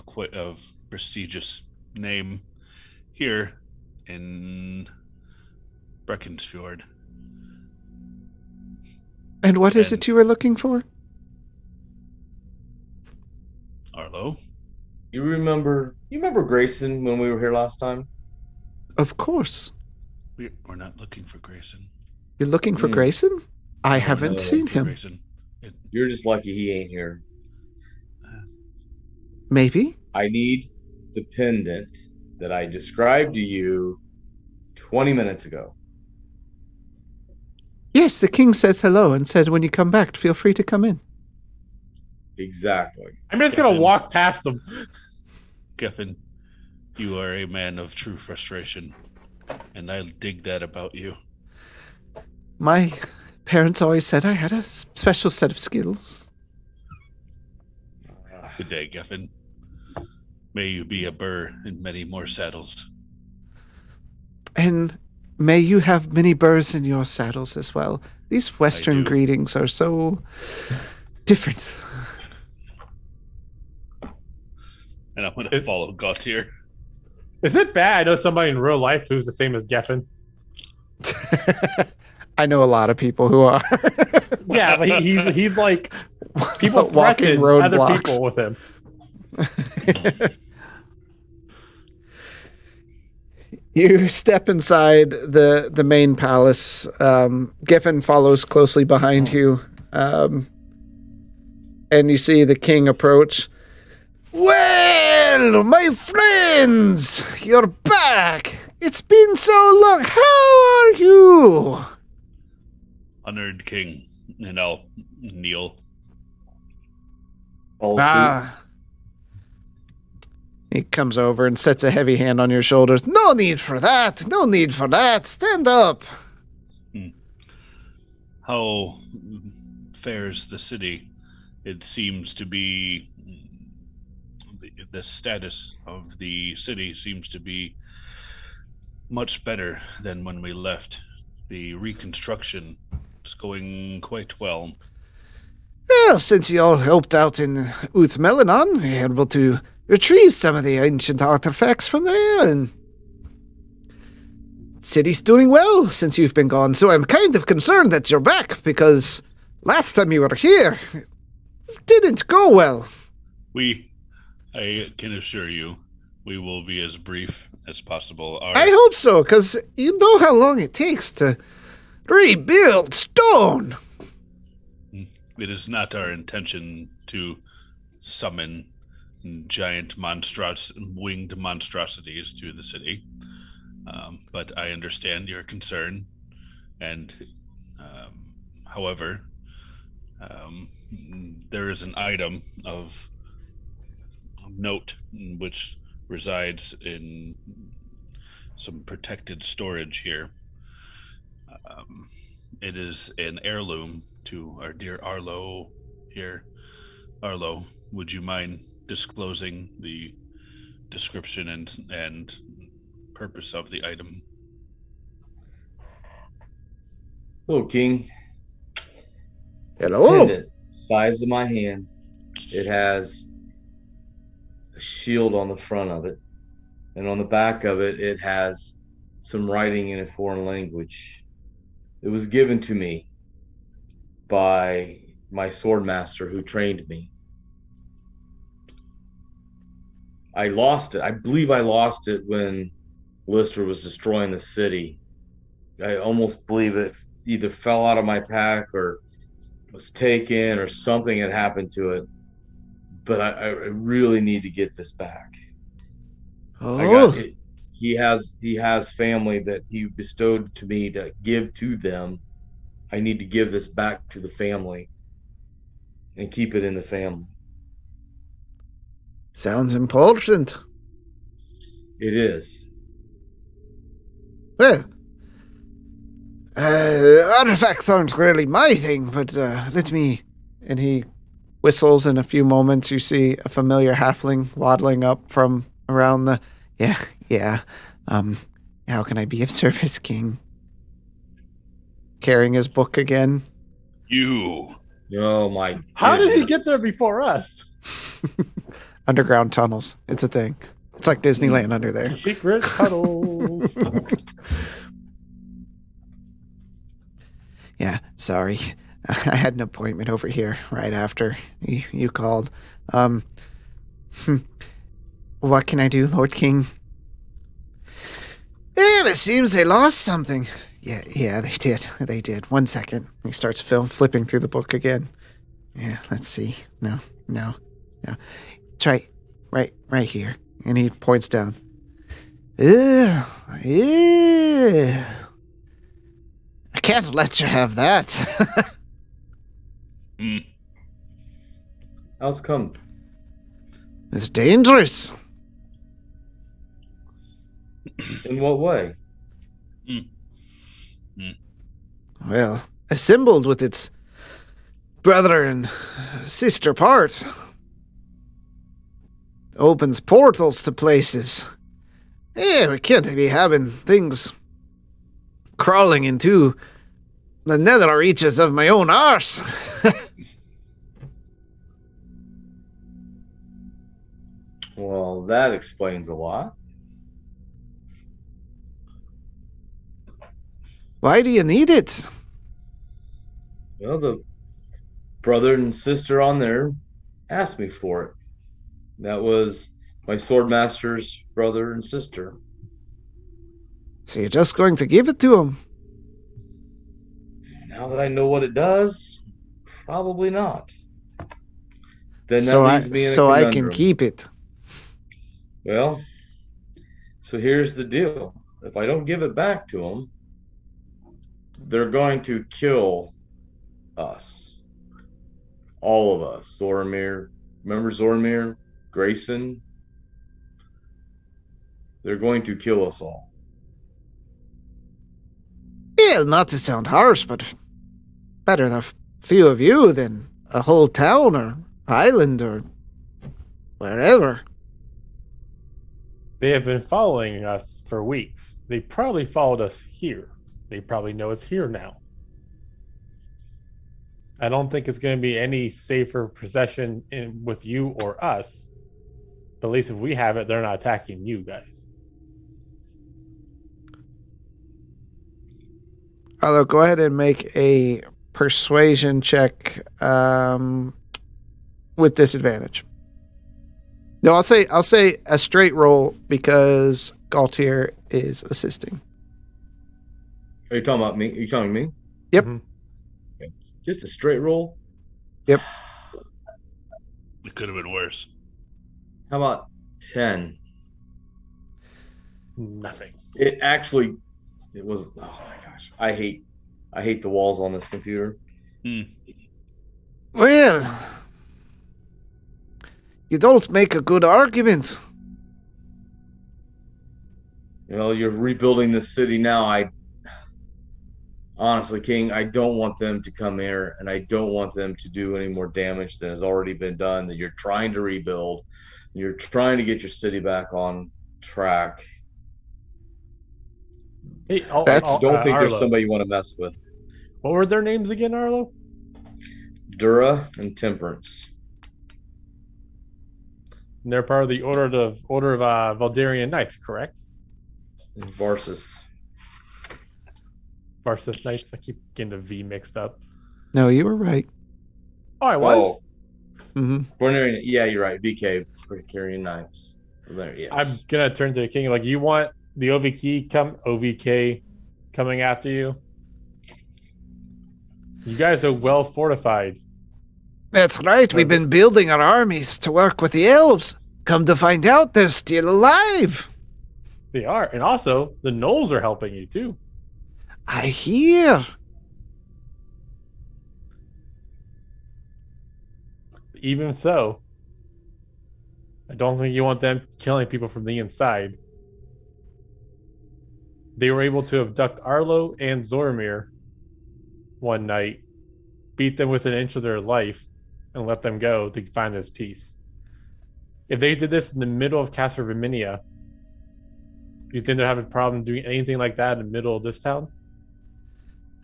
prestigious name here in Breckensfjord. And what is And- it you were looking for? Arlo? You remember Grayson when we were here last time? Of course. We're not looking for Grayson. You're looking for Grayson? I No, we're haven't not seen looking for him. Grayson. You're just lucky he ain't here. Maybe? I need the pendant that I described to you 20 minutes ago. Yes, the king says hello and said when you come back, feel free to come in. Exactly. I'm just gonna walk past them. Geffen, you are a man of true frustration, and I dig that about you. My parents always said I had a special set of skills. Good day, Geffen. May you be a burr in many more saddles. And may you have many burrs in your saddles as well. These Western greetings are so different. And I'm going to follow Gautier. Is it bad? I know somebody in real life who's the same as Geffen. I know a lot of people who are. Yeah, but he's like people Walking threaten other roadblocks. people with him. You step inside the main palace. Geffen follows closely behind you. And you see the king approach. Well, my friends, you're back. It's been so long. How are you? Honored king, and I'll kneel. He comes over and sets a heavy hand on your shoulders. No need for that. No need for that. Stand up. How fares the city? It seems to be... The status of the city seems to be much better than when we left. The reconstruction is going quite well. Well, since you all helped out in Uth-Melanon, we were able to retrieve some of the ancient artifacts from there, and city's doing well since you've been gone. So I'm kind of concerned that you're back, because last time you were here, it didn't go well. I can assure you, we will be as brief as possible. I hope so, because you know how long it takes to rebuild stone. It is not our intention to summon giant winged monstrosities to the city, but I understand your concern. And however, there is an item of note which resides in some protected storage here. It is an heirloom to our dear Arlo here. Arlo, would you mind disclosing the description and purpose of the item? Hello, King. Hello. Pendant, size of my hand. It has a shield on the front of it, and on the back of it, it has some writing in a foreign language. It was given to me by my sword master who trained me. I lost it. I believe I lost it when Lister was destroying the city. I almost believe it either fell out of my pack or was taken or something had happened to it. But I really need to get this back. Oh. He has family that he bestowed to me to give to them. I need to give this back to the family and keep it in the family. Sounds important. It is. Well, artifacts aren't really my thing, but let me... And he whistles. In a few moments, you see a familiar halfling waddling up from around the... Yeah. How can I be of service, King? Carrying his book again. You. Oh, my How did he get there before us? Underground tunnels. It's a thing. It's like Disneyland under there. Secret tunnels. Yeah, sorry. I had an appointment over here right after you called. What can I do, Lord King? Well, it seems they lost something. Yeah, they did. They did. 1 second. He starts flipping through the book again. Yeah, let's see. No. Try right here. And he points down. Ew. I can't let you have that. How's come? It's dangerous. In what way? Well, assembled with its brother and sister part. Opens portals to places. Yeah, we can't be having things crawling into the nether reaches of my own arse. Well, that explains a lot. Why do you need it? Well, the brother and sister on there asked me for it. That was my sword master's brother and sister. So you're just going to give it to him? Now that I know what it does, probably not. Then So that leaves me in a I can conundrum. keep it. Well, so here's the deal. If I don't give it back to them, they're going to kill us. All of us. Zorramir. Remember Zorramir? Grayson? They're going to kill us all. Well, not to sound harsh, but better a few of you than a whole town or island or wherever. They have been following us for weeks. They probably followed us here. They probably know it's here now. I don't think it's going to be any safer possession with you or us. But at least if we have it, they're not attacking you guys. Although, go ahead and make a persuasion check with disadvantage. No, I'll say a straight roll because Galtier is assisting. Are you talking about me? Are you talking me? Yep. Mm-hmm. Okay. Just a straight roll? Yep. It could have been worse. How about 10? Nothing. It was, oh my gosh. I hate the walls on this computer. Well, you don't make a good argument. Well, you're rebuilding this city now. Honestly, King, I don't want them to come here, and I don't want them to do any more damage than has already been done. That you're trying to rebuild, you're trying to get your city back on track. Hey, Don't think Arlo. there's somebody you want to mess with. What were their names again, Arlo? Dura and Temperance. And they're part of the Order of Valdarian Knights, correct? And Varsus. Varsith Knights. I keep getting the V mixed up. No, you were right. Oh, I was. Oh, Mm-hmm. yeah, you're right. VK, Precarian Knights. There, yes. I'm gonna turn to the king. Like, you want the OVK coming after you? You guys are well fortified. That's right. We've been building our armies to work with the elves. Come to find out, they're still alive. They are, and also the gnolls are helping you too. I hear. Even so, I don't think you want them killing people from the inside. They were able to abduct Arlo and Zorramir one night, beat them within an inch of their life, and let them go to find this peace. If they did this in the middle of Castle Verminia, you think they'd have a problem doing anything like that in the middle of this town?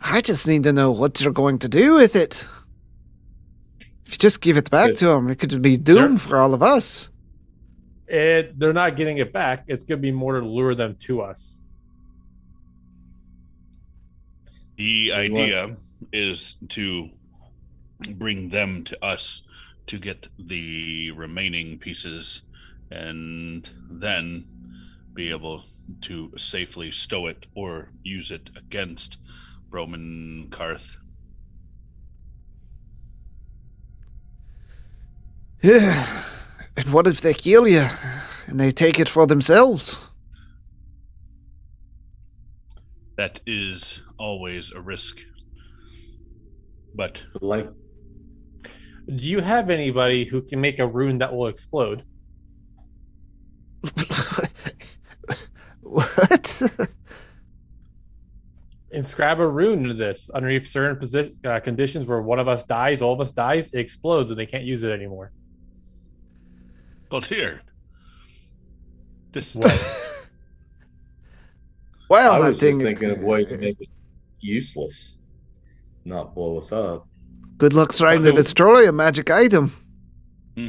I just need to know what you're going to do with it. If you just give it back to them, it could be doomed for all of us. They're not getting it back. It's going to be more to lure them to us. The idea is to bring them to us to get the remaining pieces and then be able to safely stow it or use it against Roman Karth. Yeah. And what if they kill you and they take it for themselves? That is always a risk. But Like, Do you have anybody who can make a rune that will explode? What? Inscribe a rune into this. Underneath certain conditions where one of us dies, all of us dies, it explodes and they can't use it anymore. Galtier, this What? Well, I I was think just thinking of a way to make it useless, not blow us up. good luck trying to destroy a magic item. Hmm.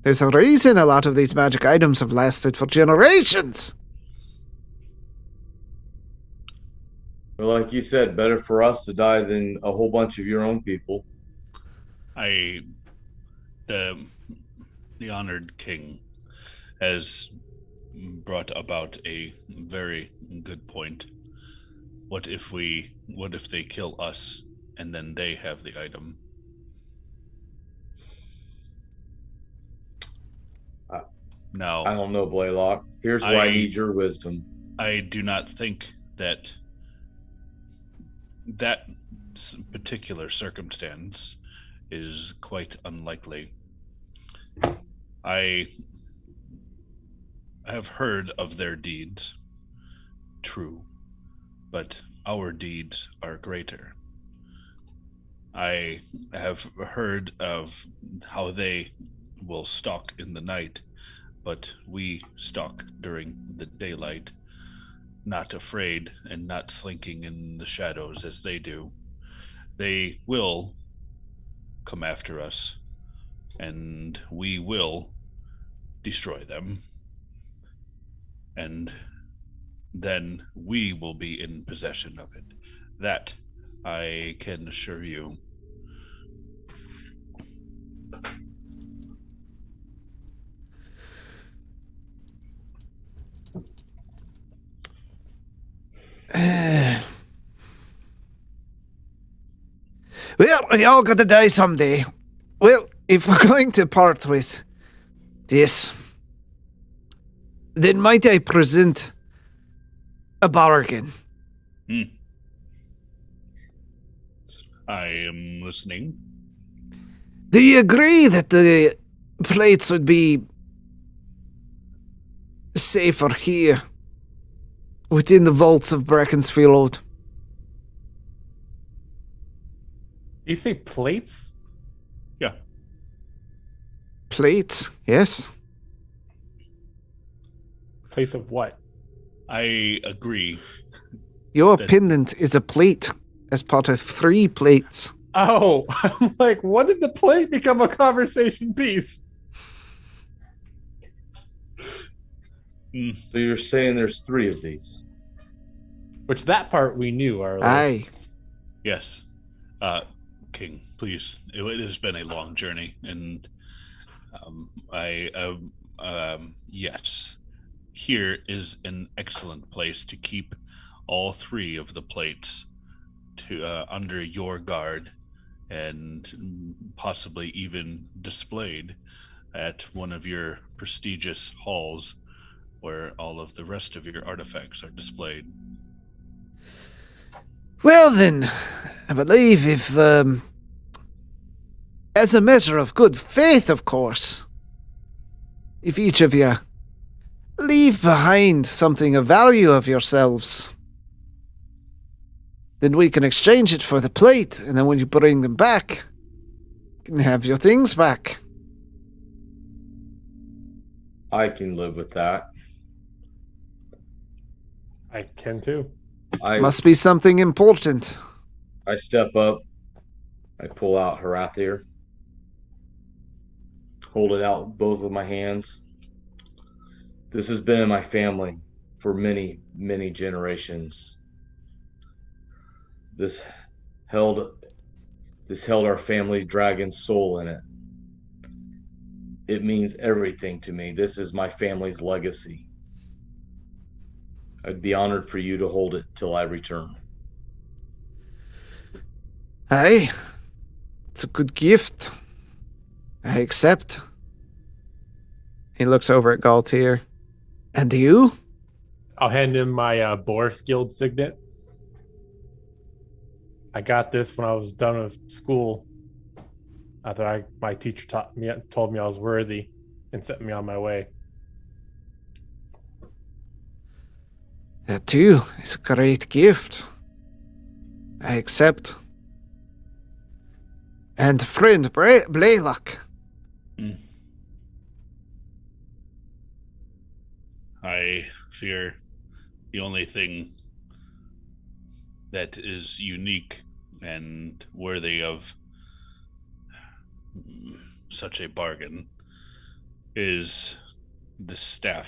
There's a reason a lot of these magic items have lasted for generations. But like you said, better for us to die than a whole bunch of your own people. The honored king has brought about a very good point. What if they kill us and then they have the item? Now, I don't know, Blaylock. Here's where I need your wisdom. I do not think that particular circumstance is quite unlikely. I have heard of their deeds, true, but our deeds are greater. I have heard of how they will stalk in the night, but we stalk during the daylight, not afraid and not slinking in the shadows as they do. They will come after us, and we will destroy them. And then we will be in possession of it. That I can assure you. Well, we all got to die someday. Well, if we're going to part with this, then might I present a bargain? I am listening. Do you agree that the plates would be safer here, within the vaults of Breckensfjord? You say plates? Yeah. Plates, yes. Plates of what? I agree. Your pendant is a plate as part of 3 plates. Oh, I'm like, when did the plate become a conversation piece? So you're saying there's 3 of these? Which that part we knew, Arlo. Aye. Yes. King, please. It has been a long journey, and yes. Here is an excellent place to keep all 3 of the plates under your guard, and possibly even displayed at one of your prestigious halls where all of the rest of your artifacts are displayed. Well then, I believe if, as a measure of good faith, of course, if each of you leave behind something of value of yourselves, then we can exchange it for the plate, and then when you bring them back, you can have your things back. I can live with that. I can too. Must be something important. I step up. I pull out Harathir. Hold it out with both of my hands. This has been in my family for many, many generations. This held our family's dragon soul in it. It means everything to me. This is my family's legacy. I'd be honored for you to hold it till I return. Aye, it's a good gift. I accept. He looks over at Galtier. And you? I'll hand him my Boris Guild signet. I got this when I was done with school. After my teacher told me I was worthy and sent me on my way. That too is a great gift. I accept. And friend Blaylock. I fear the only thing that is unique and worthy of such a bargain is the staff.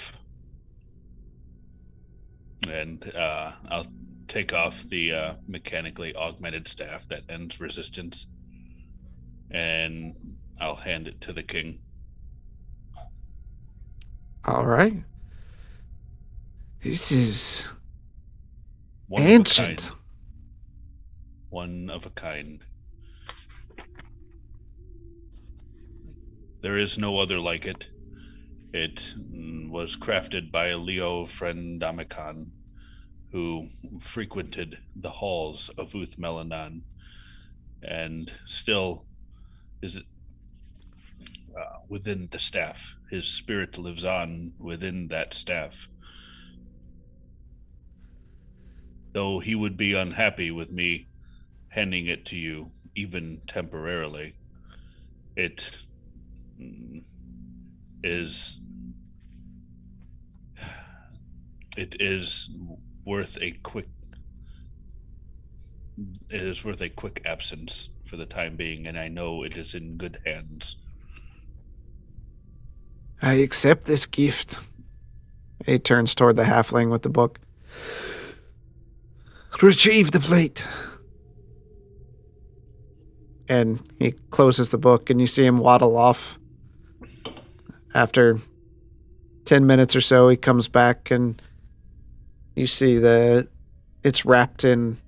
And I'll take off the mechanically augmented staff that ends resistance, and I'll hand it to the king. All right. This is One of a ancient. kind. One of a kind. There is no other like it. It was crafted by Leo Frendamicon, who frequented the halls of Uth Melanan, and still is within the staff. His spirit lives on within that staff. Though he would be unhappy with me handing it to you, even temporarily, it is worth a quick absence for the time being, and I know it is in good hands. I accept this gift. He turns toward the halfling with the book. Retrieve the plate. And he closes the book, and you see him waddle off. After 10 minutes or so, he comes back, and you see it's wrapped in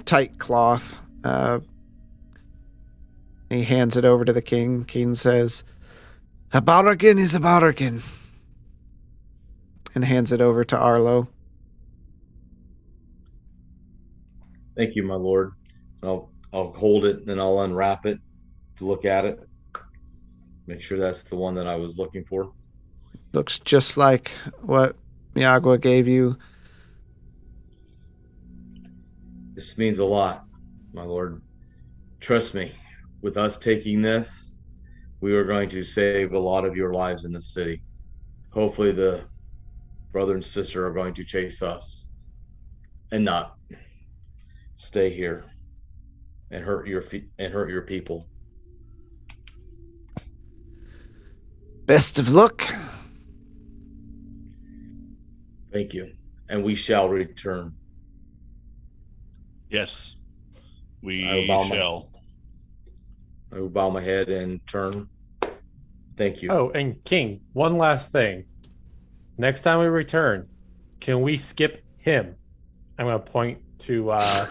tight cloth. He hands it over to the king. King says, A bargain is a bargain. and hands it over to Arlo. Thank you, my lord. I'll hold it, and I'll unwrap it to look at it. Make sure that's the one that I was looking for. Looks just like what Miyagwa gave you. This means a lot, my lord. Trust me, with us taking this, we are going to save a lot of your lives in the city. Hopefully the brother and sister are going to chase us and not stay here and hurt your people. Best of luck. Thank you. And we shall return. Yes, we I will shall. I will bow my head and turn. Thank you. Oh, and King, one last thing. Next time we return, can we skip him? I'm going to point to... I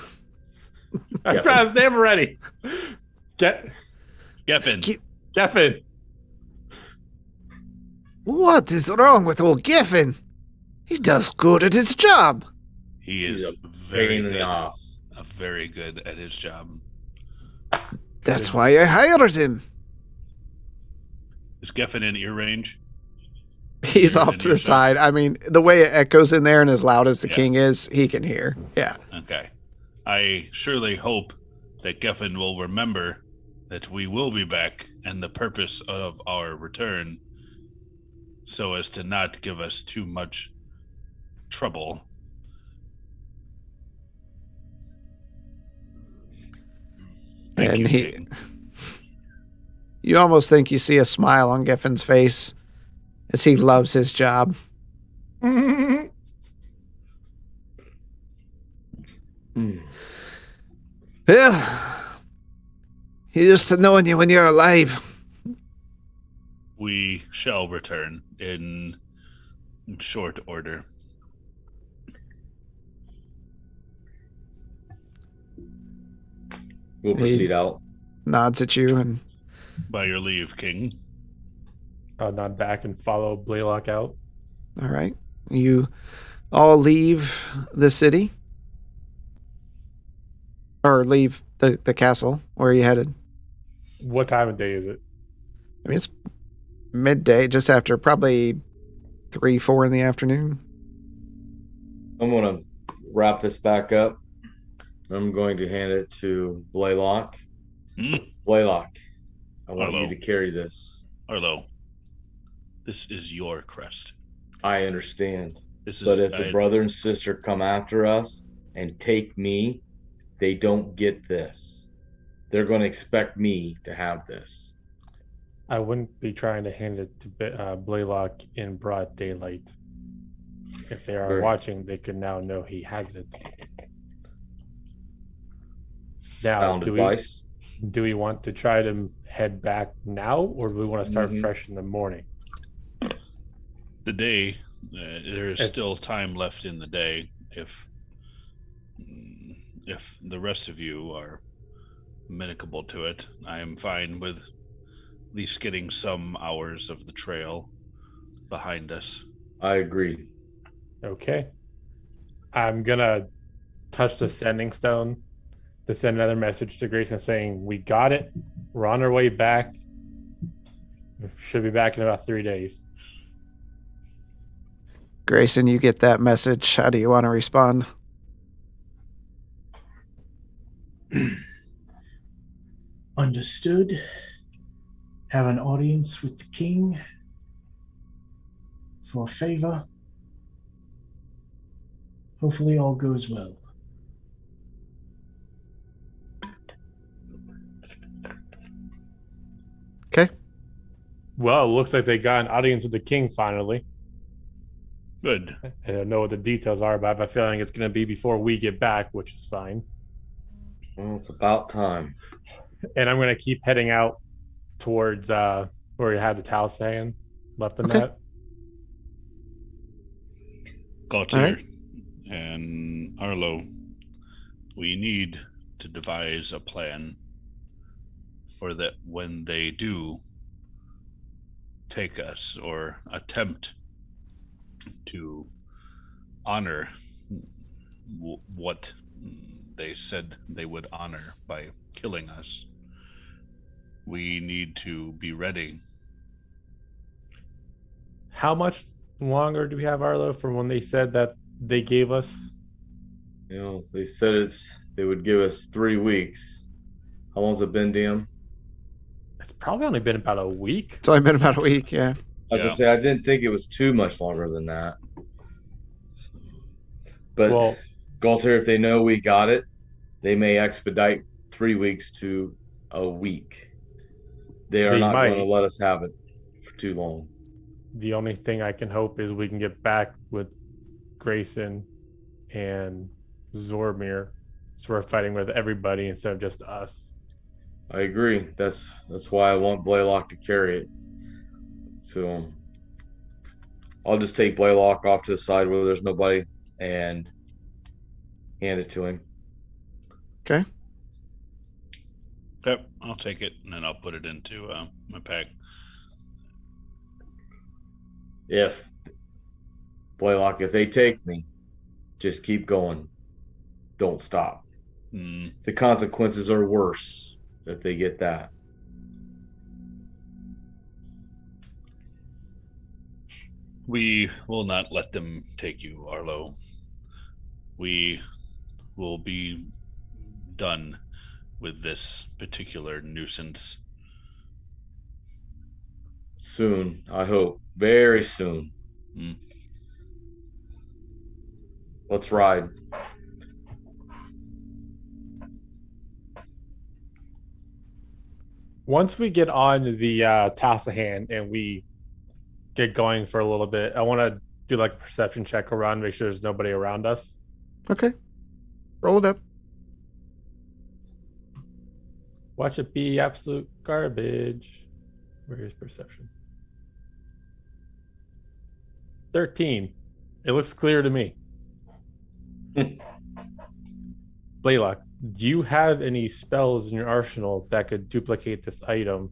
forgot his name already. Geffen. Geffen. What is wrong with old Geffen? He does good at his job. He is He's a very pain in good. the ass. Very good at his job. That's why I hired him. Is Geffen in ear range? He's Hear it off in to the earshot? side. I mean, the way it echoes in there and as loud as the Yeah. king is, he can hear. Yeah. Okay. I surely hope that Geffen will remember that we will be back and the purpose of our return, so as to not give us too much trouble. Thank And you, King. you almost think you see a smile on Geffen's face as he loves his job. Well, here's to knowing you when you're alive. We shall return in short order. We'll proceed out. Nods at you and By your leave, King. I'll nod back and follow Blaylock out. all right. You all leave the city? Or leave the castle. Where are you headed? What time of day is it? I mean, it's midday, just after probably 3, 4 in the afternoon. I'm going to wrap this back up. I'm going to hand it to Blaylock. Blaylock, I want you to carry this. Arlo, this is your crest. I understand. But if the brother and sister come after us and take me, they don't get this. They're going to expect me to have this. I wouldn't be trying to hand it to Blaylock in broad daylight. If they are watching, they can now know he has it. Now, Sound advice. Do we want to try to head back now, or do we want to start fresh in the morning? The day, there is still time left in the day. If the rest of you are amenable to it, I am fine with at least getting some hours of the trail behind us. I agree. Okay. I'm gonna touch the sending stone to send another message to Grayson saying, we got it. We're on our way back. We should be back in about 3 days. Grayson, you get that message. How do you want to respond? Understood. Have an audience with the king for a favor. Hopefully all goes well. Okay. Well, it looks like they got an audience with the king finally. Good. I don't know what the details are, but I have a feeling it's going to be before we get back, which is fine. Well, it's about time. And I'm going to keep heading out towards where you had the Talsahan left them at. Gautier and Arlo, we need to devise a plan for that when they do take us or attempt to honor what they said they would honor by killing us. We need to be ready. How much longer do we have, Arlo, from when they said that they gave us? You know, they said they would give us 3 weeks. How long's it been, DM? It's probably only been about a week. It's only been about a week, yeah. I was going to say, I didn't think it was too much longer than that. But, well, Gaultier, if they know we got it, they may expedite 3 weeks to a week. They are not going to let us have it for too long. The only thing I can hope is we can get back with Grayson and Zorramir, so we're fighting with everybody instead of just us. I agree. That's why I want Blaylock to carry it. So I'll just take Blaylock off to the side where there's nobody and hand it to him. Okay. Yep, I'll take it and then I'll put it into my pack. If Blaylock, if they take me, just keep going. Don't stop. The consequences are worse if they get that. We will not let them take you, Arlo. We will be done with this particular nuisance. Soon, I hope. Very soon. Let's ride. Once we get on the Talsahan and we get going for a little bit, I want to do like a perception check around, make sure there's nobody around us. Okay. Roll it up. Watch it be absolute garbage. Where is perception? 13. It looks clear to me. Blaylock, do you have any spells in your arsenal that could duplicate this item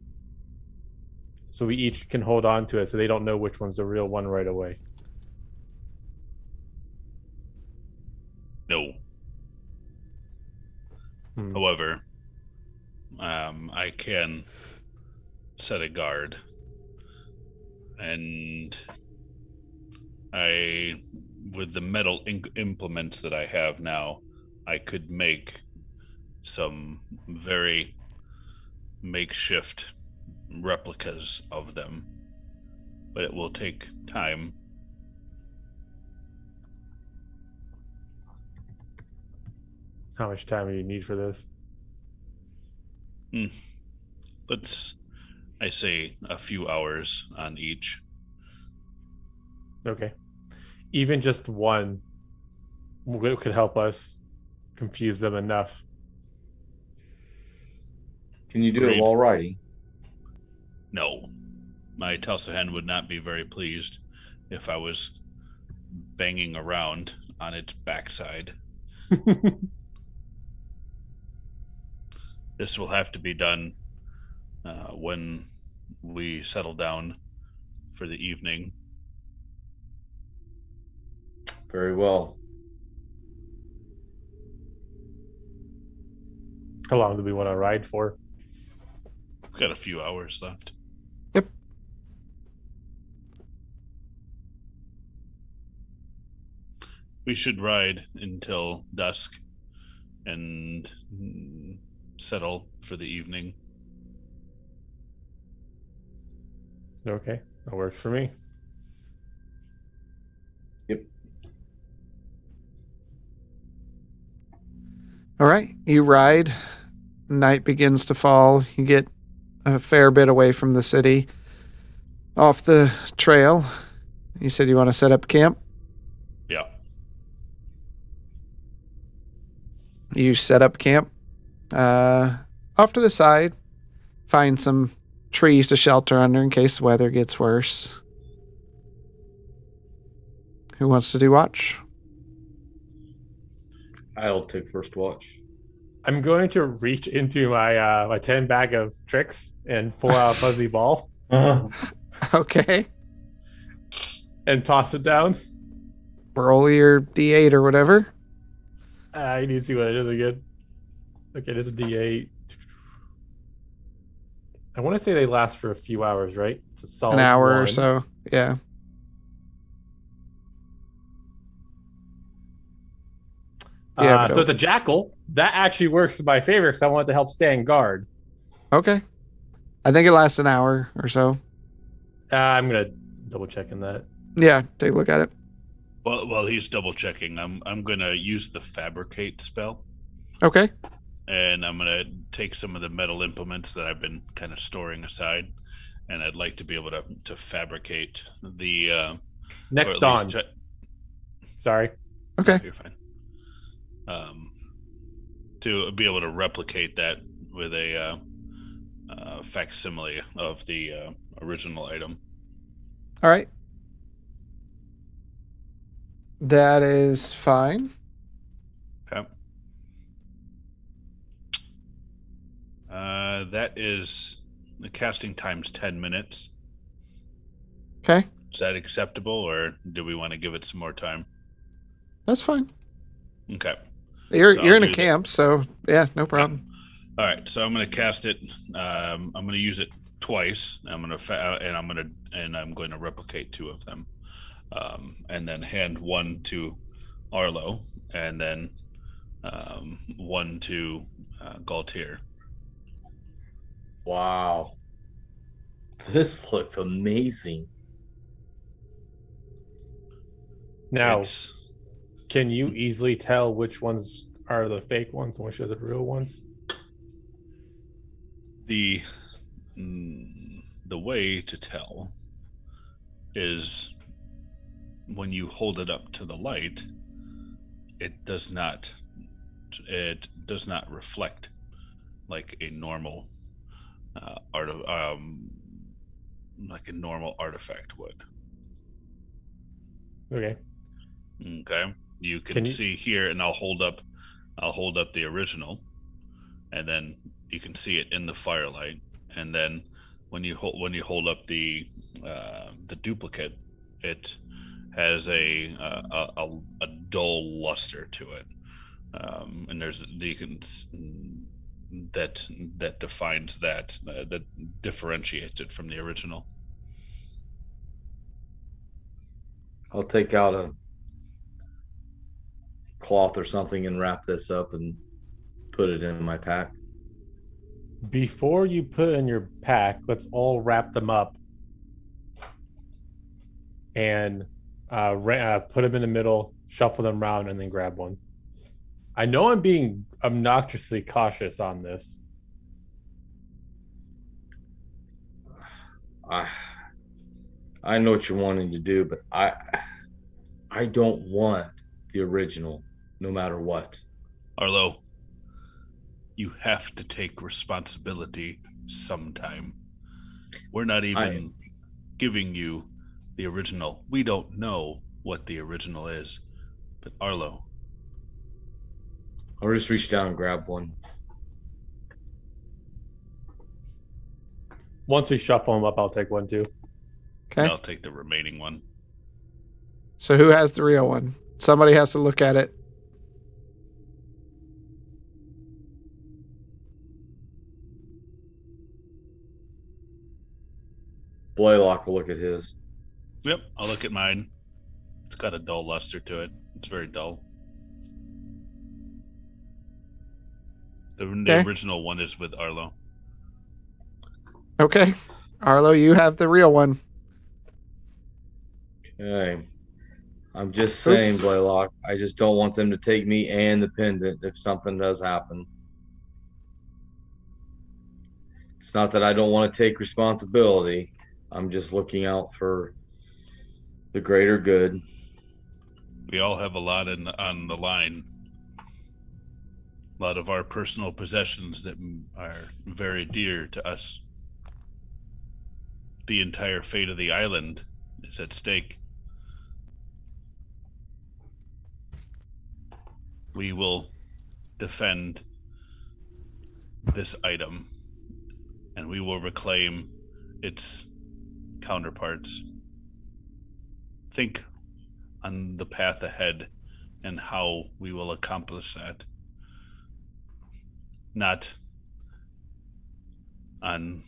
so we each can hold on to it so they don't know which one's the real one right away? No. However, I can set a guard, and with the metal implements that I have now, I could make some very makeshift replicas of them, but it will take time. How much time do you need for this? I say a few hours on each. Okay. Even just one could help us confuse them enough. Can you do Agreed. it while riding? No. My Telsahan would not be very pleased if I was banging around on its backside. This will have to be done when we settle down for the evening. Very well. How long do we want to ride for? We've got a few hours left. Yep. We should ride until dusk and settle for the evening. Okay, that works for me. Yep. All right, you ride. Night begins to fall. You get a fair bit away from the city. Off the trail. You said you want to set up camp? Yeah. You set up camp. Off to the side. Find some trees to shelter under in case the weather gets worse. Who wants to do watch? I'll take first watch. I'm going to reach into my my 10 bag of tricks and pull out a fuzzy ball Okay. and toss it down. Roll your D8 or whatever. I need to see what it is again. Okay, this is a D8. I want to say they last for a few hours, right? It's a solid An hour or one. so. Yeah. Yeah, So it's a jackal. That actually works in my favor because I want it to help stand guard. Okay. I think it lasts an hour or so. I'm going to double check in that. Yeah, take a look at it. Well, while he's double checking, I'm gonna use the fabricate spell, Okay. and I'm gonna take some of the metal implements that I've been kind of storing aside, and I'd like to be able to fabricate the Next or at least on. Sorry. Okay. You're fine. To be able to replicate that with a facsimile of the original item. All right. That is fine. Okay. That is the casting time's 10 minutes. Okay. Is that acceptable, or do we want to give it some more time? That's fine. Okay. You're So in I'll a use camp, so yeah, no problem. All right, so I'm going to cast it. I'm going to use it twice. I'm going to replicate two of them, and then hand one to Arlo, and then one to Galtier. Wow. This looks amazing. Now, It's- can you easily tell which ones are the fake ones and which are the real ones? the way to tell is when you hold it up to the light, it does not reflect like a normal like a normal artifact would. Okay. Okay. You can see here, and I'll hold up the original, and then you can see it in the firelight. And then when you hold up the duplicate, it has a dull luster to it, and that defines that differentiates it from the original. I'll take out a cloth or something and wrap this up and put it in my pack. Before you put in your pack, let's all wrap them up and put them in the middle, shuffle them around, and then grab one. I know I'm being obnoxiously cautious on this. I know what you're wanting to do, but I don't want the original, no matter what. Arlo, you have to take responsibility sometime. We're not even giving you the original. We don't know what the original is. But Arlo, I'll just reach down and grab one. Once we shuffle them up, I'll take one too. Okay. and I'll take the remaining one. So who has the real one? Somebody has to look at it. Blaylock will look at his. Yep, I'll look at mine. It's got a dull luster to it. It's very dull. The original one is with Arlo. Okay. Arlo, you have the real one. Okay. I'm just saying, Blaylock, I just don't want them to take me and the pendant if something does happen. It's not that I don't want to take responsibility. I'm just looking out for the greater good. We all have a lot on the line. A lot of our personal possessions that are very dear to us. The entire fate of the island is at stake. We will defend this item, and we will reclaim its counterparts. Think on the path ahead and how we will accomplish that. Not on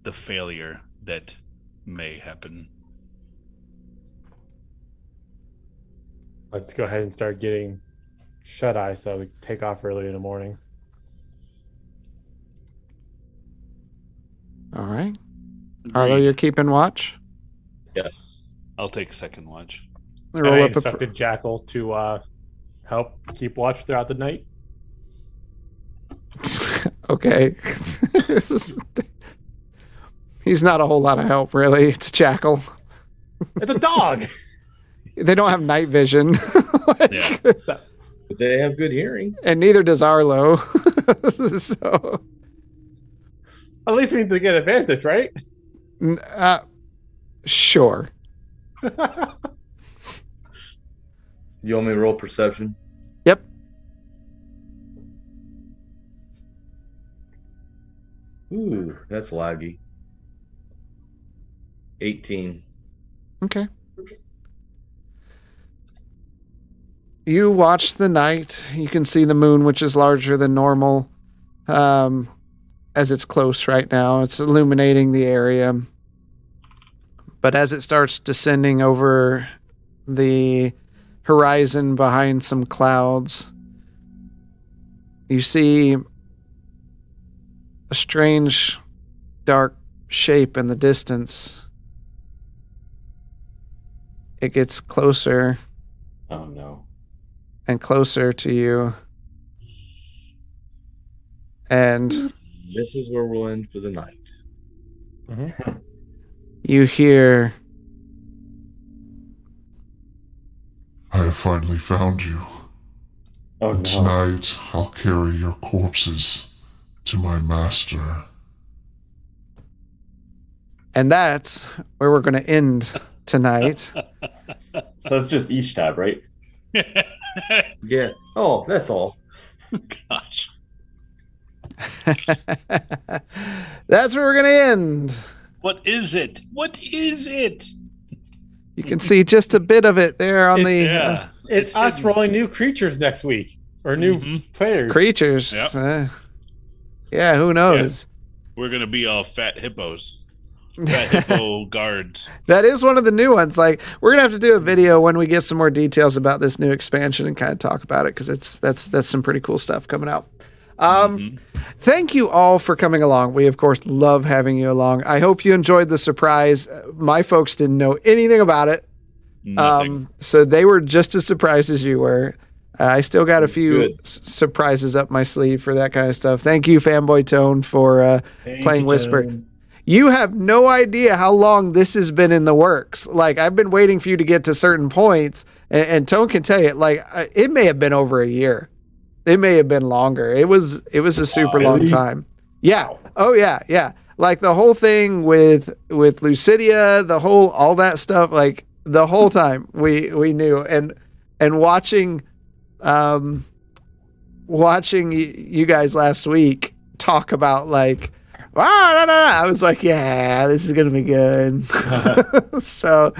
the failure that may happen. Let's go ahead and start getting shut-eye so we can take off early in the morning. All right. Arlo, you're keeping watch? Yes. I'll take second watch. And I instructed Jackal to help keep watch throughout the night. Okay. He's not a whole lot of help, really. It's a jackal. It's a dog. They don't have night vision. Yeah. But they have good hearing. And neither does Arlo. So at least means they get advantage, right? Sure. You want me to roll perception? Yep. Ooh, that's laggy. 18. Okay. You watch the night. You can see the moon, which is larger than normal, as it's close right now. It's illuminating the area. But as it starts descending over the horizon behind some clouds, you see a strange, dark shape in the distance. It gets closer. Oh, no. And closer to you. And this is where we'll end for the night. Mm-hmm. You hear, I have finally found you. Oh, no. Tonight, I'll carry your corpses to my master. and that's where we're going to end tonight. So that's just each tab, right? Yeah. Oh, that's all. Gosh. That's where we're going to end. What is it? What is it? You can see just a bit of it there on the Yeah. It's us rolling new creatures next week or new players. creatures. Yep. Yeah, who knows? We're going to be all fat hippos. Fat hippo guards. That is one of the new ones. Like, we're gonna have to do a video when we get some more details about this new expansion and kind of talk about it, because that's some pretty cool stuff coming out. Thank you all for coming along. We of course love having you along. I hope you enjoyed the surprise. My folks didn't know anything about it. Nothing. So they were just as surprised as you were. I still got a few surprises up my sleeve for that kind of stuff. Thank you, Fanboy Tone, for playing Whisper. Tone. You have no idea how long this has been in the works. Like, I've been waiting for you to get to certain points, and Tone can tell you, like, it may have been over a year. It may have been longer. It was a super long time. Yeah. Oh yeah. Yeah. Like the whole thing with Lucidia, all that stuff, like the whole time we knew, and watching you guys last week talk about like, I was like, yeah, this is going to be good. So,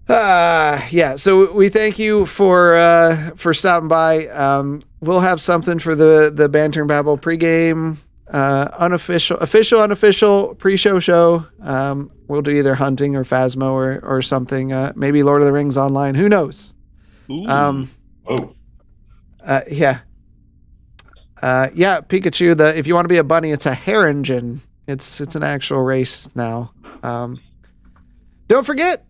yeah, so we thank you for stopping by. We'll have something for the Banter and Babble pregame, unofficial pre-show show. We'll do either hunting or Phasmo or something. Maybe Lord of the Rings online. Who knows? Ooh. Yeah. Yeah, Pikachu, if you want to be a bunny, it's a Haringen. It's an actual race now. Don't forget,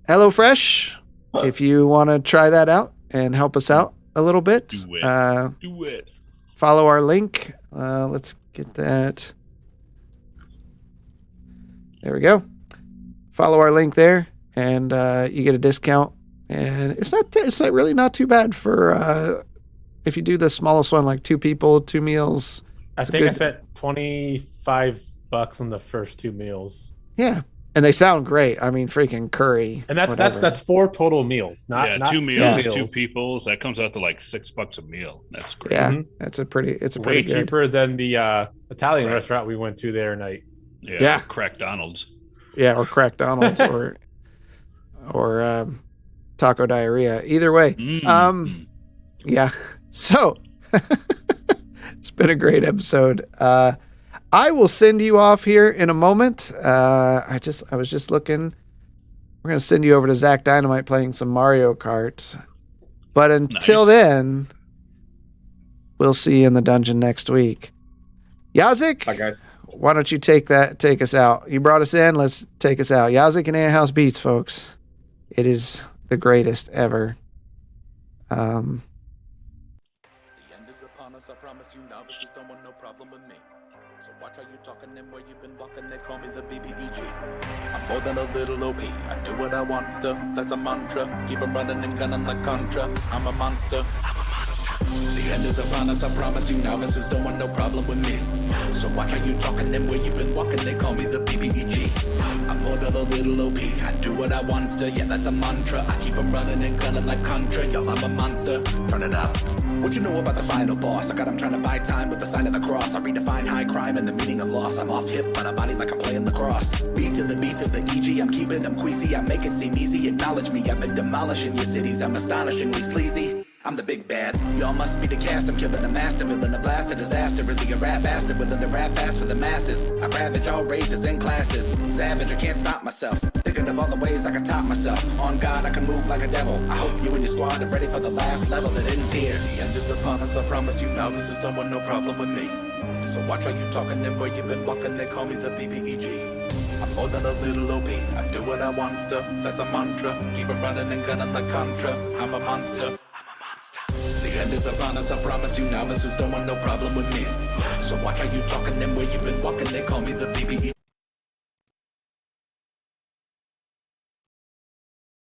HelloFresh, if you want to try that out and help us out a little bit. Do it. Do it. Follow our link. Let's get that. There we go. Follow our link there, and you get a discount. And it's not really not too bad for if you do the smallest one, like 2 people, 2 meals. I think I spent $25 on the first 2 meals. Yeah, and they sound great. I mean, freaking curry. And that's 4 total meals. Not 2 meals, meals. 2 peoples. That comes out to like $6 a meal. That's great. Yeah, it's a pretty way good. cheaper than the Italian restaurant we went to the other night. Yeah. Crack Donald's. Yeah, or Crack Donald's or taco diarrhea. Either way. Yeah. So it's been a great episode. I will send you off here in a moment. I was just looking. We're gonna send you over to Zach Dynamite playing some Mario Kart. But until then, we'll see you in the dungeon next week. Yazik, Bye, guys. why don't you take us out? You brought us in. Let's take us out. Yazik and Ant House Beats, folks. It is the greatest ever. The end is upon us, I promise you novices don't want no problem with me. So watch how you talking and where you've been walking, they call me the BBEG. I'm more than a little OP, I do what I want to, that's a mantra. Keep 'em running and gunning like Contra, I'm a monster. The end is upon us, I promise you novices don't want no problem with me. So watch how you talking and where you've been walking, they call me the BBEG. I'm more than a little OP, I do what I want to, yeah that's a mantra. I keep 'em running and gunning like Contra, yo I'm a monster. Turn it up. What you know about the final boss? I got him trying to buy time with the sign of the cross. I redefine high crime and the meaning of loss. I'm off hip on a body like I'm playing lacrosse. Beat to the EG, I'm keeping them queasy. I make it seem easy, acknowledge me. I've been demolishing your cities, I'm astonishingly sleazy. I'm the big bad, y'all must be the cast. I'm killing the master, villain, a blast, a disaster. Really a rap bastard, within the rap fast for the masses. I ravage all races and classes. Savage, I can't stop myself. Thinking of all the ways I can top myself. On God, I can move like a devil. I hope you and your squad are ready for the last level that ends here. The end is upon us, I promise you novices don't want no problem with me. So watch how you talking and where you've been walking, they call me the BBEG. I'm more than a little OP, I do what I want to, that's a mantra. Keep 'em running and gunning like Contra, I'm a monster. The end is upon us, I promise you novices don't want no problem with me. So watch how you talking and where you've been walking, they call me the BBEG.